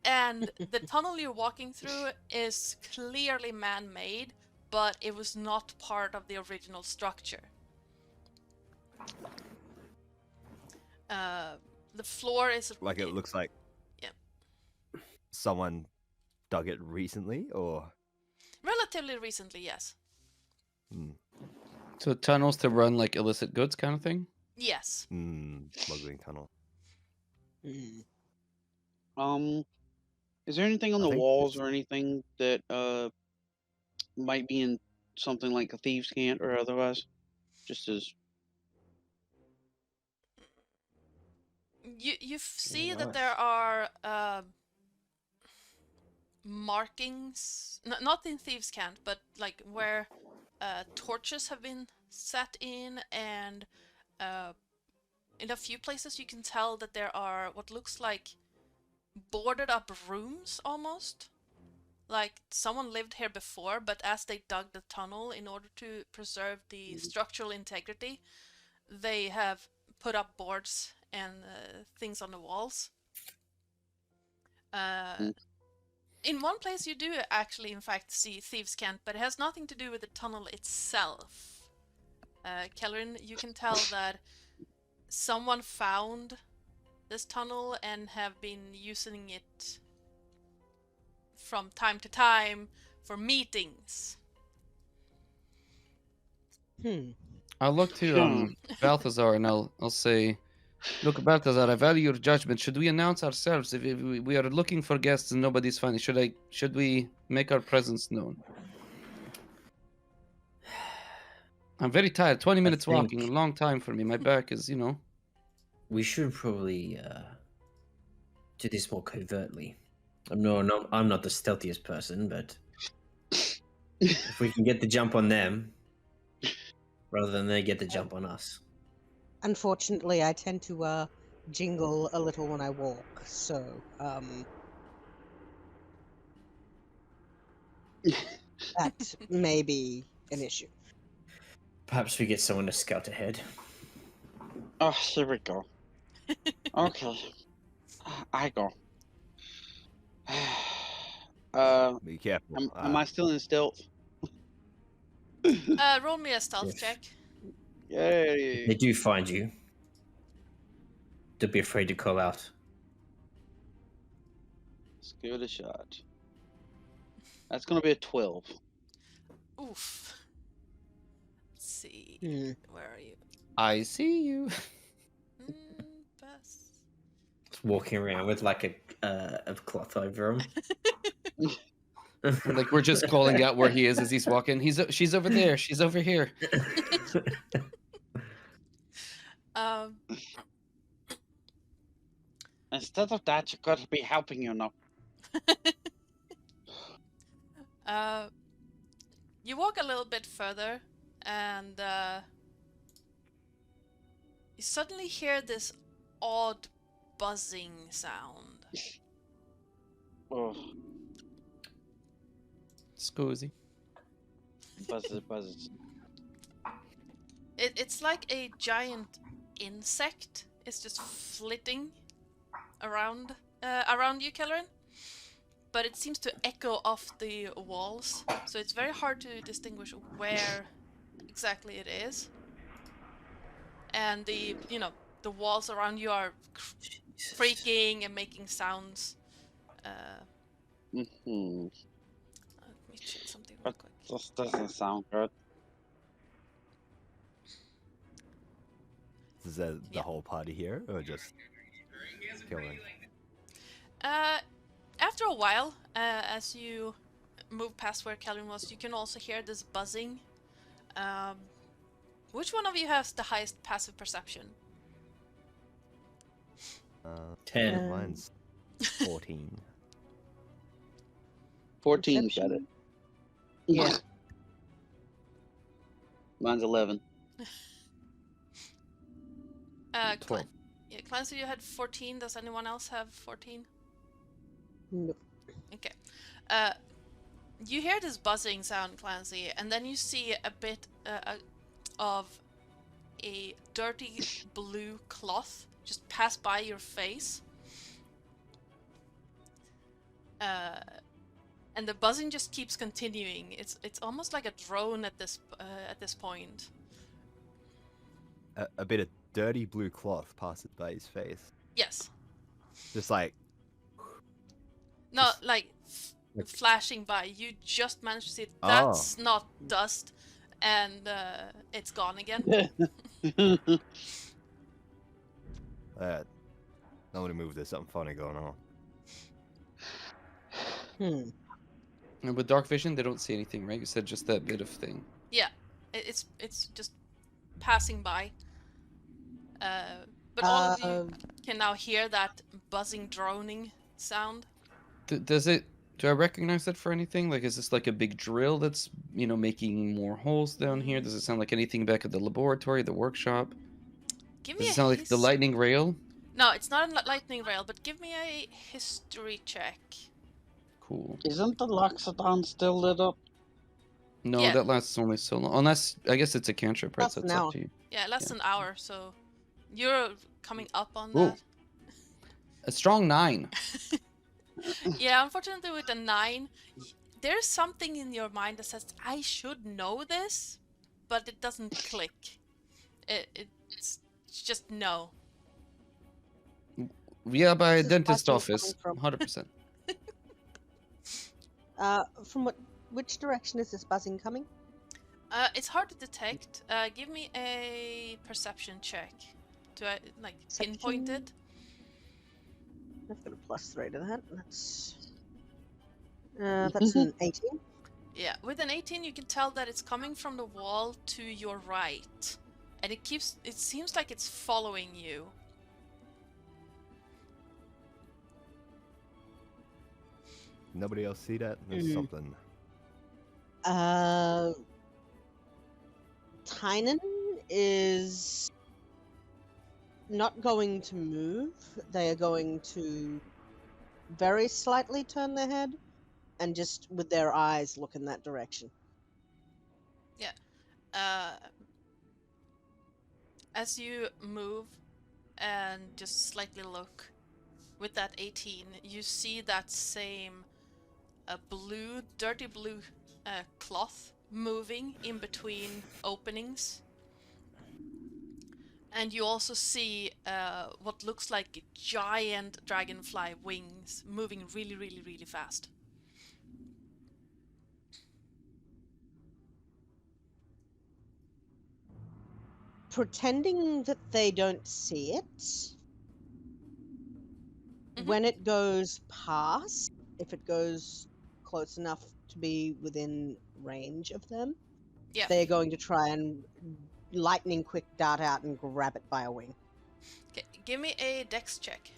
And the tunnel you're walking through is clearly man-made, but it was not part of the original structure. The floor is Like it looks like Yeah. someone dug it recently, or Relatively recently, yes. So tunnels to run like illicit goods kind of thing? Yes. Smuggling tunnel. Is there anything on I the think walls it's- or anything that might be in something like a thieves' cant or otherwise? Just as You see that there are markings, not in Thieves' Cant, but like where torches have been set in, and in a few places you can tell that there are what looks like boarded up rooms almost. Like someone lived here before, but as they dug the tunnel in order to preserve the structural integrity, they have put up boards and things on the walls. In one place you do actually in fact see Thieves' Cant, but it has nothing to do with the tunnel itself. Kellerin, you can tell that someone found this tunnel and have been using it from time to time for meetings. I'll look to Balthazar and I'll say, look, Balthazar, I value your judgment. Should we announce ourselves if we are looking for guests and nobody's finding? Should we make our presence known? I'm very tired. 20 minutes walking, a long time for me. My back is, We should probably do this more covertly. I'm not the stealthiest person, but if we can get the jump on them rather than they get the jump on us. Unfortunately, I tend to jingle a little when I walk, so that may be an issue. Perhaps we get someone to scout ahead. oh, here we go. Okay, I go. Be careful. am I still in stealth? Roll me a stealth Yes. check. Yay! If they do find you, don't be afraid to call out. Let's give it a shot. That's gonna be a 12. Oof. Let's see. Where are you? I see you. Best. Just walking around with like a cloth over him. Like we're just calling out where he is as he's walking. She's over there. She's over here. Instead of that, you gotta be helping, You walk a little bit further, and you suddenly hear this odd buzzing sound. Oh, Scusi. buzzes. It's like a giant insect. It's just flitting around you, Kellerin. But it seems to echo off the walls, so it's very hard to distinguish where exactly it is. and the walls around you are freaking and making sounds. Hmm. Let me check something real That quick. just doesn't sound good. Is that the Yeah. whole party here, or just Kelvin? After a while, as you move past where Kelvin was, you can also hear this buzzing. Which one of you has the highest passive perception? 10. Mine's 14. 14 got it. Yeah. Mine's 11. 12. Yeah, Clancy, you had 14. Does anyone else have 14? Nope. Okay. You hear this buzzing sound, Clancy, and then you see a bit of a dirty blue cloth just pass by your face. And the buzzing just keeps continuing. It's almost like a drone at this point. A bit of dirty blue cloth passes by his face. Yes. Just like Not like like- flashing by. You just managed to see it. That's not dust, and it's gone again. nobody move. There's something funny going on. And with dark vision, they don't see anything, right? You said just that bit of thing. Yeah, it's just passing by. But all of you can now hear that buzzing, droning sound. Does it? Do I recognize it for anything? Like, is this like a big drill that's making more holes down here? Does it sound like anything back at the laboratory, the workshop? Give Does me it a sound like the lightning rail? No, it's not a lightning rail, but give me a history check. Cool. Isn't the Loxodon still lit up? No, Yeah. that lasts only so long. Unless, I guess it's a cantrip, right? That's So it's now. up to you. Yeah, less than an hour, so you're coming up on Ooh. that. A strong 9. Yeah, unfortunately with a 9, there's something in your mind that says, I should know this, but it doesn't click. It's just no. Yeah, by a This is dentist Buzzing office. coming 100%. From which direction is this buzzing coming? It's hard to detect. Give me a perception check. Do I pinpoint Perception? it? I've got a +3 to that. That's an 18. Yeah, with an 18 you can tell that it's coming from the wall to your right. And it seems like it's following you. Nobody else see that? There's something. Tynan is not going to move. They are going to very slightly turn their head and just with their eyes look in that direction. As you move and just slightly look with that 18, you see that same dirty blue cloth moving in between openings. And you also see what looks like giant dragonfly wings moving really, really, really fast. Pretending that they don't see it, when it goes past, if it goes close enough to be within range of them, they're going to try and lightning quick dart out and grab it by a wing. Okay, give me a dex check.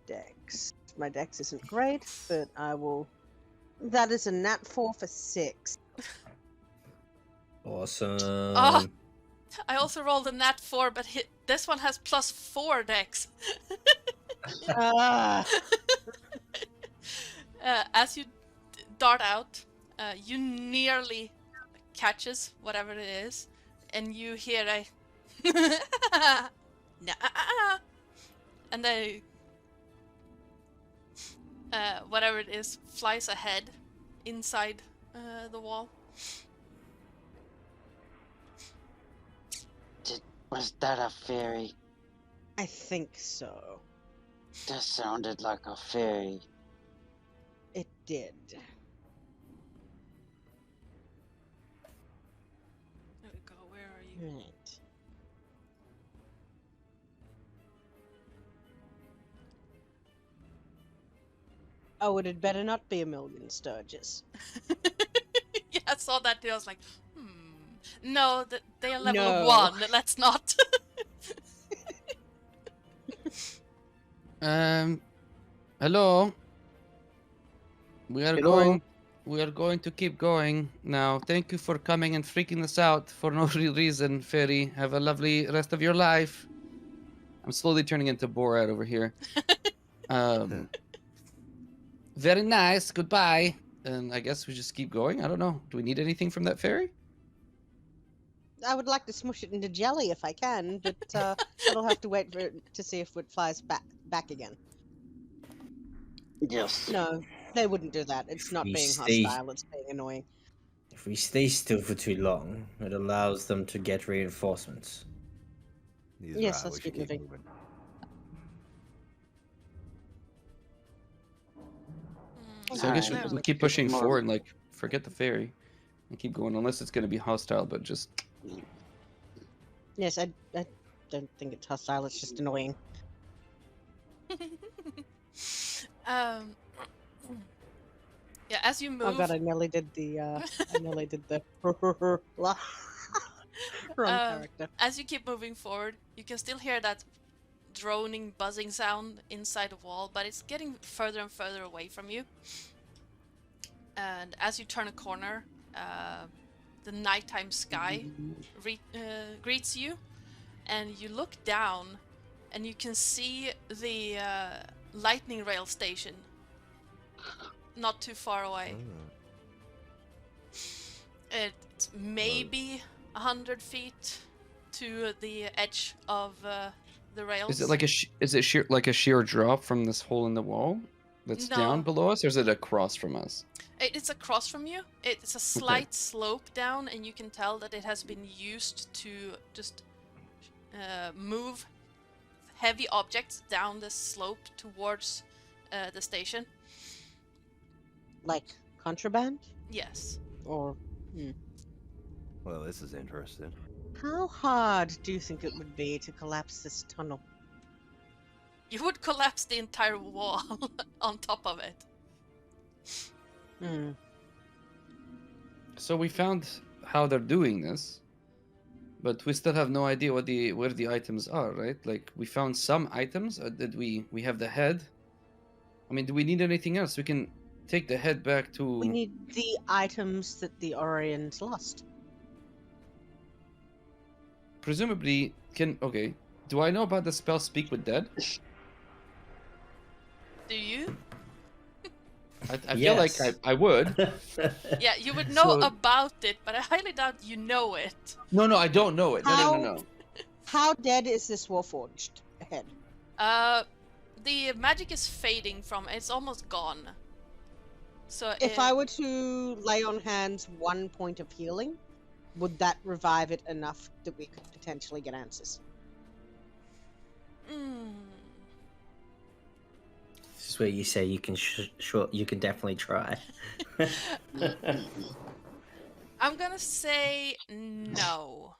Dex. My dex isn't great, but I will. That is a nat 4 for 6. Awesome. Oh, I also rolled a nat 4, but this one has +4 dex. As you dart out, you nearly catches whatever it is, and you hear a and then whatever it is flies ahead inside the wall. Was that a fairy? I think so. That sounded like a fairy. It did. There we go. Where are you? Right. Oh, it had better not be a million Sturges. Yeah, I saw that too. I was like, no, they are level No. 1. Let's not. Hello. We are Hello? going to keep going now. Thank you for coming and freaking us out for no real reason, Fairy. Have a lovely rest of your life. I'm slowly turning into Borat over here. Very nice. Goodbye. And I guess we just keep going. I don't know. Do we need anything from that fairy? I would like to smush it into jelly if I can, but I'll have to wait for it to see if it flies back again. Yes. No, they wouldn't do that. It's not We being stay- hostile, it's being annoying. If we stay still for too long, it allows them to get reinforcements. He's Yes, right, let's we should keep moving. So I guess There. we keep pushing forward and like forget the fairy and keep going unless it's going to be hostile, but just Yes, I don't think it's hostile, it's just annoying. Yeah, as you move. Oh god, I nearly did the wrong character. As you keep moving forward, you can still hear that droning, buzzing sound inside the wall, but it's getting further and further away from you. And as you turn a corner, the nighttime sky greets you, and you look down, and you can see the lightning rail station not too far away. It's maybe 100 feet to the edge of the rails. is it like a sheer drop from this hole in the wall that's No. down below us, or is it across from us? It's across from you. It's a slight slope down, and you can tell that it has been used to just move heavy objects down the slope towards the station. Like contraband? Yes. Or Well, this is interesting. how hard do you think it would be to collapse this tunnel? You would collapse the entire wall on top of it. So we found how they're doing this, but we still have no idea where the items are, right? Like we found some items. Did we have the head? I mean, do we need anything else? We can take the head back to. We need the items that the Orions lost. Presumably, okay. Do I know about the spell Speak with Dead? Do you? I feel like I would. Yeah, you would know So- about it, but I highly doubt you know it. No, I don't know it. No. How dead is this Warforged head? The magic is fading from it's almost gone. So If I were to lay on hands 1 point of healing, would that revive it enough that we could potentially get answers? This is where you say you can you can definitely try. I'm gonna say no.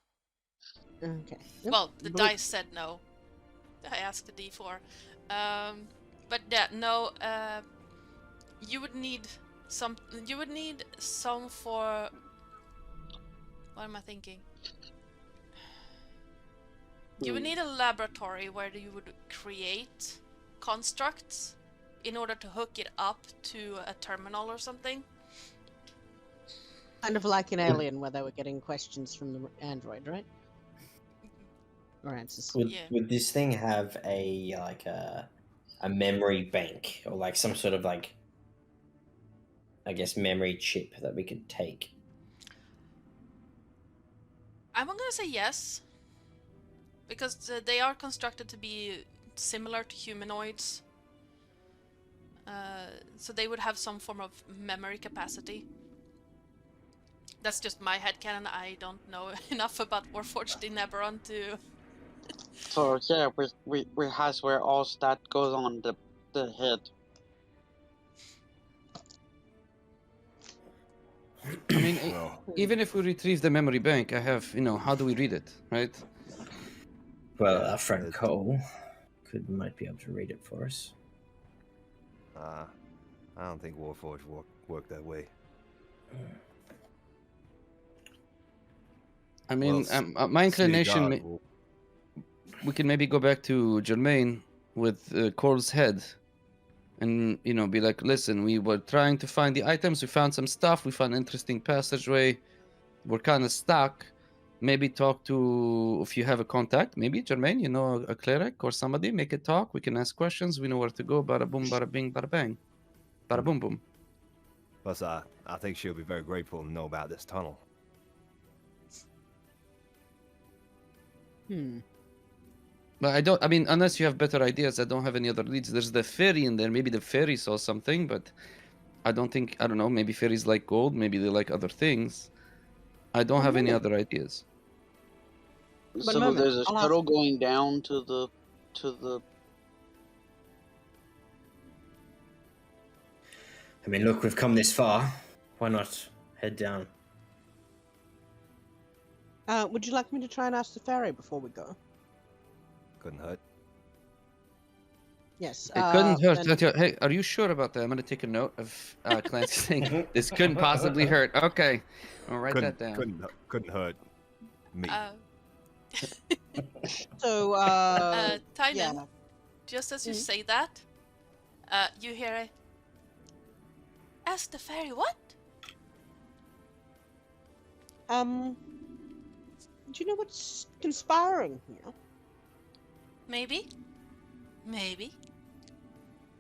Okay. Well, the dice said no. I asked the D4. But yeah, no. You would need some. You would need some for. What am I thinking? You would need a laboratory where you would create constructs in order to hook it up to a terminal or something. Kind of like an Alien, where they were getting questions from the android, right? Or answers. Would this thing have a memory bank or like some sort of like, I guess, memory chip that we could take? I'm gonna say yes, because they are constructed to be similar to humanoids. So they would have some form of memory capacity. That's just my headcanon. I don't know enough about Warforged in Eberron to So yeah, we has where all that goes on the head. I mean, Well, even if we retrieve the memory bank, I have, how do we read it, right? Well, Yeah, our friend it- Cole might be able to read it for us. I don't think Warforged work that way. I mean, Well, my inclination, Sneak will- we can maybe go back to Germain with Cole's head and, be like, listen, we were trying to find the items, we found some stuff, we found an interesting passageway, we're kind of stuck. Maybe talk to, if you have a contact, maybe Germain, a cleric or somebody, make it talk. We can ask questions. We know where to go. Bada boom, bada bing, bada bang. Bada boom, boom. Plus, I think she'll be very grateful to know about this tunnel. But I mean, unless you have better ideas, I don't have any other leads. There's the fairy in there. Maybe the fairy saw something, but I don't know. Maybe fairies like gold. Maybe they like other things. I don't have any other ideas. So there's a shuttle going down to the. I mean, look, we've come this far. Why not head down? Would you like me to try and ask the ferry before we go? Couldn't hurt. Yes. It couldn't hurt. then- Hey, are you sure about that? I'm going to take a note of Clancy saying this couldn't possibly hurt. Okay, I'll write that down. Couldn't hurt me. So, Tynan, yeah. just as you say that, you hear a... Ask the fairy what? Do you know what's conspiring here? Maybe. Maybe.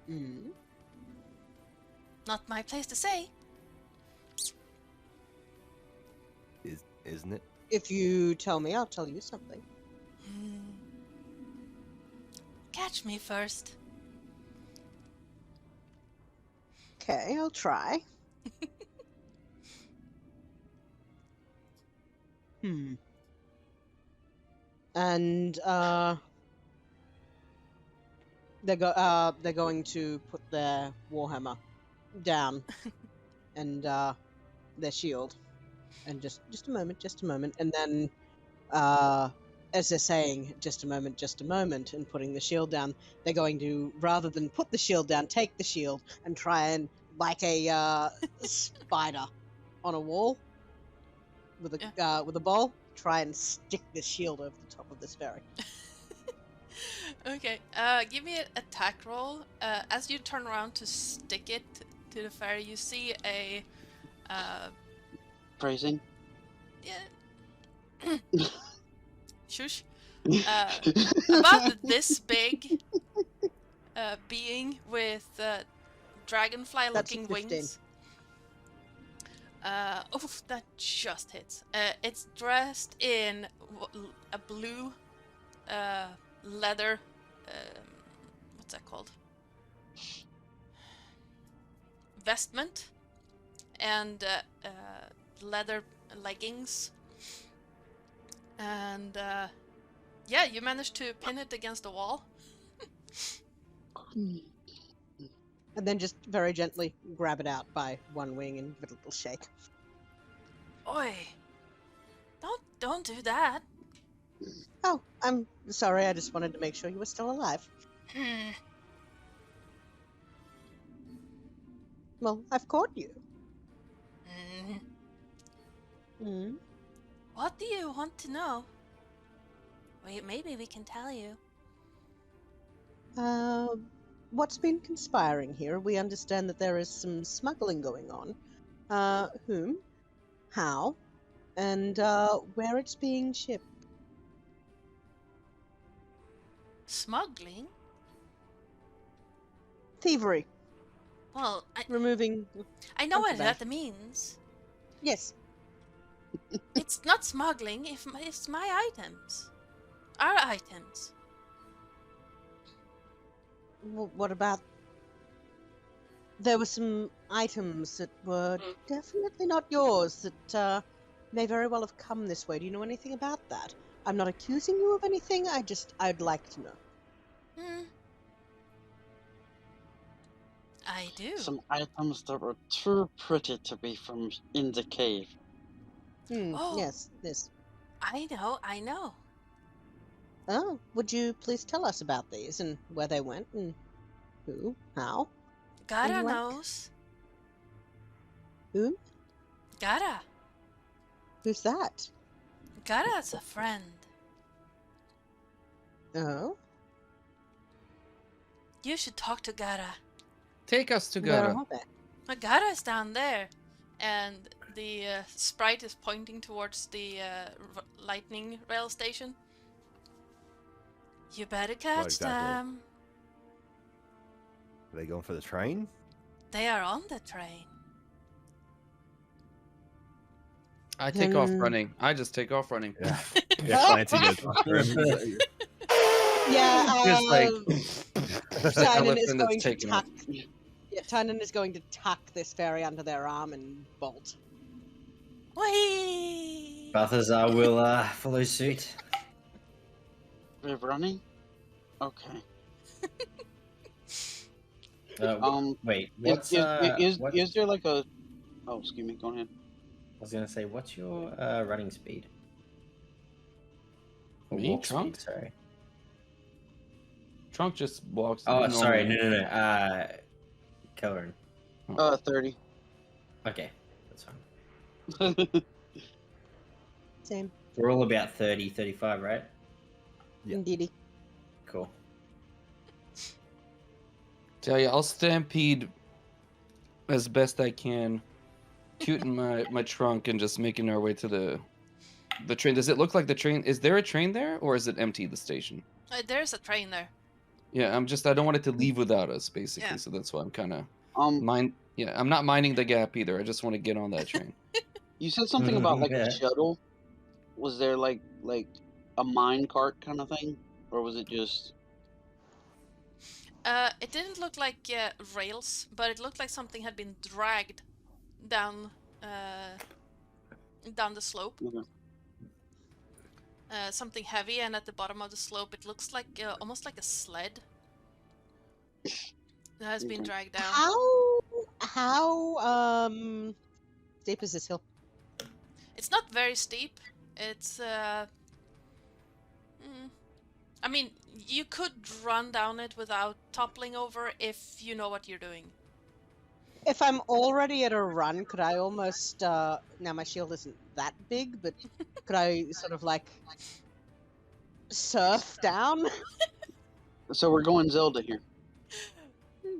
Hmm. Not my place to say. Isn't it? If you tell me, I'll tell you something. Catch me first. Okay, I'll try. And they're going to put their warhammer down and their shield. And just a moment, and then as they're saying just a moment, and putting the shield down, they're going to, rather than put the shield down, take the shield and try and, like a spider on a wall with a ball, try and stick the shield over the top of this ferry. Okay, give me an attack roll. As you turn around to stick it to the ferry, you see a... Phrasing. Yeah. Shush. About this big being with dragonfly-looking That's a 15. wings. Oof, that just hits. It's dressed in a blue leather. What's that called? Vestment and leather leggings. And yeah, you managed to pin it against the wall. And then just very gently grab it out by one wing and give it a little shake. Oi! Don't do that. Oh, I'm sorry, I just wanted to make sure you were still alive. Well, I've caught you. What do you want to know? Wait, maybe we can tell you. What's been conspiring here? We understand that there is some smuggling going on. Whom? How? And where it's being shipped. Smuggling? Thievery. Well, Removing... I know what contraband. that means. Yes. It's not smuggling, it's my items. Our items. What about... There were some items that were definitely not yours that may very well have come this way. Do you know anything about that? I'm not accusing you of anything. I'd like to know. Hmm. I do. Some items that were too pretty to be from in the cave. Oh. Yes. I know. Oh, would you please tell us about these and where they went and who, how? Gara And what? knows. Who? Gara. Who's that? Gara's a friend. Oh, You should talk to Gara. Take us where together. are they? Gara's down there. And the sprite is pointing towards the lightning rail station. You better catch exactly? them. Are they going for the train? They are on the train. I take off running. I just take off running. Yeah. Yeah, Clancy goes. Yeah, Just like Tynan is elephant that's going to taken off. tuck. Yeah, Tynan is going to tuck this fairy under their arm and bolt. Whee! Balthazar will follow suit. We're running? Okay. Wait, Is, what's is there like a... Oh, excuse me, go ahead. I was gonna say, what's your running speed? Or Me? walk Trunk? speed, sorry. Trunk just walks. Oh, normal. sorry, no. Kelleran. 30. Okay, that's fine. Same. We're all about 30, 35, right? Yeah. Indeedy. Cool. Tell you, I'll stampede as best I can, tooting my trunk and just making our way to the train. Does it look like the train? Is there a train there, or is it empty? The station? There's a train there. Yeah, I don't want it to leave without us, basically. Yeah. So that's why I'm kind of Um, I'm not minding the gap either. I just want to get on that train. you said something about like Yeah. a shuttle. Was there like a mine cart kind of thing, or was it just? It didn't look like rails, but it looked like something had been dragged down the slope. Okay. Something heavy, and at the bottom of the slope, it looks like almost like a sled that has been Okay. dragged down. How steep is this hill? It's not very steep. It's I mean, you could run down it without toppling over if you know what you're doing. If I'm already at a run, could I almost now my shield isn't that big, but could I sort of like surf down? So we're going Zelda here.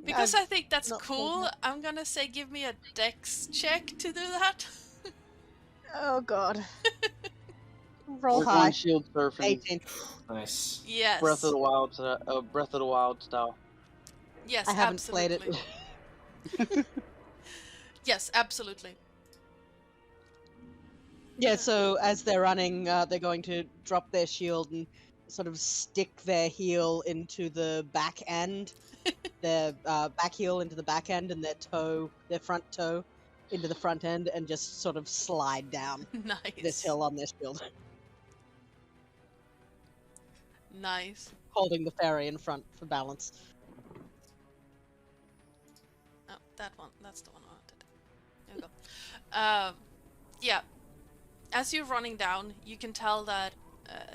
Because I think that's not cool, movement. I'm gonna say give me a dex check to do that. Oh god. Roll We're high. going shield surfing. 18. Nice. Yes. Breath of the Wild style. Yes, I haven't played it. absolutely. Yes, absolutely. Yeah, so as they're running, they're going to drop their shield and sort of stick their heel into the back end, their back heel into the back end, and their front toe into the front end, and just sort of slide down Nice. this hill on their shield, Nice. holding the fairy in front for balance. Oh, that one. That's the one I wanted. There we go. Yeah. As you're running down, you can tell that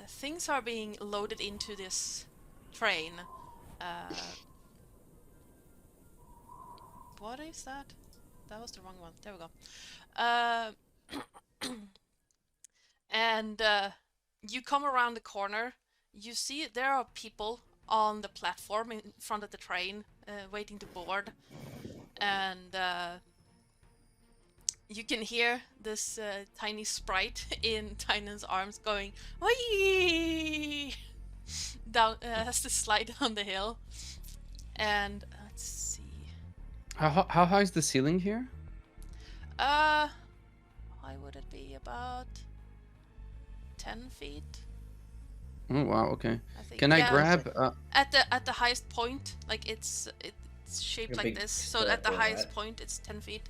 things are being loaded into this train. What is that? That was the wrong one. There we go. And you come around the corner. You see there are people on the platform in front of the train waiting to board. And you can hear this tiny sprite in Tynan's arms going, "Whee!" down has to slide down the hill. And let's see. How high is the ceiling here? Why would it be about 10 feet? Oh wow, okay. I think. Can I Yeah, grab? at the highest point? Like it's shaped A like big this. So at the circle, highest right? point, it's 10 feet.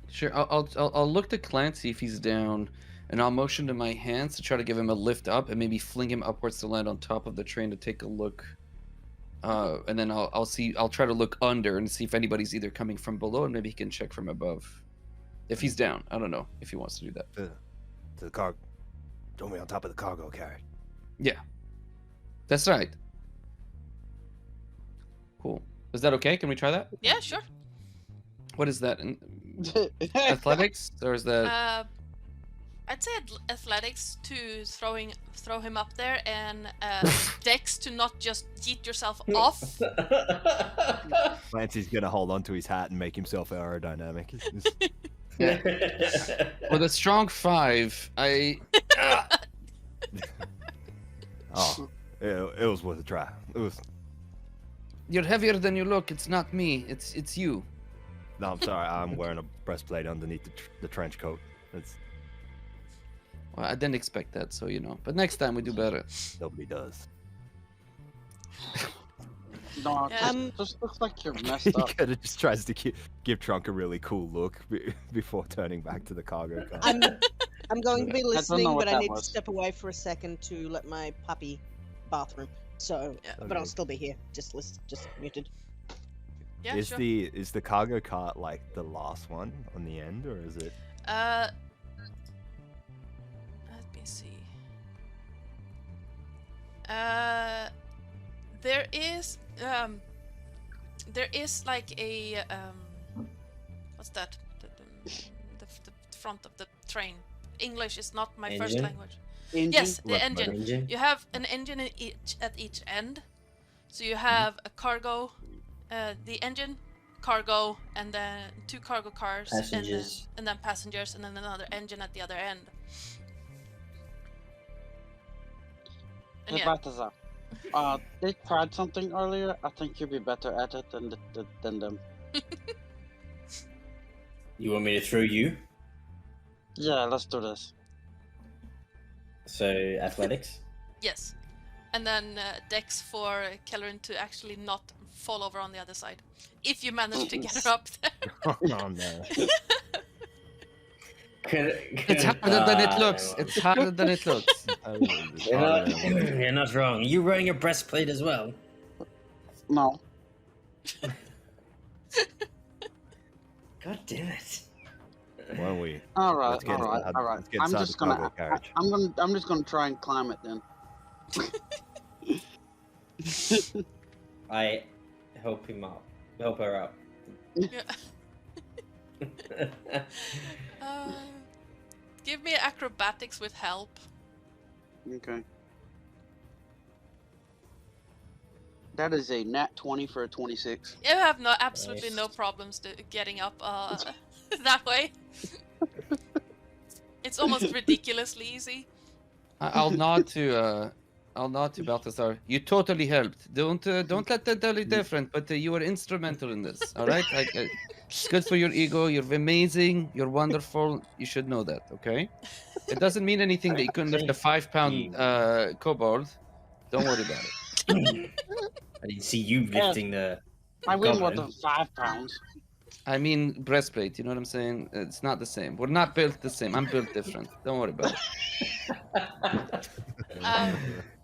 Sure, I'll look to Clancy if he's down. and I'll motion to my hands to try to give him a lift up and maybe fling him upwards to land on top of the train to take a look. And then I'll try to look under and see if anybody's either coming from below, and maybe he can check from above. If he's down, I don't know if he wants to do that. To the car. Don't be on top of the cargo carriage. Yeah, that's right. Cool. Is that okay? Can we try that? Yeah, sure. What is that? Athletics, or is that? I'd say athletics to throw him up there, and dex to not just yeet yourself off. Clancy's gonna hold onto his hat and make himself aerodynamic. Yeah. With a strong 5, I. Oh, it was worth a try. It was. You're heavier than you look. It's not me. It's you. No, I'm sorry. I'm wearing a breastplate underneath the trench coat. It's. Well, I didn't expect that, so you know. But next time we do better. Nobody does. No, Yeah. just looks like you're messed up. He kind of just tries to give Trunk a really cool look before turning back to the cargo car. I'm going to be know listening, what but I that need was. to step away for a second to let my puppy bathroom. So, Yeah. but I'll Okay. still be here. Just muted. Yeah, is sure. the cargo cart like the last one on the end, or is it? Let me see. There is like a what's that? The front of the train. English is not my first Engine? language. Engine? Yes, the What, engine. Engine? You have an engine at each end. So you have a cargo, the engine, cargo, and then 2 cargo cars, Passengers. and then passengers, and then another engine at the other end. And Hey, yeah, Balthazar. They tried something earlier. I think you'll be better at it than them. You want me to throw you? Yeah, let's do this. So athletics. yes. And then Dex for Kellerin to actually not fall over on the other side. If you manage to get her up there. Oh no. It's harder than it looks. It's harder than it looks. You're not wrong. You wearing a breastplate as well? No. God damn it! Why don't we? All right, Let's get all right, inside- all right. let's get I'm inside just the cargo gonna. carriage. I'm just gonna try and climb it then. I help him up. Help her up. Yeah. Give me acrobatics with help. Okay. That is a nat 20 for a 26. You have absolutely no Nice. problems getting up that way. It's almost ridiculously easy. I'll nod to Balthazar. You totally helped. Don't let that tell you different. But you were instrumental in this. All right. It's good for your ego. You're amazing. You're wonderful. You should know that. Okay. It doesn't mean anything that you couldn't lift a 5-pound kobold. Don't worry about it. I didn't see you lifting the. I weigh more goblin. than 5 pounds. I mean breastplate. You know what I'm saying? It's not the same. We're not built the same. I'm built different. Don't worry about it.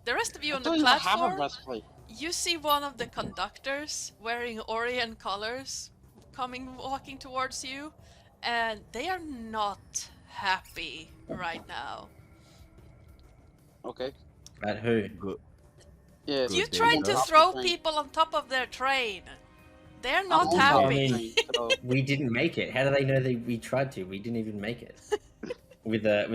The rest of you on I the don't even have a platform, breastplate. you see one of the conductors wearing Orient colors walking towards you, and they are not happy right now. Okay. At who? Good. Yeah. You Good tried day, to bro. throw people on top of their train. They're not I'm I happy. mean, so we didn't make it. How do they know that we tried to? We didn't even make it. With a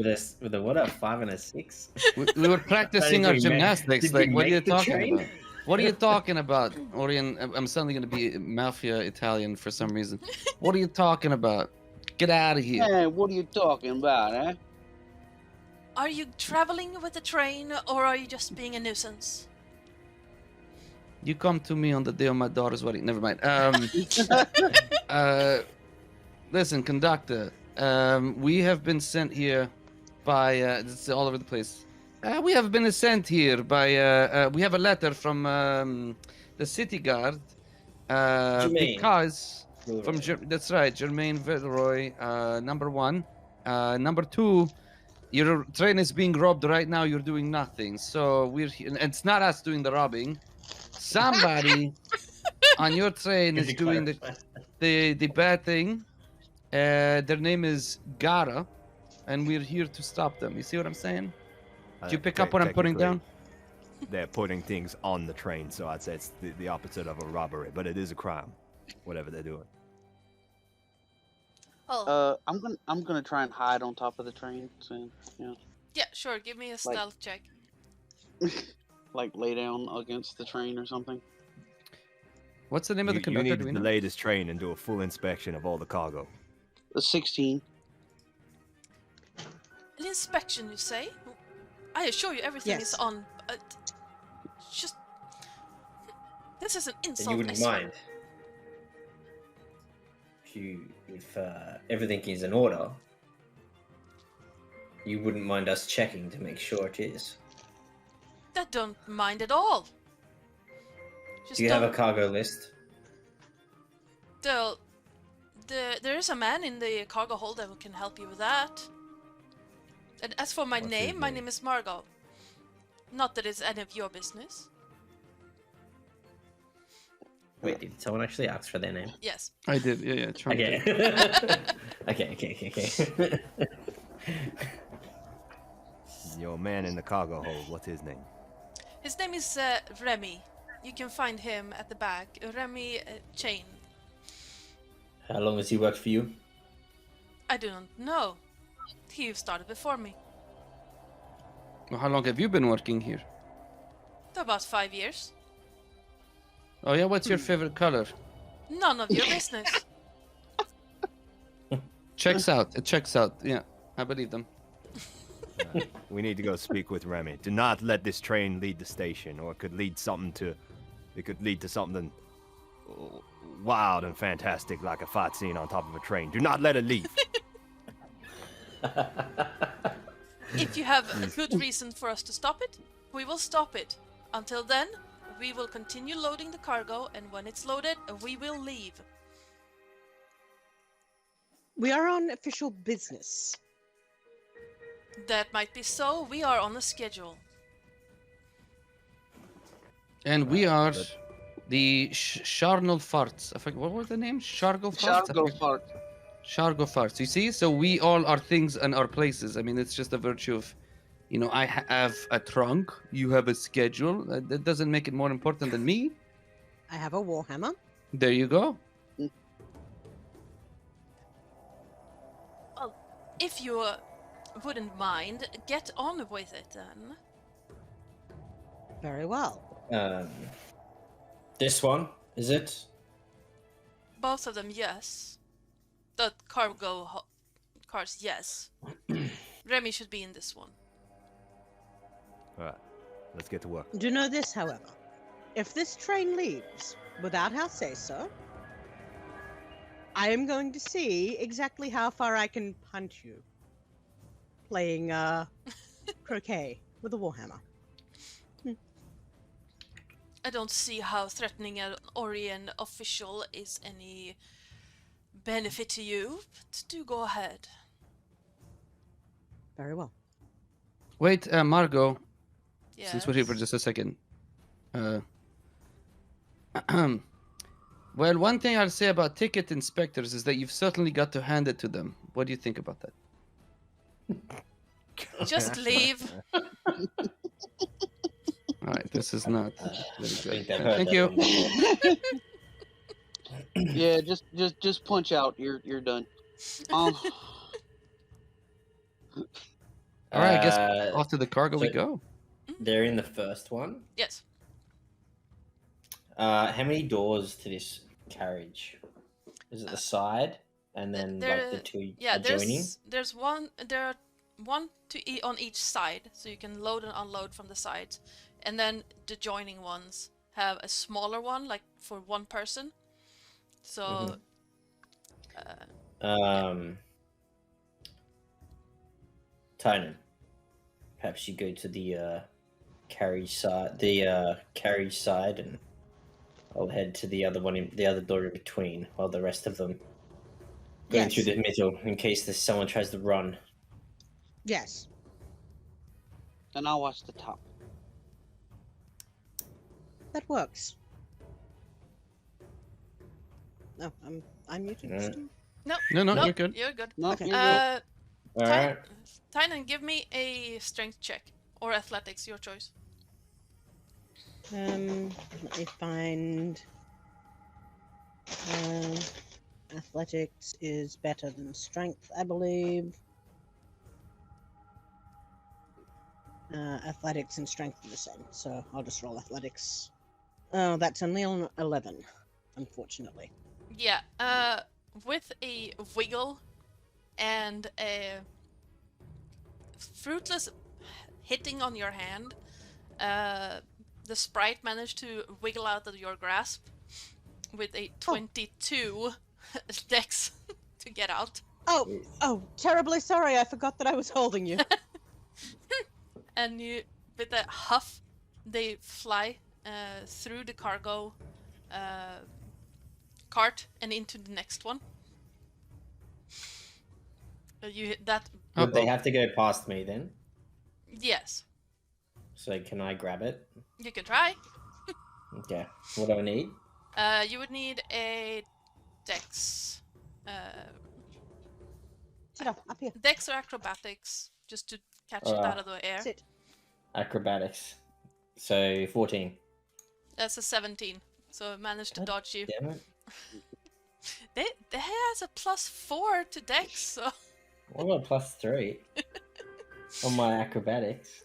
what, a 5 and a 6? We were practicing our Did we make- gymnastics. did we Like, what are you make the talking train? about? What are you talking about, Orion? I'm suddenly going to be mafia Italian for some reason. What are you talking about? Get out of here. Hey, what are you talking about, eh? Are you traveling with the train, or are you just being a nuisance? You come to me on the day of my daughter's wedding. Never mind. Listen, conductor. We have been sent here by. It's all over the place. We have been sent here by. We have a letter from the city guard. Jermaine. Because that's right, Jermaine Villeroy. Number 1. Number 2. Your train is being robbed right now. You're doing nothing. So and it's not us doing the robbing. Somebody on your train Could is you doing clarify? the bad thing. Their name is Gara, and we're here to stop them. You see what I'm saying? Do you pick up what I'm putting down? They're putting things on the train, so I'd say it's the opposite of a robbery, but it is a crime, whatever they're doing. Oh, I'm gonna try and hide on top of the train. So, yeah, sure. Give me a stealth check. like lay down against the train or something. What's the name of the You conductor? need Do to we know? delay this train and do a full inspection of all the cargo. 16. An inspection, you say? I assure you, everything is Yes. on. Just this is an Then insult. you I wouldn't swear. mind. If everything is in order, you wouldn't mind us checking to make sure it is. I don't mind at all. Just Do you have a don't- cargo list? There is a man in the cargo hold that can help you with that. And as for my What's his name, my name? name is Margot. Not that it's any of your business. Wait, did someone actually ask for their name? Yes. I did. Yeah. Trying Okay. to. okay. Your man in the cargo hold, what's his name? His name is Remy. You can find him at the back. Remy Chain. How long has he worked for you? I do not know. He started before me. Well, how long have you been working here? About 5 years. Oh yeah. What's your favorite color? None of your business. Checks out. It checks out. Yeah, I believe them. We need to go speak with Remy. Do not let this train lead the station, or it could lead to something wild and fantastic, like a fight scene on top of a train. Do not let it leave. If you have a good reason for us to stop it, we will stop it. Until then, we will continue loading the cargo, and when it's loaded, we will leave. We are on official business. That might be so. We are on a schedule. And we are the Sharnal Farts. I forget, what was the name? Shargo Farts? Shargo fart. Shargo Farts. You see? So we all are things and our places. I mean, it's just a virtue of, I have a trunk, you have a schedule. That doesn't make it more important than me. I have a warhammer. There you go. Well, if you wouldn't mind, get on with it then. Very well. This one, is it? Both of them, yes. The cargo cars, yes. Remy should be in this one. All right, let's get to work. Do know this, however. If this train leaves without our say-so, I am going to see exactly how far I can punch you. Playing croquet with a warhammer. I don't see how threatening an Orion official is any benefit to you, but do go ahead. Very well. Wait, Margot, Yes. since we're here for just a second. Well, one thing I'll say about ticket inspectors is that you've certainly got to hand it to them. What do you think about that? Just leave. All right, this is not I very think good. I've heard Thank that you. one before. Yeah, just punch out. You're done. All right, I guess Uh, off to the cargo we so- go. They're in the first one. Yes. How many doors to this carriage? Is it the side and then like the two Yeah, adjoining? there's one. There are one on each side, so you can load and unload from the sides, and then the joining ones have a smaller one, like for one person. So, Tynan, perhaps you go to the carriage side, and I'll head to the other one, the other door in between, while the rest of them going Yes. through the middle in case someone tries to run. Yes. Then I'll watch the top. That works. No, I'm muted. Yeah. Still? No, Nope, you're good. You're good. No, Okay. you're good. All right. Tynan, give me a strength check or athletics, your choice. Let me find. Athletics is better than strength, I believe. Athletics and strength are the same, so I'll just roll athletics. Oh, that's only an 11, unfortunately. Yeah, with a wiggle and a fruitless hitting on your hand, the sprite managed to wiggle out of your grasp with a 22 dex to get out. Oh, terribly sorry, I forgot that I was holding you. And you, with a huff, they fly through the cargo cart and into the next one. Would they have to go past me then? Yes, So can I grab it? you can try. Okay. What do I need? You would need a dex, Sit up here. dex or acrobatics, just to catch it out of the air. Sit. Acrobatics. So 14. That's a 17, so it managed to God dodge you. Damn it. They has a +4 to dex, so What about +3 on my acrobatics?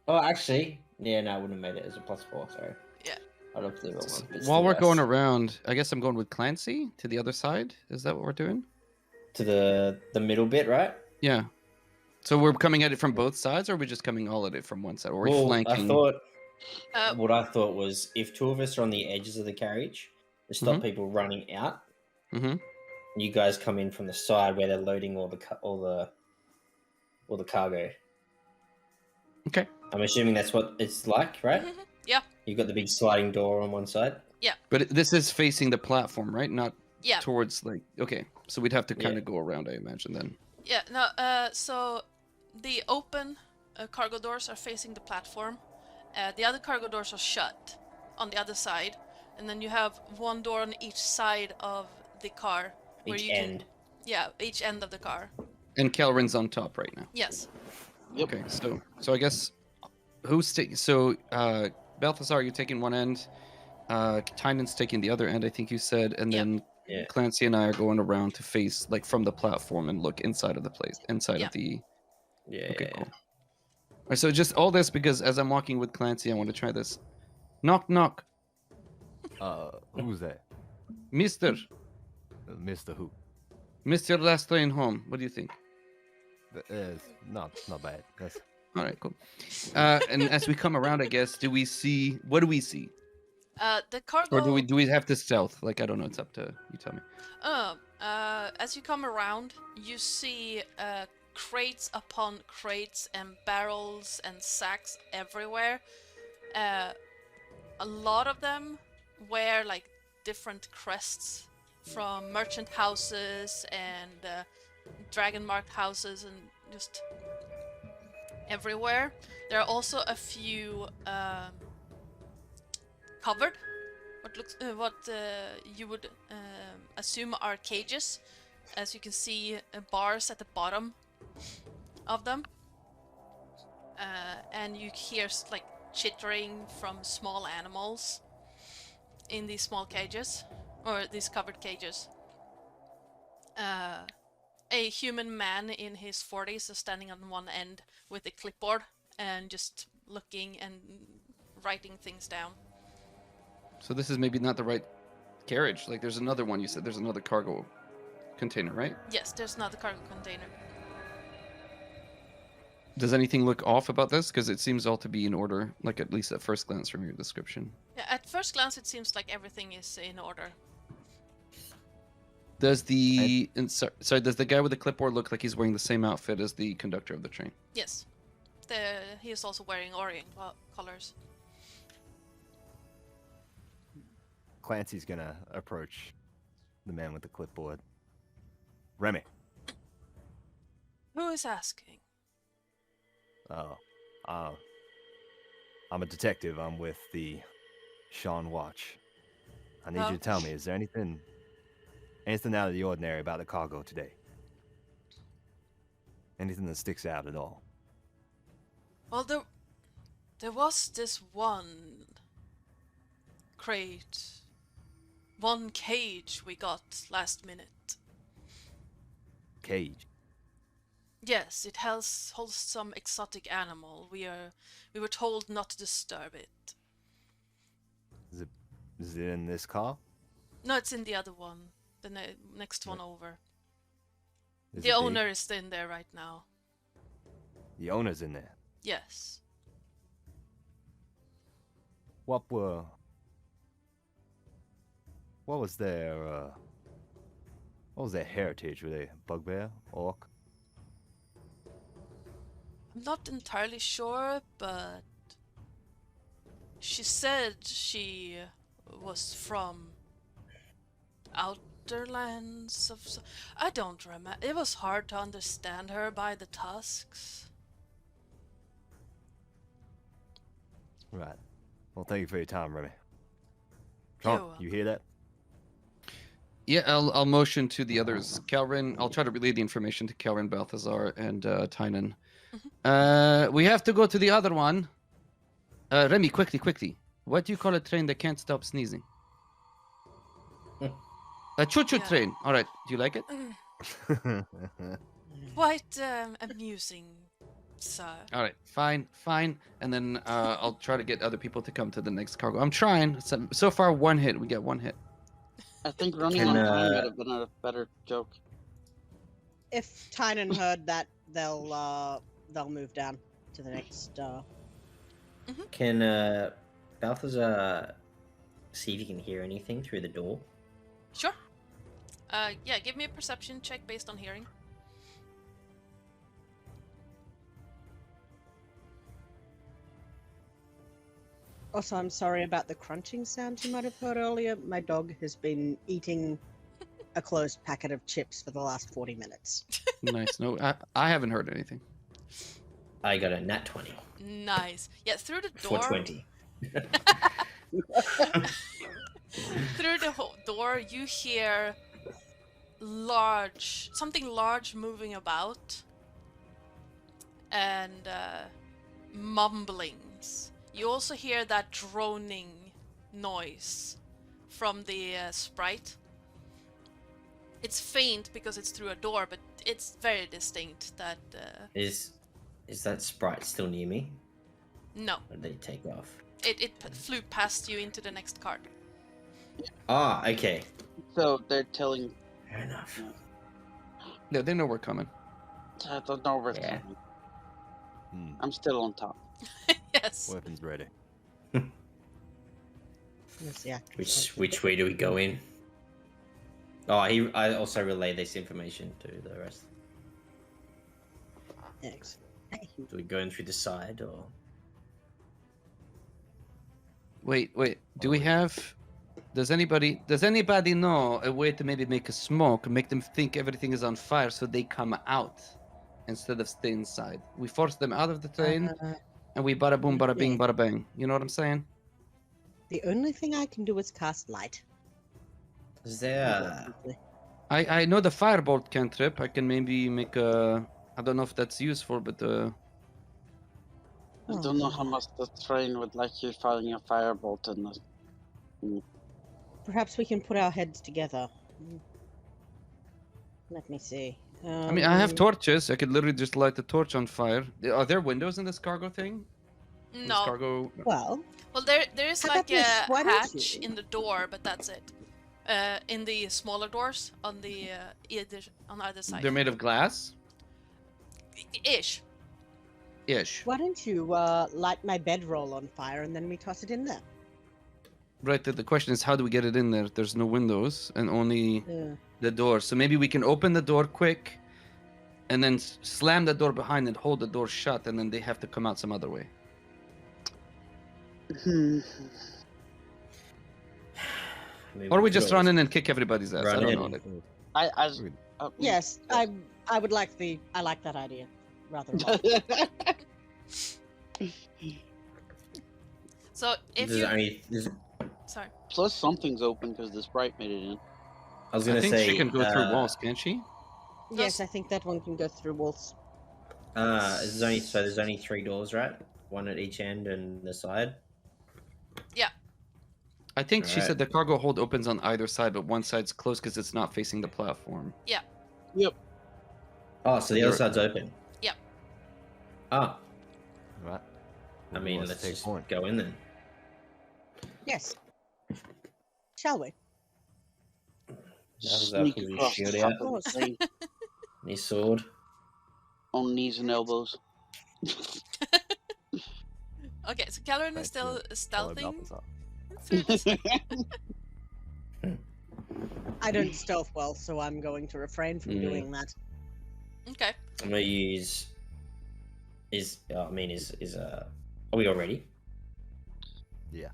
Oh, actually, yeah, no, I wouldn't have made it as a +4. Sorry. Yeah. I looked at the wrong one. but While still we're less. going around, I guess I'm going with Clancy to the other side. Is that what we're doing? to the middle bit, right? Yeah. So we're coming at it from both sides, or are we just coming all at it from one side? Or are we Well, flanking? I thought Uh, what I thought was if two of us are on the edges of the carriage to stop people running out, Mm-hmm. you guys come in from the side where they're loading all the cargo. Okay. I'm assuming that's what it's like, right? mhm, yeah, You've got the big sliding door on one side. But this is facing the platform, right? Not yeah, towards like. Okay. So we'd have to kind Yeah. of go around, I imagine, then. yeah. No, so the open cargo doors are facing the platform. The other cargo doors are shut on the other side, and then you have one door on each side of the car where Each you end. can. Yeah, each end of the car. And Kelrin's on top right now. Yes. Yep. Okay. So I guess who's taking? So Balthazar, you're taking one end. Tynan's taking the other end, I think you said, and Yep. then Yeah. Clancy and I are going around to face like from the platform and look inside of the place, inside Yeah. of the. Yeah. Okay, yeah, cool. All right, so just all this because as I'm walking with Clancy, I want to try this. Knock, knock, Who's that? Mister. Mr. Who? Missed your last train home. What do you think? Not bad. That's All right, cool. And as we come around, I guess, do we see? What do we see? The cargo. Or do we have to stealth? Like I don't know. It's up to you. Tell me. As you come around, you see crates upon crates and barrels and sacks everywhere. A lot of them wear like different crests from merchant houses and dragon marked houses and just everywhere. There are also a few covered. What you would assume are cages, as you can see bars at the bottom of them, and you hear like chittering from small animals in these small cages or these covered cages. A human man in his 40s is standing on one end with a clipboard and just looking and writing things down. So this is maybe not the right carriage. Like there's another one. You said there's another cargo container, right? Yes, there's another cargo container. Does anything look off about this? Because it seems all to be in order, like at least at first glance from your description. Yeah, at first glance, it seems like everything is in order. Does the sorry? Does the guy with the clipboard look like he's wearing the same outfit as the conductor of the train? Yes, he is also wearing Orient colors. Clancy's gonna approach the man with the clipboard. Remy. Who is asking? Oh, I'm a detective. I'm with the Sharn Watch. I need you to tell me, is there anything out of the ordinary about the cargo today? Anything that sticks out at all? Well, there was this one crate, one cage we got last minute. Cage? Yes, it holds some exotic animal. We were told not to disturb it. Is it in this car? No, it's in the other one, the next one over. Is The it owner big? is in there right now. The owner's in there. Yes. What was their heritage? Were they bugbear, orc? I'm not entirely sure, but she said she was from outer lands of. I don't remember. It was hard to understand her by the tusks. Right. Well, thank you for your time, Remy. You're Sean, you hear that? Yeah, I'll motion to the others. Kelrin, I'll try to relay the information to Kelrin, Balthazar, and Tynan. We have to go to the other one. Remy, quickly. What do you call a train that can't stop sneezing? A choo-choo train. All right. Do you like it? Quite amusing, sir. All right. Fine. And then I'll try to get other people to come to the next cargo. I'm trying. So far, one hit. We get one hit. I think running on time would have been a better joke. If Tynan heard that, they'll move down to the next. Can Balthazar see if he can hear anything through the door? Sure. Yeah, give me a perception check based on hearing. Also, I'm sorry about the crunching sounds you might have heard earlier. My dog has been eating a closed packet of chips for the last 40 minutes. Nice. No, I haven't heard anything. I got a nat 20. Nice. Yeah, through the door. 420. Through the door, you hear something large moving about, and mumblings. You also hear that droning noise from the sprite. It's faint because it's through a door, but it's very distinct. That Is that sprite still near me? no, Or did they take off? it flew past you into the next cart. Ah, okay. So they're telling. Fair enough. Yeah, they know we're coming. I don't know where it's Yeah. coming. I'm still on top. Yes. Weapons ready. Yes, yeah. Which way do we go in? Oh, I also relay this information to the rest. Thanks. Do we go in through the side or? Wait. Do we have? Does anybody know a way to maybe make a smoke, make them think everything is on fire, so they come out instead of stay inside? We force them out of the train, and we bada boom, bada bing, bada bang. You know what I'm saying? The only thing I can do is cast light. Is there? I know the firebolt cantrip. I can maybe make a. I don't know if that's useful, but I don't know how much the train would like you firing a firebolt in the. Perhaps we can put our heads together. Let me see. I mean, I have torches. I could literally just light the torch on fire. Are there windows in this cargo thing? This No. cargo. Well, there is How like about this? a Why don't hatch you- in the door, but that's it. In the smaller doors on the on either side. They're made of glass. Ish. Ish. why don't you light my bedroll on fire and then we toss it in there? Right. The question is, how do we get it in there? There's no windows and only the door. So maybe we can open the door quick, and then slam the door behind and hold the door shut, and then they have to come out some other way. Maybe Or we could just always run in and kick everybody's ass. I run don't in. know. Like, Yes, I would like I like that idea rather. A lot. So if There's you only. sorry, Plus, something's open because the sprite made it in. I was I gonna think say. she can go through walls, can't she? Yes, I think that one can go through walls. There's only 3 doors, right? One at each end and the side. yeah, I think she Alright. said the cargo hold opens on either side, but one side's closed because it's not facing the platform. yeah, Yep. Oh, so the other side's open. yeah. Ah, Right. I Who mean, wants to let's take just point? go in then. Yes. Shall we? How's that? Sneak Put your across shield the top out. of the thing And his sword. on knees and elbows. Okay, so Caloran is Right, still Follow stealthing Balthazar. through this. I don't stealth well, so I'm going to refrain from doing that. Okay. I'm gonna use. Are we all ready? I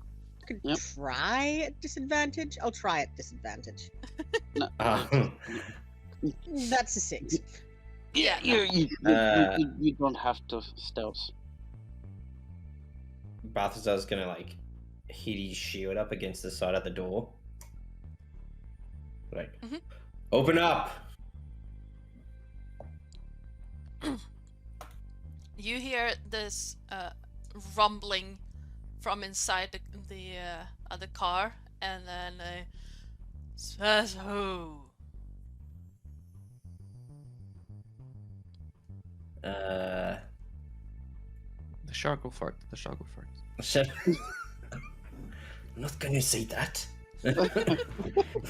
could Yep. try at disadvantage. I'll try at disadvantage. No, That's a 6. yeah, you don't have to stealth. Balthazar's gonna like hit his shield up against the side of the door. Like, Mhm. open up! You hear this rumbling from inside the car, and then says who? The shark will fart. The shark will fart. I'm not gonna say that.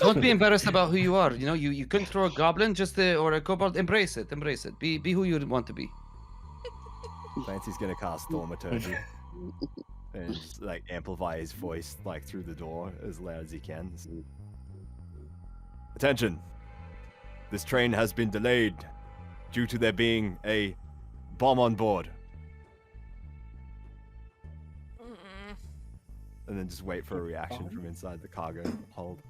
Don't be embarrassed about who you are. You know, you couldn't throw a goblin or a kobold. Embrace it. Embrace it. Be who you want to be. Clancy's gonna cast Thaumaturgy and just like amplify his voice like through the door as loud as he can. Attention! This train has been delayed due to there being a bomb on board. Mm-mm. And then just wait for a reaction from inside the cargo hold.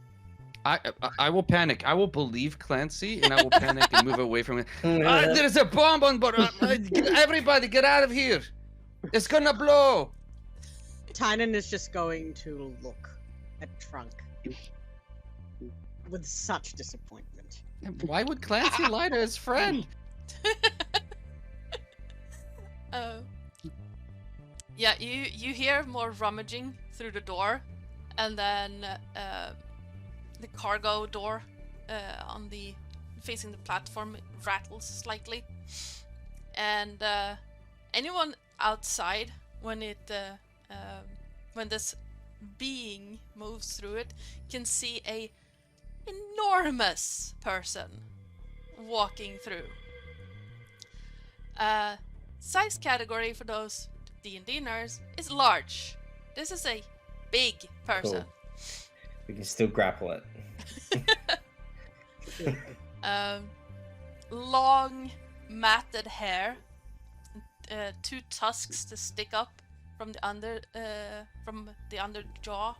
I will panic. I will believe Clancy, and I will panic and move away from it. There's a bomb on board. Everybody, get out of here! It's gonna blow. Tynan is just going to look at Trunk with such disappointment. Why would Clancy lie to his friend? Yeah, you hear more rummaging through the door, and then the cargo door on the facing the platform rattles slightly, and anyone outside when this being moves through it can see a enormous person walking through. Size category for those D&D nerds is large. This is a big person. Cool. We can still grapple it. Long, matted hair, 2 tusks to stick up from the under jaw,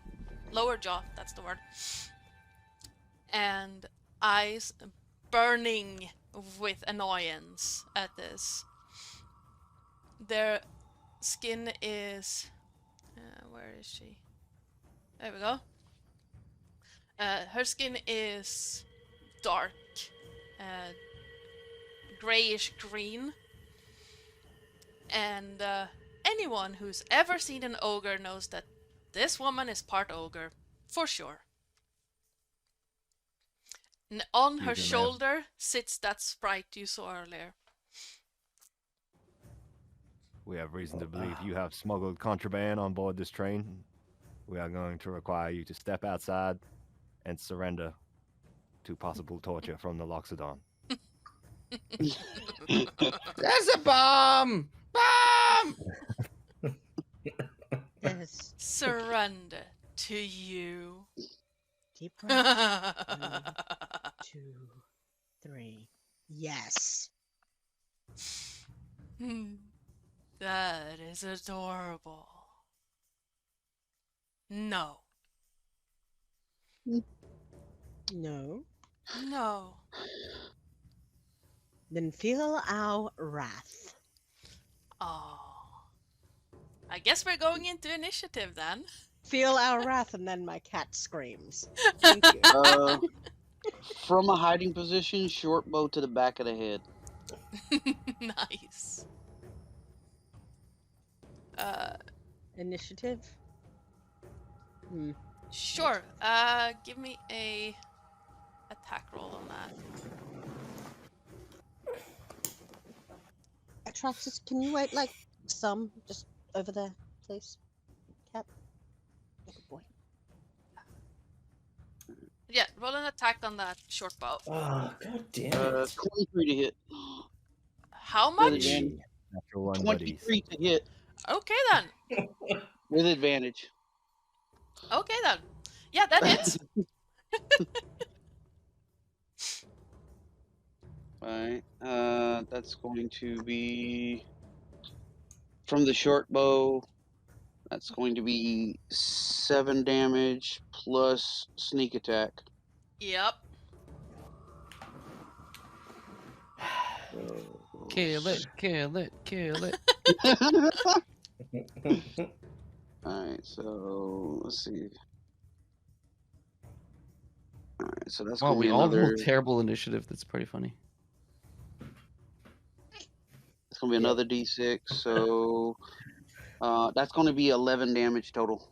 lower jaw. That's the word. And eyes burning with annoyance at this. Their skin is... where is she? There we go. Her skin is dark, grayish green. And anyone who's ever seen an ogre knows that this woman is part ogre, for sure. And on her shoulder sits that sprite you saw earlier. We have reason to believe you have smuggled contraband on board this train. We are going to require you to step outside and surrender to possible torture from the Loxodon. There's a bomb! Bomb! Yes. Surrender to you. Deep breath. 1, 2, 3. Yes. That is adorable. No. No. No. Then feel our wrath. Oh. I guess we're going into initiative then. Feel our wrath, and then my cat screams. Thank you. From a hiding position, short bow to the back of the head. Nice. Initiative. Sure. Give me a attack roll on that. Atraxis, can you wait like some just over there, please? Cat. Good boy. Yeah, roll an attack on that short bow. Oh, god damn it. 23 to hit. How With much? advantage. Natural one, buddies. 23 to hit Okay then. with advantage. Okay then. Yeah, that hits. Alright. That's going to be from the short bow. That's going to be 7 damage plus sneak attack. Yep. Kill it, kill it, kill it. Alright, so let's see. Alright, so that's Wow, gonna we be all another. rolled terrible initiative. That's pretty funny. It's gonna be another D6. So that's gonna be 11 damage total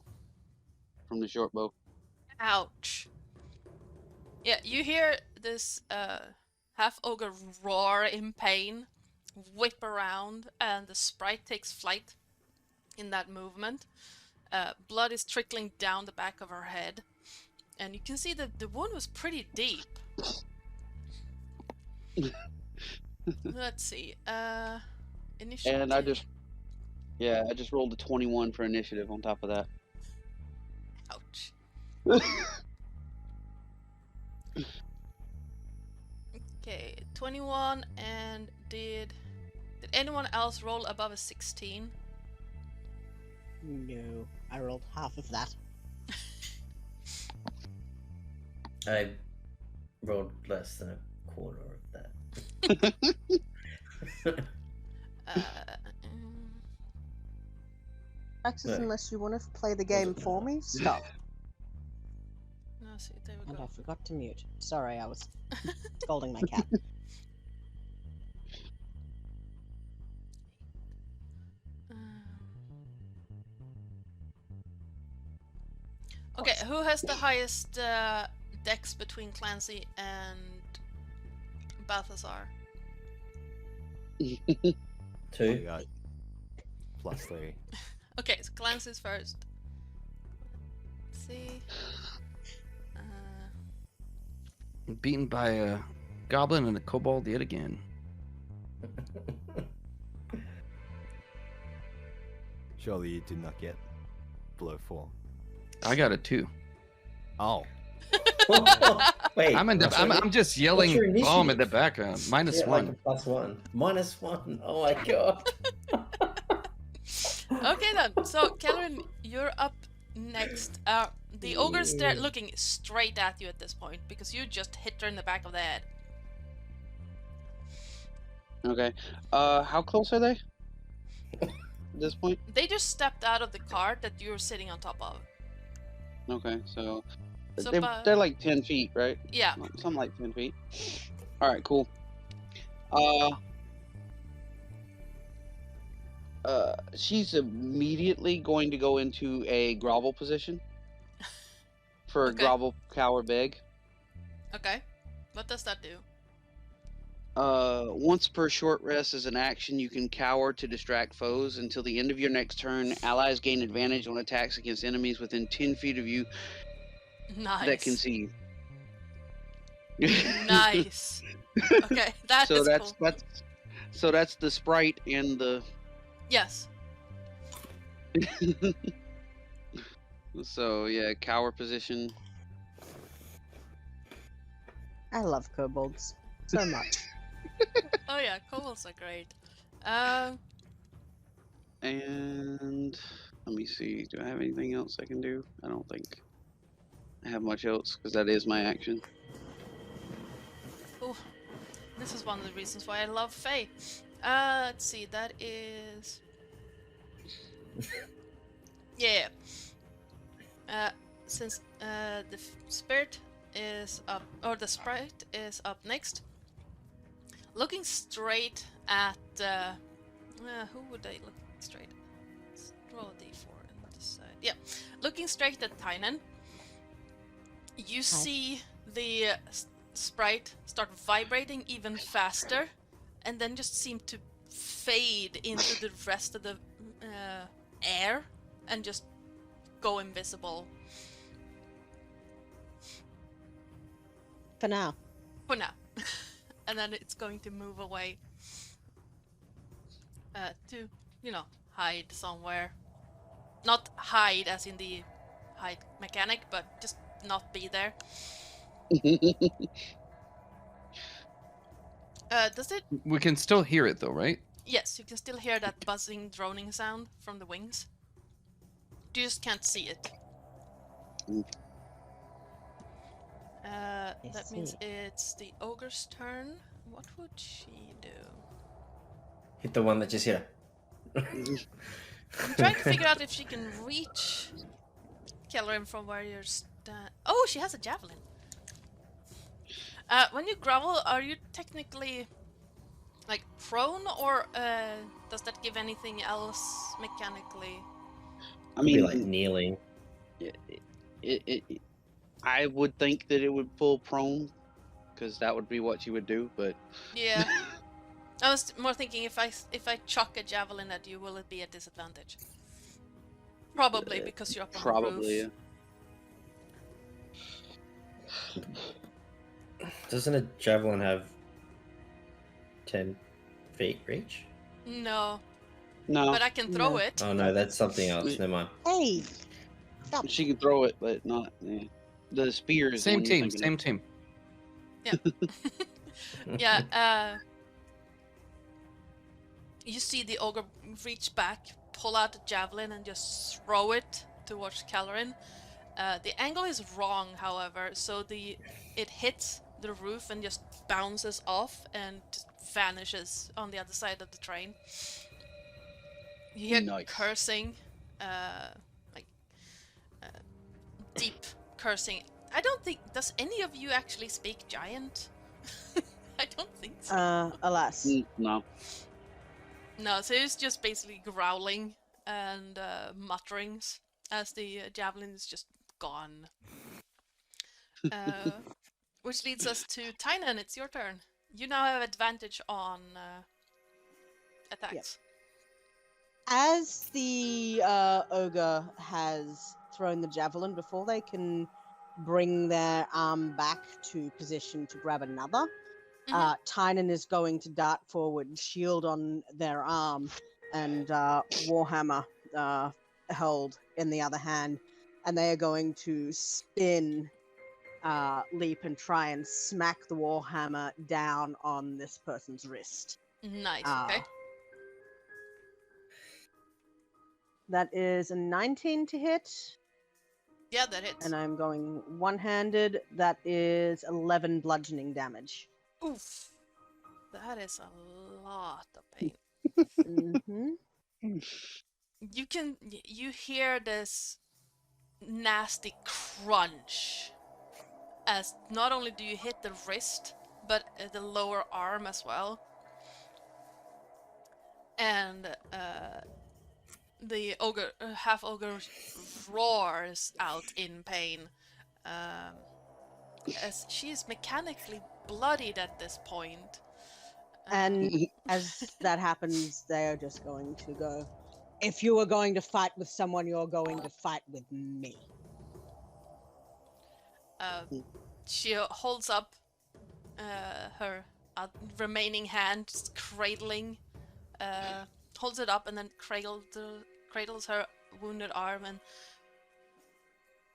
from the short bow. Ouch. Yeah, you hear this half ogre roar in pain, whip around, and the sprite takes flight in that movement. Blood is trickling down the back of her head, and you can see that the wound was pretty deep. Let's see. Initiative. And I just rolled a 21 for initiative on top of that. Ouch. Okay, 21, and did anyone else roll above a 16? No, I rolled half of that. I rolled less than a quarter of that. Atraxis, No. unless you want to play the game for me, stop. No, see, there we And go. I forgot to mute. Sorry, I was scolding my cat. Okay, who has the highest dex between Clancy and Balthazar? I 2. got +3. Okay, so Clancy's first. Let's see. Beaten by a goblin and a kobold yet again. Surely you did not get below 4. I got a 2. Oh. Wait, I'm just yelling your bomb in initiative? the background. -1. Like a +1. -1. Oh my god. Okay then, so Kellerin, you're up next. The ogre's looking straight at you at this point because you just hit her in the back of the head. Okay. How close are they? At this point? They just stepped out of the cart that you were sitting on top of. Okay, so So they're like 10 feet, right? Yeah. Something like 10 feet. Alright, cool. She's immediately going to go into a grovel position for a Okay. grovel cower beg. Okay. What does that do? Once per short rest as an action, you can cower to distract foes. Until the end of your next turn, allies gain advantage on attacks against enemies within 10 feet of you Nice. that can see you. Nice. Okay, that So is that's cool. that's the sprite and the Yes. so yeah, cower position. I love kobolds so much. Oh yeah, kobolds are great. And let me see, do I have anything else I can do? I don't think I have much else because that is my action. Oh, this is one of the reasons why I love Fae. Let's see, that is Yeah. Since the spirit is up, or the sprite is up next, looking straight at who would they look straight at? Let's roll a d4 and decide. Yeah, looking straight at Tynan, you see the sprite start vibrating even faster, and then just seem to fade into the rest of the air and just go invisible. For now. For now. And then it's going to move away to, hide somewhere. Not hide as in the hide mechanic, but just not be there. Does it? We can still hear it though, right? Yes, you can still hear that buzzing, droning sound from the wings. You just can't see it. That means it's the ogre's turn. What would she do? Hit the one that just hit her. I'm trying to figure out if she can reach Kellerin from where you're Oh, she has a javelin. When you grovel, are you technically like prone, or does that give anything else mechanically? I mean, like kneeling. I would think that it would pull prone, because that would be what you would do. But yeah, I was more thinking if I chuck a javelin at you, will it be a disadvantage? Probably because you're up on probably. the roof. Doesn't a javelin have 10 feet reach? No, No, but I can throw it. Oh no, that's something else. Never mind. Hey! Stop. she can throw it, but not. Yeah. The spear is the Same one you're team, thinking same of. team. Yeah, you see the ogre reach back, pull out the javelin, and just throw it towards Kellerin. The angle is wrong, however, so it hits the roof and just bounces off and just vanishes on the other side of the train. You hear Nice. cursing, deep cursing. I don't think. Does any of you actually speak giant? I don't think so. Alas. No. No, so it's just basically growling and mutterings as the javelin is just gone. Which leads us to Tynan. It's your turn. You now have advantage on attacks. Yep. As the ogre has thrown the javelin, before they can bring their arm back to position to grab another, Tynan is going to dart forward, shield on their arm, and Warhammer held in the other hand, and they are going to spin, leap, and try and smack the Warhammer down on this person's wrist. Nice, okay. That is a 19 to hit. Yeah, that hits. And I'm going one-handed. That is 11 bludgeoning damage. Oof. That is a lot of pain. Mm-hmm. You hear this nasty crunch as not only do you hit the wrist, but the lower arm as well. And the ogre, half ogre, roars out in pain, as she is mechanically bloodied at this point. And as that happens, they are just going to go, if you are going to fight with someone, you're going to fight with me. She holds up her remaining hand, just cradling, holds it up and then cradles her wounded arm, and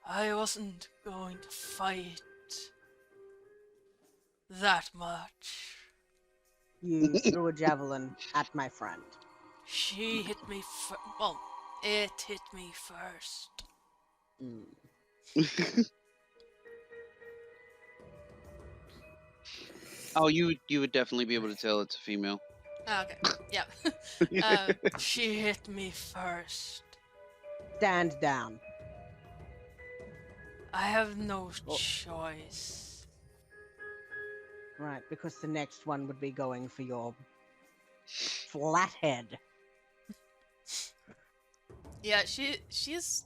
I wasn't going to fight that much. You threw a javelin at my friend. She hit me well, it hit me first. Oh, you would definitely be able to tell it's a female. Okay, yeah. She hit me first. stand down. I have no choice. Right, because the next one would be going for your flathead. Yeah, she's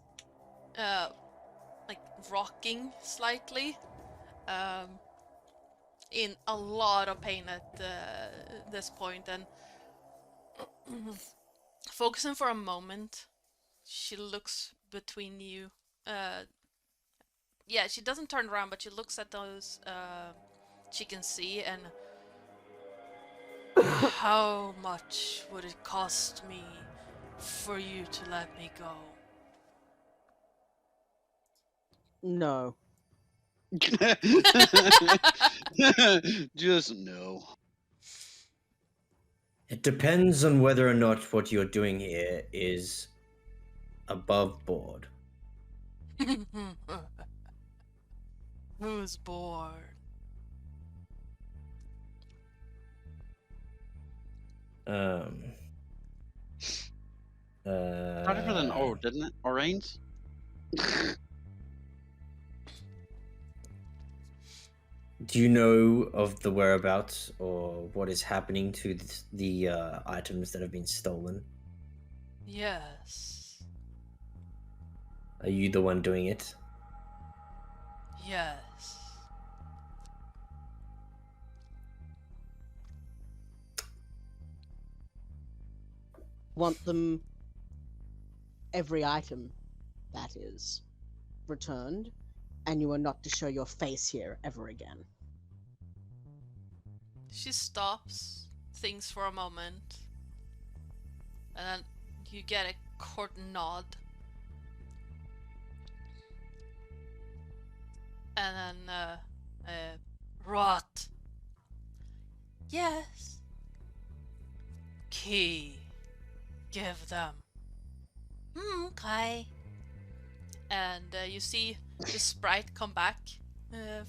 like rocking slightly, in a lot of pain at this point, and focusing for a moment, she looks between you. Yeah, she doesn't turn around, but she looks at those she can see, and how much would it cost me for you to let me go? No. Just no. It depends on whether or not what you're doing here is above board. Who's bored? Started with an O, didn't it? Orange? Do you know of the whereabouts or what is happening to the items that have been stolen? Yes. Are you the one doing it? Yes. Want them, every item, that is, returned, and you are not to show your face here ever again. She stops, thinks for a moment, and then you get a court nod. And then, rot. Yes. Key. Give them. Okay. And you see the sprite come back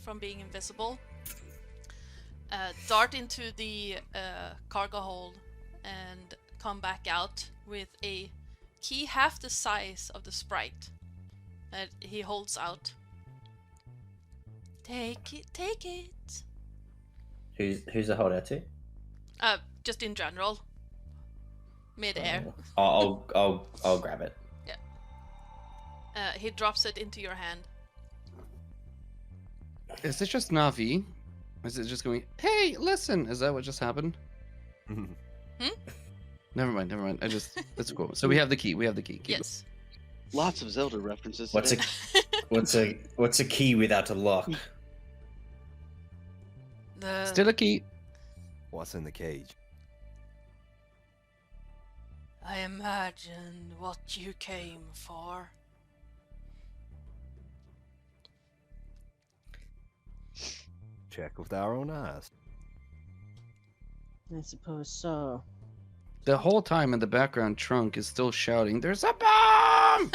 from being invisible. Dart into the cargo hold and come back out with a key half the size of the sprite that he holds out. Take it, take it. Who's the holdout to? Just in general. Mid-air. I'll grab it. Yeah. He drops it into your hand. Is it just Navi? Is it just going, hey, listen? Is that what just happened? Never mind. That's cool. So we have the key. Keep Yes. Lots of Zelda references. What's a key without a lock? Still a key. What's in the cage? I imagined what you came for. Check with our own eyes. I suppose so. The whole time in the background, Trunk is still shouting, "There's a bomb!"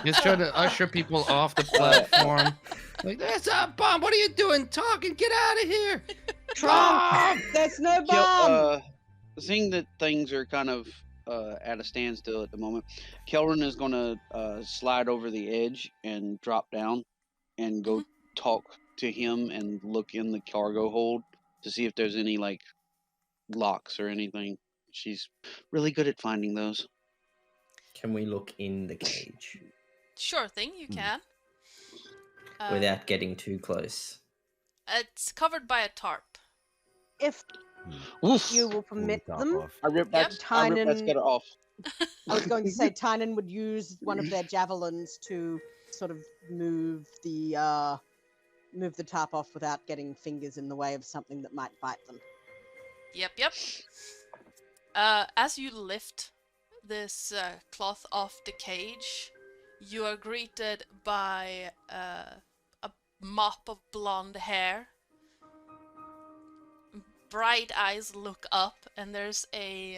He's trying to usher people off the platform. Like, there's a bomb! What are you doing? Talking! Get out of here! Trump! There's no bomb! Seeing that things are kind of at a standstill at the moment, Kelrin is going to slide over the edge and drop down and go talk to him and look in the cargo hold to see if there's any, like, locks or anything. She's really good at finding those. Can we look in the cage? Sure thing, you can. Without getting too close. It's covered by a tarp. If Oof. you will permit them, I ripped that scatter off. I was going to say Tynan would use one of their javelins to sort of move the tarp off without getting fingers in the way of something that might bite them. Yep. As you lift this cloth off the cage, you are greeted by a mop of blonde hair. Bright eyes look up, and there's a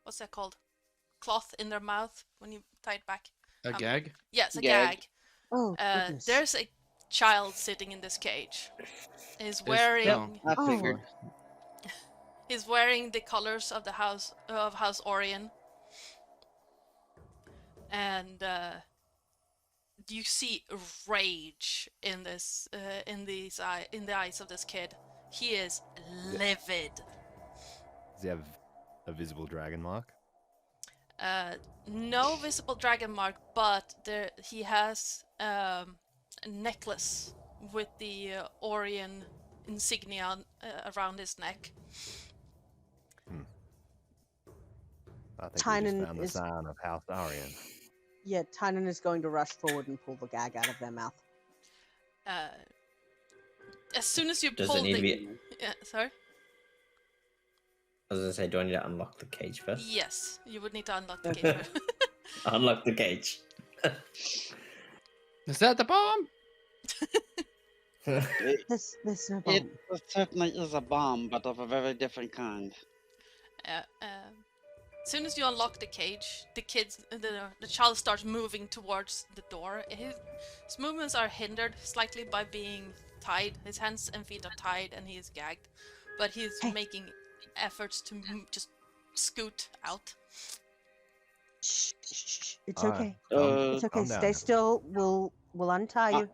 what's that called? Cloth in their mouth when you tie it back. A gag? Yes, a Gag. gag. Oh, goodness. There's a child sitting in this cage. Is wearing. I figured. He's wearing the colors of the House Orion, and you see rage in this in the eyes of this kid. He is livid. Does he have a visible dragon mark? No visible dragon mark, but he has a necklace with the Orion insignia around his neck. I think we Tynan just found the is- sign of House Arian. Yeah, Tynan is going to rush forward and pull the gag out of their mouth. As soon as you Does pull it need the... to be? Yeah, sorry? I was gonna say, do I need to unlock the cage first? Yes, you would need to unlock the gate. Unlock the cage. Is that the bomb? There's no bomb. It certainly is a bomb, but of a very different kind. As soon as you unlock the cage, the child starts moving towards the door. His movements are hindered slightly by being tied. His hands and feet are tied, and he is gagged. But he's making efforts to just scoot out. Shh, shh, shh. It's Alright. okay. Uh, It's okay. calm down Stay now. still. We'll untie you.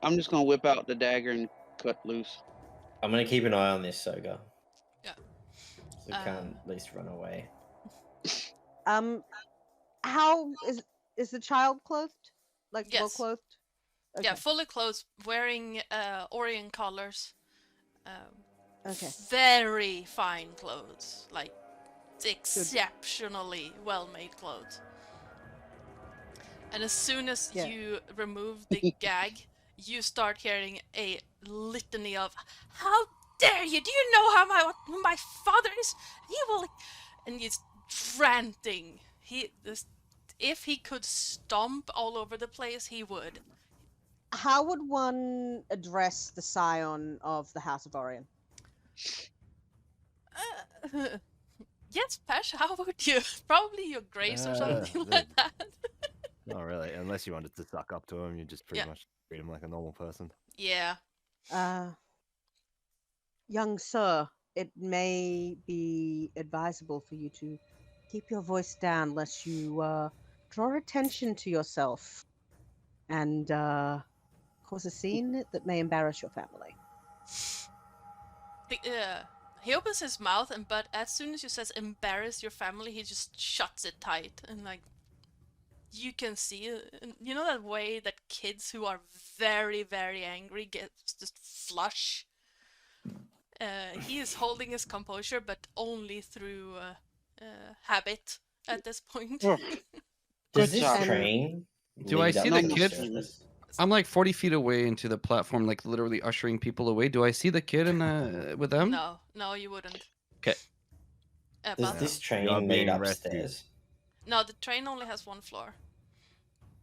I'm just gonna whip out the dagger and cut loose. I'm gonna keep an eye on this Soga. Yeah. So we can't at least run away. How is the child clothed? Like well Yes. clothed? Yeah, fully clothed, wearing Orion colors. Okay. Very fine clothes, like exceptionally well-made clothes. And as soon as Yeah. you remove the gag, you start hearing a litany of "How dare you! Do you know who my father is? He will," and he's ranting. If he could stomp all over the place, he would. How would one address the scion of the House of Orion? Yes, Pesh, how would you? Probably your grace or something like that. Not really, unless you wanted to suck up to him, you just pretty much treat him like a normal person. Yeah. Young sir, it may be advisable for you to keep your voice down lest you draw attention to yourself and cause a scene that may embarrass your family. He opens his mouth, but as soon as you says "embarrass your family," he just shuts it tight, and like you can see, you know that way that kids who are very, very angry get just flush. He is holding his composure, but only through habit at this point. Does Good this job. train? Do I lead see up the to kid? surface? I'm like 40 feet away into the platform, like literally ushering people away. Do I see the kid with them? No, you wouldn't. 'Kay. Does But this You are train lead being upstairs? no, the train only has one floor.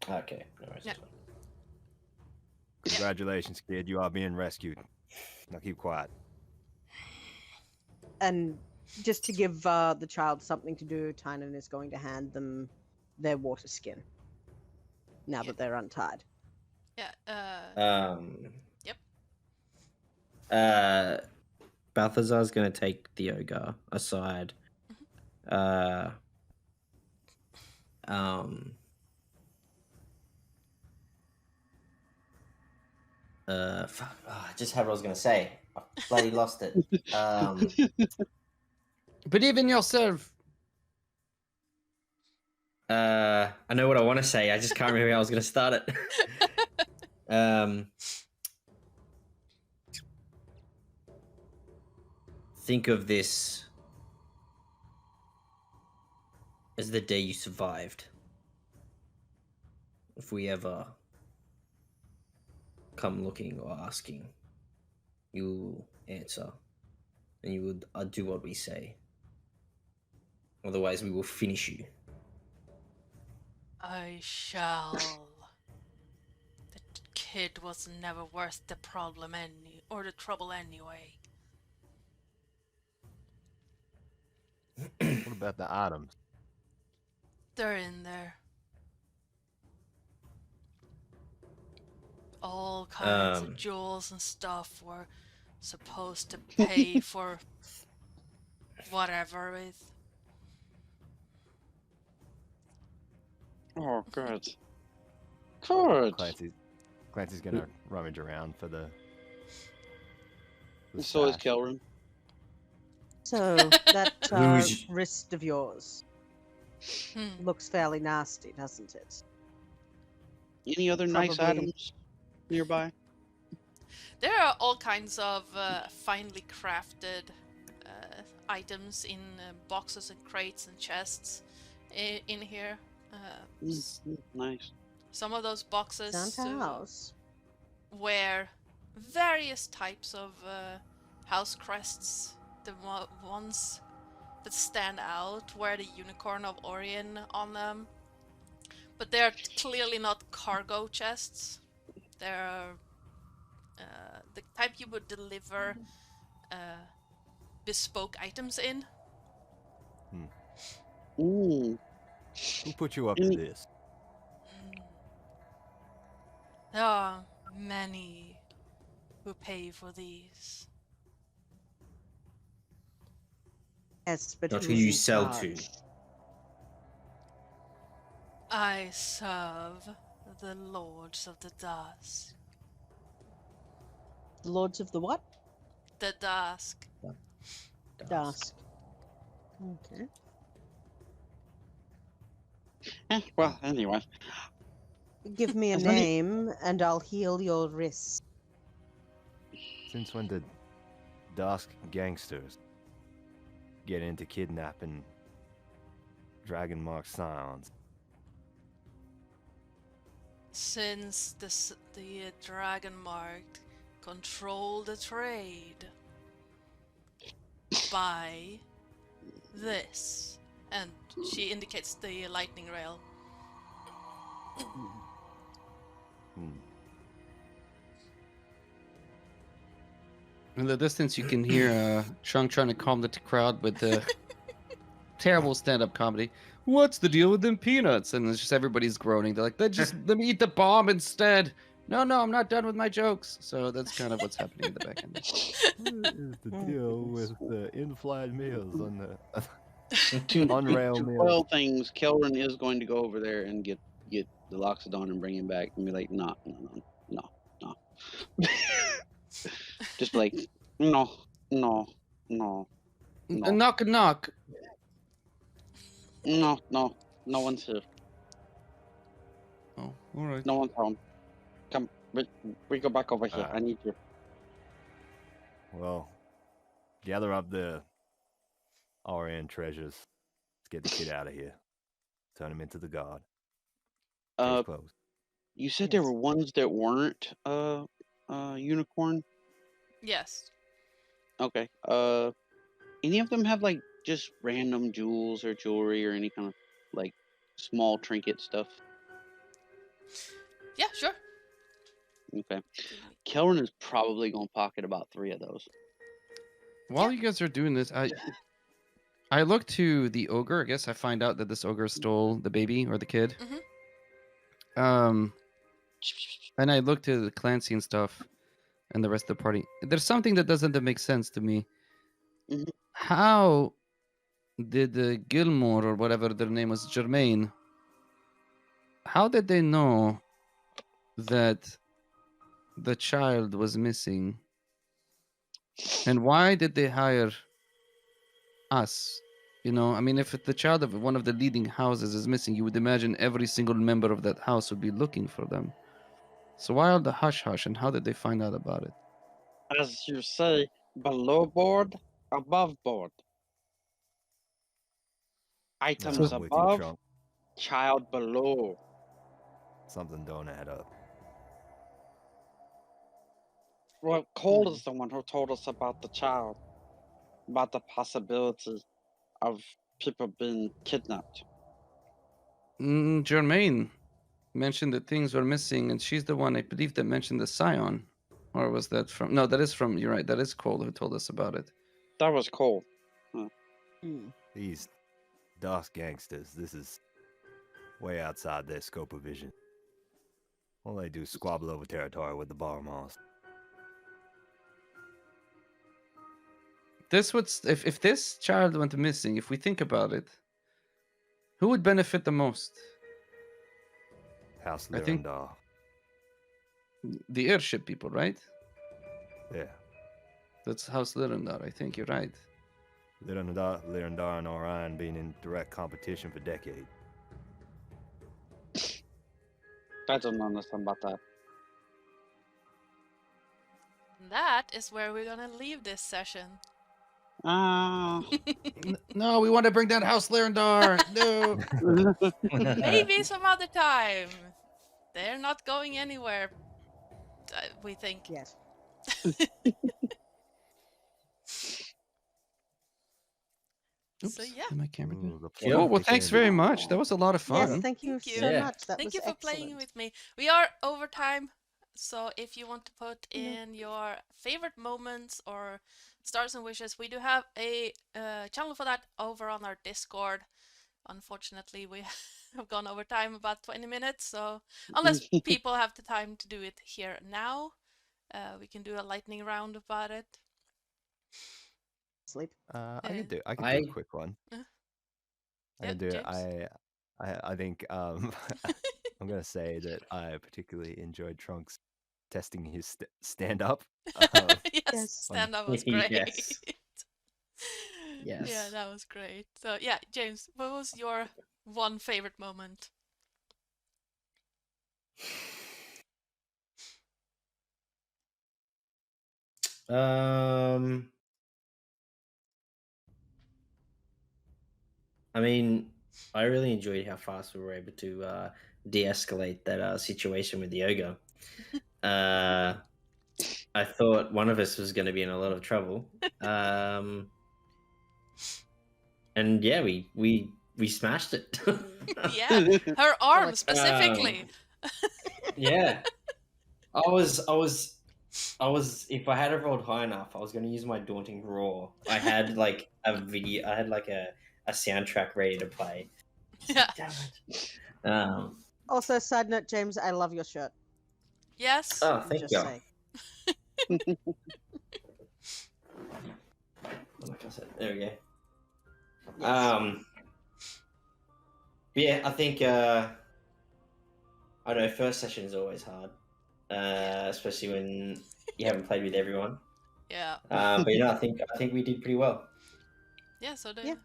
Okay, no worries. Yeah. Congratulations, kid. You are being rescued. Now keep quiet. And just to give the child something to do, Tynan is going to hand them their water skin. Now that they're untied. Yeah. Yep. Balthazar's gonna take the ogre aside. Fuck. Oh, I just had what I was gonna say. I bloody lost it. Believe in yourself. I know what I want to say. I just can't remember how I was gonna start it. Think of this as the day you survived. If we ever come looking or asking, you answer, and you will do what we say. Otherwise, we will finish you. I shall. The kid was never worth the problem or the trouble anyway. What about the items? They're in there. All kinds of jewels and stuff were supposed to pay for whatever with. Oh, good. Good. Clancy's gonna rummage around for the So is stash. Kelrin. So that Who's- wrist of yours Hmm. looks fairly nasty, doesn't it? Any other nice Probably. items nearby? There are all kinds of finely crafted items in boxes and crates and chests in here. Nice. Some of those boxes Santa house. wear various types of house crests. The ones that stand out wear the unicorn of Orion on them. But they're clearly not cargo chests. They're the type you would deliver bespoke items in. Ooh. Who put you up to this? There are many who pay for these. Yes, but Not who who's you in sell to. charge? I serve the Lords of the Dusk. The Lords of the what? The Dusk. Dusk. Okay. Well, anyway. Give me a As many- name, and I'll heal your wrist. Since when did Dusk gangsters get into kidnapping Dragon Mark Scions? Since the Dragon Mark control the trade by this, and she indicates the lightning rail. In the distance, you can hear Chung trying to calm the crowd with the terrible stand-up comedy. What's the deal with them peanuts? And it's just everybody's groaning. They're like, let me eat the bomb instead. No, I'm not done with my jokes. So that's kind of what's happening in the back end. What is the deal with the in-flight meals on the To meals? quell things, Kelrin is going to go over there and get the Loxodon and bring him back and be like, no. Just be like, no. Knock. No one's here. Oh, all right. No one's home. Come, we go back over here. I need you. Well, gather up the RN treasures. Let's get the kid out of here. Turn him into the god. Case closed. You said there Yes. were ones that weren't unicorn. Yes. Okay. Any of them have like just random jewels or jewelry or any kind of like small trinket stuff? Yeah, sure. Okay. Kelrin is probably gonna pocket about 3 of those. While you guys are doing this, I look to the ogre. I guess I find out that this ogre stole the baby or the kid. And I look to the Clancy and stuff, and the rest of the party. There's something that doesn't make sense to me. Mhm. How did the Gilmore or whatever their name was, Germain? How did they know that the child was missing? And why did they hire us? You know, I mean, if the child of one of the leading houses is missing, you would imagine every single member of that house would be looking for them. So why all the hush-hush, and how did they find out about it? As you say, below board, above board. Items I'm with you, above, Trunk. child below. Something don't add up. Well, Cole is the one who told us about the child, about the possibility of people being kidnapped. Germaine mentioned that things were missing, and she's the one, I believe, that mentioned the Scion. Or was that from... No, that is from... You're right, that is Cole who told us about it. That was Cole. These DOS gangsters, this is way outside their scope of vision. All they do is squabble over territory with the Barmars. if this child went missing, if we think about it, who would benefit the most? House I think- Lyrandar. The airship people, right? Yeah. That's House Lyrandar. I think you're right. Lyrandar and Orion being in direct competition for decades. I don't understand about that. That is where we're gonna leave this session. No, we want to bring down House Lyrandar. No. Maybe some other time. They're not going anywhere, we think. Yes. Oops, So, yeah. did my camera go? Ooh, the Yeah. Oh, plot well, thanks became- very much. That was a lot of fun. Yes, thank you Thank you. so Yeah. much. That Thank was you for playing excellent. with me. We are over time, so if you want to put in your favorite moments or stars and wishes, we do have a channel for that over on our Discord. Unfortunately, we have gone over time about 20 minutes, so unless people have the time to do it here now, we can do a lightning round about it. Sleep. I can do a quick one. I Yeah, can do it. James? I think I'm gonna say that I particularly enjoyed Trunks testing his stand up. Yes, Yes. stand up was great. Yes. Yeah, Yes. that was great. So yeah, James, what was your one favorite moment? I mean, I really enjoyed how fast we were able to de-escalate that situation with the ogre. I thought one of us was going to be in a lot of trouble, and yeah, we smashed it. Yeah, her arm like- specifically. Yeah, I was. If I had it rolled high enough, I was going to use my daunting roar. I had like a video. I had like a soundtrack ready to play. Yeah. Damn it. Also, side note, James, I love your shirt. Yes. Oh, thank Just you. say. Like I said, there we go. Yes. Yeah, I think I don't know. First session is always hard, especially when you haven't played with everyone. Yeah. But you know, I think we did pretty well. Yeah. So Yeah.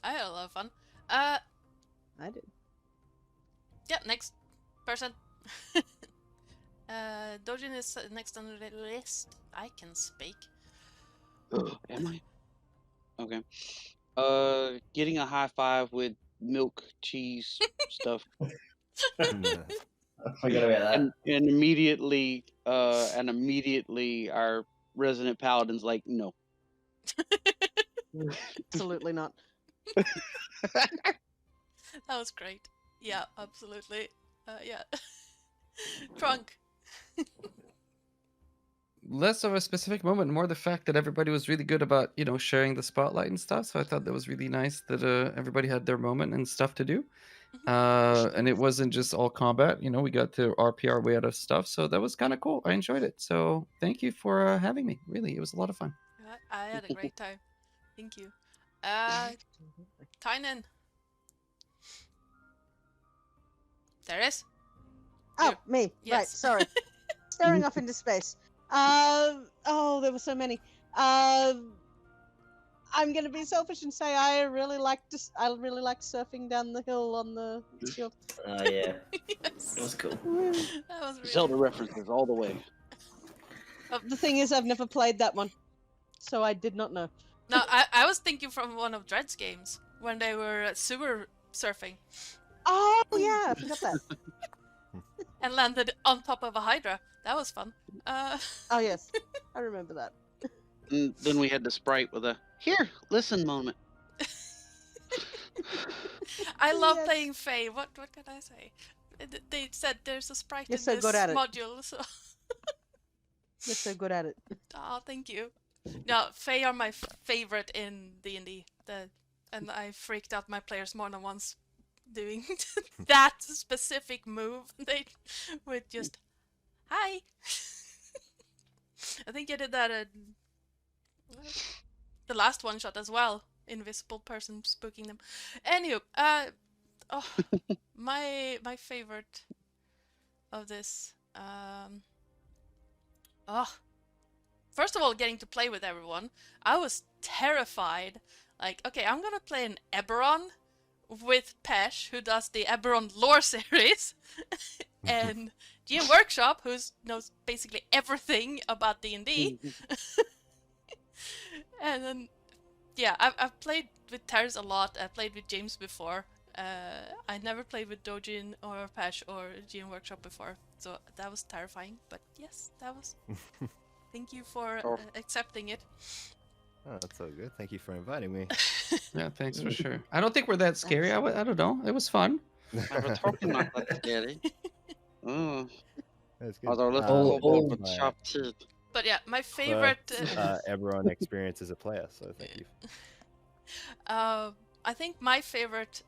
I had a lot of fun. I did. Yeah. Next person. Dojin is next on the list. I can speak. Am I? Okay. Getting a high five with milk, cheese, stuff, I forgot about that. and immediately, our resident paladin's like, no. Absolutely not. That was great. Yeah, absolutely. Yeah. Trunk. Less of a specific moment, more the fact that everybody was really good about, sharing the spotlight and stuff. So I thought that was really nice that everybody had their moment and stuff to do. And it wasn't just all combat. We got to RP our way out of stuff. So that was kind of cool. I enjoyed it. So thank you for having me. Really, it was a lot of fun. I had a great time. Thank you. Tynan. There is. Oh, me. Right, Yes. sorry. Staring off into space. Oh, there were so many. I'm gonna be selfish and say I really liked surfing down the hill on the shield. Oh yeah, Yes. that was cool. That was really Zelda references all the way. The thing is, I've never played that one, so I did not know. No, I was thinking from one of Dread's games when they were sewer surfing Oh yeah, I forgot that. and landed on top of a hydra. That was fun. Oh yes, I remember that. And then we had the sprite with a "here, listen" moment. I love Yes. playing Fae. What can I say? They said there's a sprite You're in so this good at it. module, so You're so good at it. oh, thank you. No, Fae are my favorite in D&D. And I freaked out my players more than once doing that specific move. They would just, hi. I think I did that The last one shot as well. Invisible person spooking them. Anywho, oh, my favorite of this. First of all, getting to play with everyone. I was terrified. Like, okay, I'm gonna play an Eberron with Pesh, who does the Eberron lore series, and GMWorkshop, who knows basically everything about D&D. And then, yeah, I've played with Terrace a lot. I played with James before. I never played with Dojin or Pesh or GMWorkshop before, so that was terrifying. But yes, that was. Thank you for accepting it. Oh, that's so good. Thank you for inviting me. Yeah, thanks for sure. I don't think we're that scary. I don't know. It was fun. We're talking not that scary. Oh, That's good. although little kobold with sharp teeth. But yeah, my favorite. Eberron experience as a player, so thank you. I think my favorite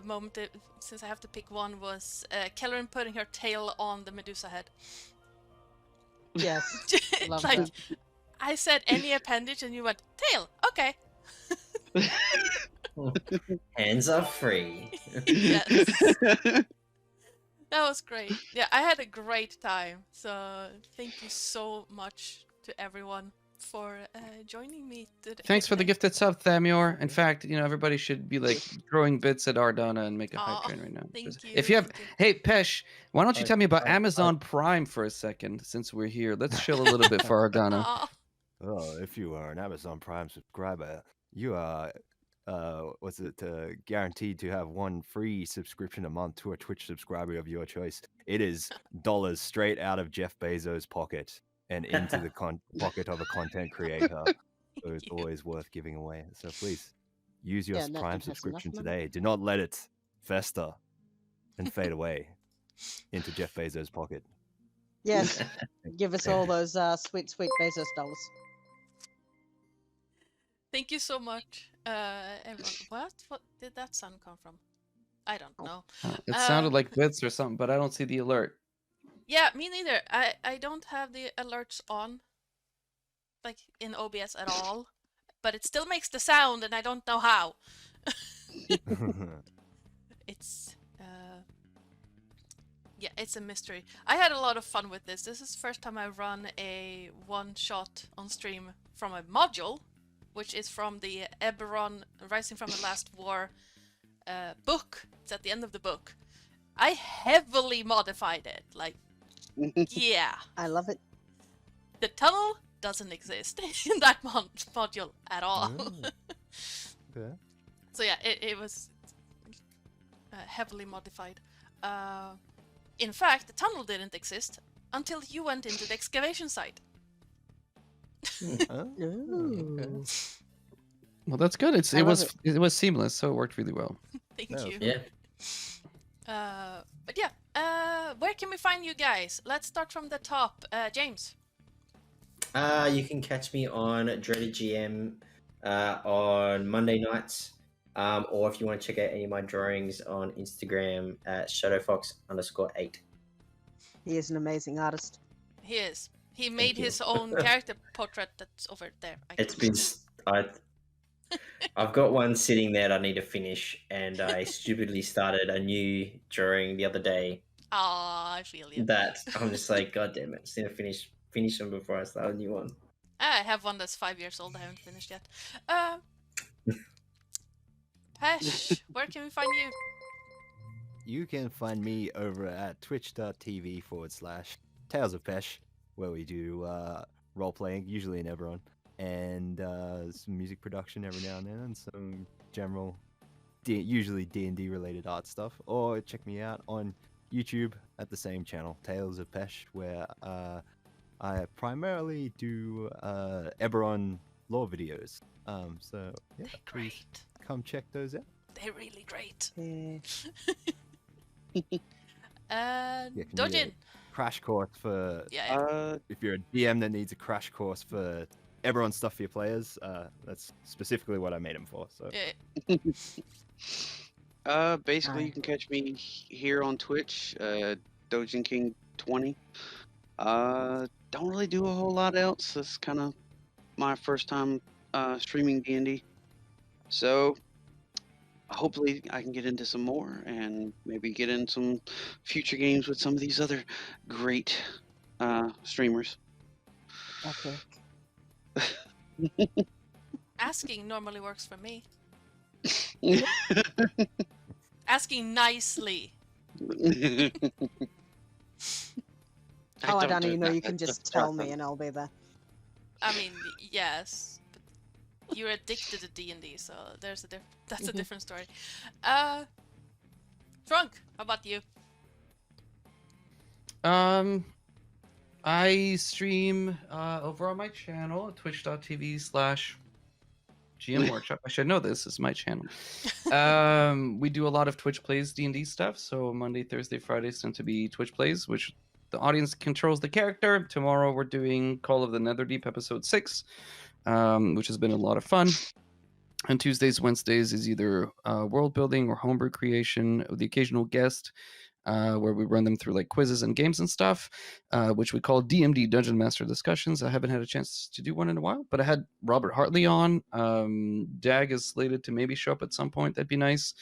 moment, since I have to pick one, was Kellerin putting her tail on the Medusa head. Yes. Love Like, that. I said any appendage, and you went tail. Okay. Hands are free. Yes. That was great. Yeah, I had a great time. So thank you so much to everyone for joining me today. Thanks for the gifted sub, Thamior. In fact, everybody should be like throwing bits at Ardana and make a hype train right now. Thank you. If you have, hey Pesh, why don't you tell me about I- Amazon Prime for a second? Since we're here, let's chill a little bit for Ardana. Aw. Oh, if you are an Amazon Prime subscriber, you are, guaranteed to have one free subscription a month to a Twitch subscriber of your choice. It is dollars straight out of Jeff Bezos' pocket and into the pocket of a content creator. So it's you. always worth giving away. So please use your Yeah, nothing Prime has enough subscription money. today. Do not let it fester and fade away into Jeff Bezos' pocket. Yes. Give us all those sweet, sweet Bezos dollars. Thank you so much, everyone. What did that sound come from? I don't know. It sounded like bits or something, but I don't see the alert. Yeah, me neither. I don't have the alerts on, like in OBS at all, but it still makes the sound, and I don't know how. It's yeah, it's a mystery. I had a lot of fun with this. This is the first time I run a one-shot on stream from a module, which is from the Eberron Rising from the Last War book. It's at the end of the book. I heavily modified it. Like, yeah. I love it. The tunnel doesn't exist in that module at all. Okay. So yeah, it was heavily modified. In fact, the tunnel didn't exist until you went into the excavation site. Oh, Ooh. okay. Well, that's good. I It love was was seamless, so it worked really well. Thank No, you. Yeah. But yeah, where can we find you guys? Let's start from the top. James. You can catch me on Dreaded GM on Monday nights. Or if you want to check out any of my drawings on Instagram at shadowfox_8. He is an amazing artist. He is. He made you. his own character portrait that's over there. It's been I've got one sitting there that I need to finish, and I stupidly started a new drawing the other day Ah, I feel you. that I'm just like, God damn it, just need to finish them before I start a new one. I have one that's 5 years old. I haven't finished yet. Pesh, where can we find you? You can find me over at twitch.tv/TalesofPesh, where we do role playing, usually in Eberron, and some music production every now and then, and some general, usually D&D related art stuff. Or check me out on YouTube at the same channel, Tales of Pesh, where I primarily do Eberron lore videos. So yeah, They're please great. come check those out. They're really great. Yeah. Yeah, can you, Dojin. Crash course for Yeah. if you're a DM that needs a crash course for Eberron stuff for your players. That's specifically what I made him for. So Yeah. Basically, you can catch me here on Twitch, Dojin King 20. Don't really do a whole lot else. That's kind of my first time streaming D&D. So hopefully I can get into some more and maybe get in some future games with some of these other great streamers. Okay. Asking normally works for me. Asking nicely. Oh, I don't know. You know, you can just tell me and I'll be there. I mean, yes. But you're addicted to D&D, so there's that's a different story. Trunk, how about you? I stream over on my channel, twitch.tv/GMWorkshop. I should know this is my channel. We do a lot of Twitch plays D&D stuff. So Monday, Thursday, Fridays tend to be Twitch plays, which the audience controls the character. Tomorrow we're doing Call of the Netherdeep episode 6, which has been a lot of fun. And Tuesdays, Wednesdays is either world building or homebrew creation with the occasional guest, where we run them through like quizzes and games and stuff, which we call DMD Dungeon Master Discussions. I haven't had a chance to do one in a while, but I had Robert Hartley on. Dag is slated to maybe show up at some point. That'd be nice.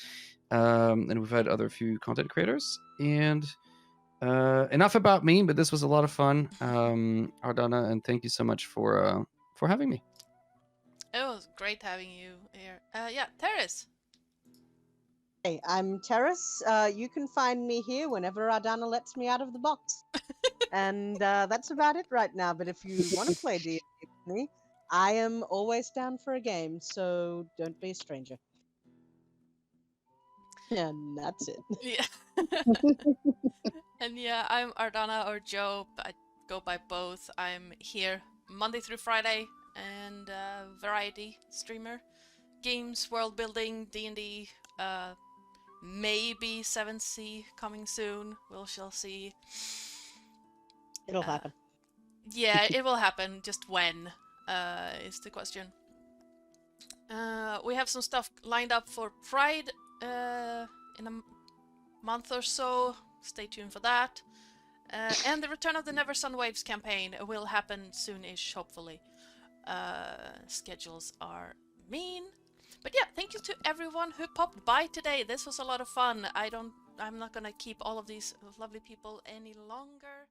And we've had other few content creators. And enough about me, but this was a lot of fun, Ardana, and thank you so much for having me. It was great having you here. Yeah, Terrace. Hey, I'm Terrace. You can find me here whenever Ardana lets me out of the box. And that's about it right now. But if you want to play D&D with me, I am always down for a game, so don't be a stranger. And that's it. Yeah. And yeah, I'm Ardana or Joe. I go by both. I'm here Monday through Friday and variety streamer. Games, world building, D&D, maybe 7th Sea coming soon. We shall see. It'll happen. Yeah, it will happen. Just when is the question. We have some stuff lined up for Pride in a month or so. Stay tuned for that. And the Return of the Never Sun Waves campaign will happen soon-ish, hopefully. Schedules are mean. But yeah, thank you to everyone who popped by today. This was a lot of fun. I'm not gonna keep all of these lovely people any longer.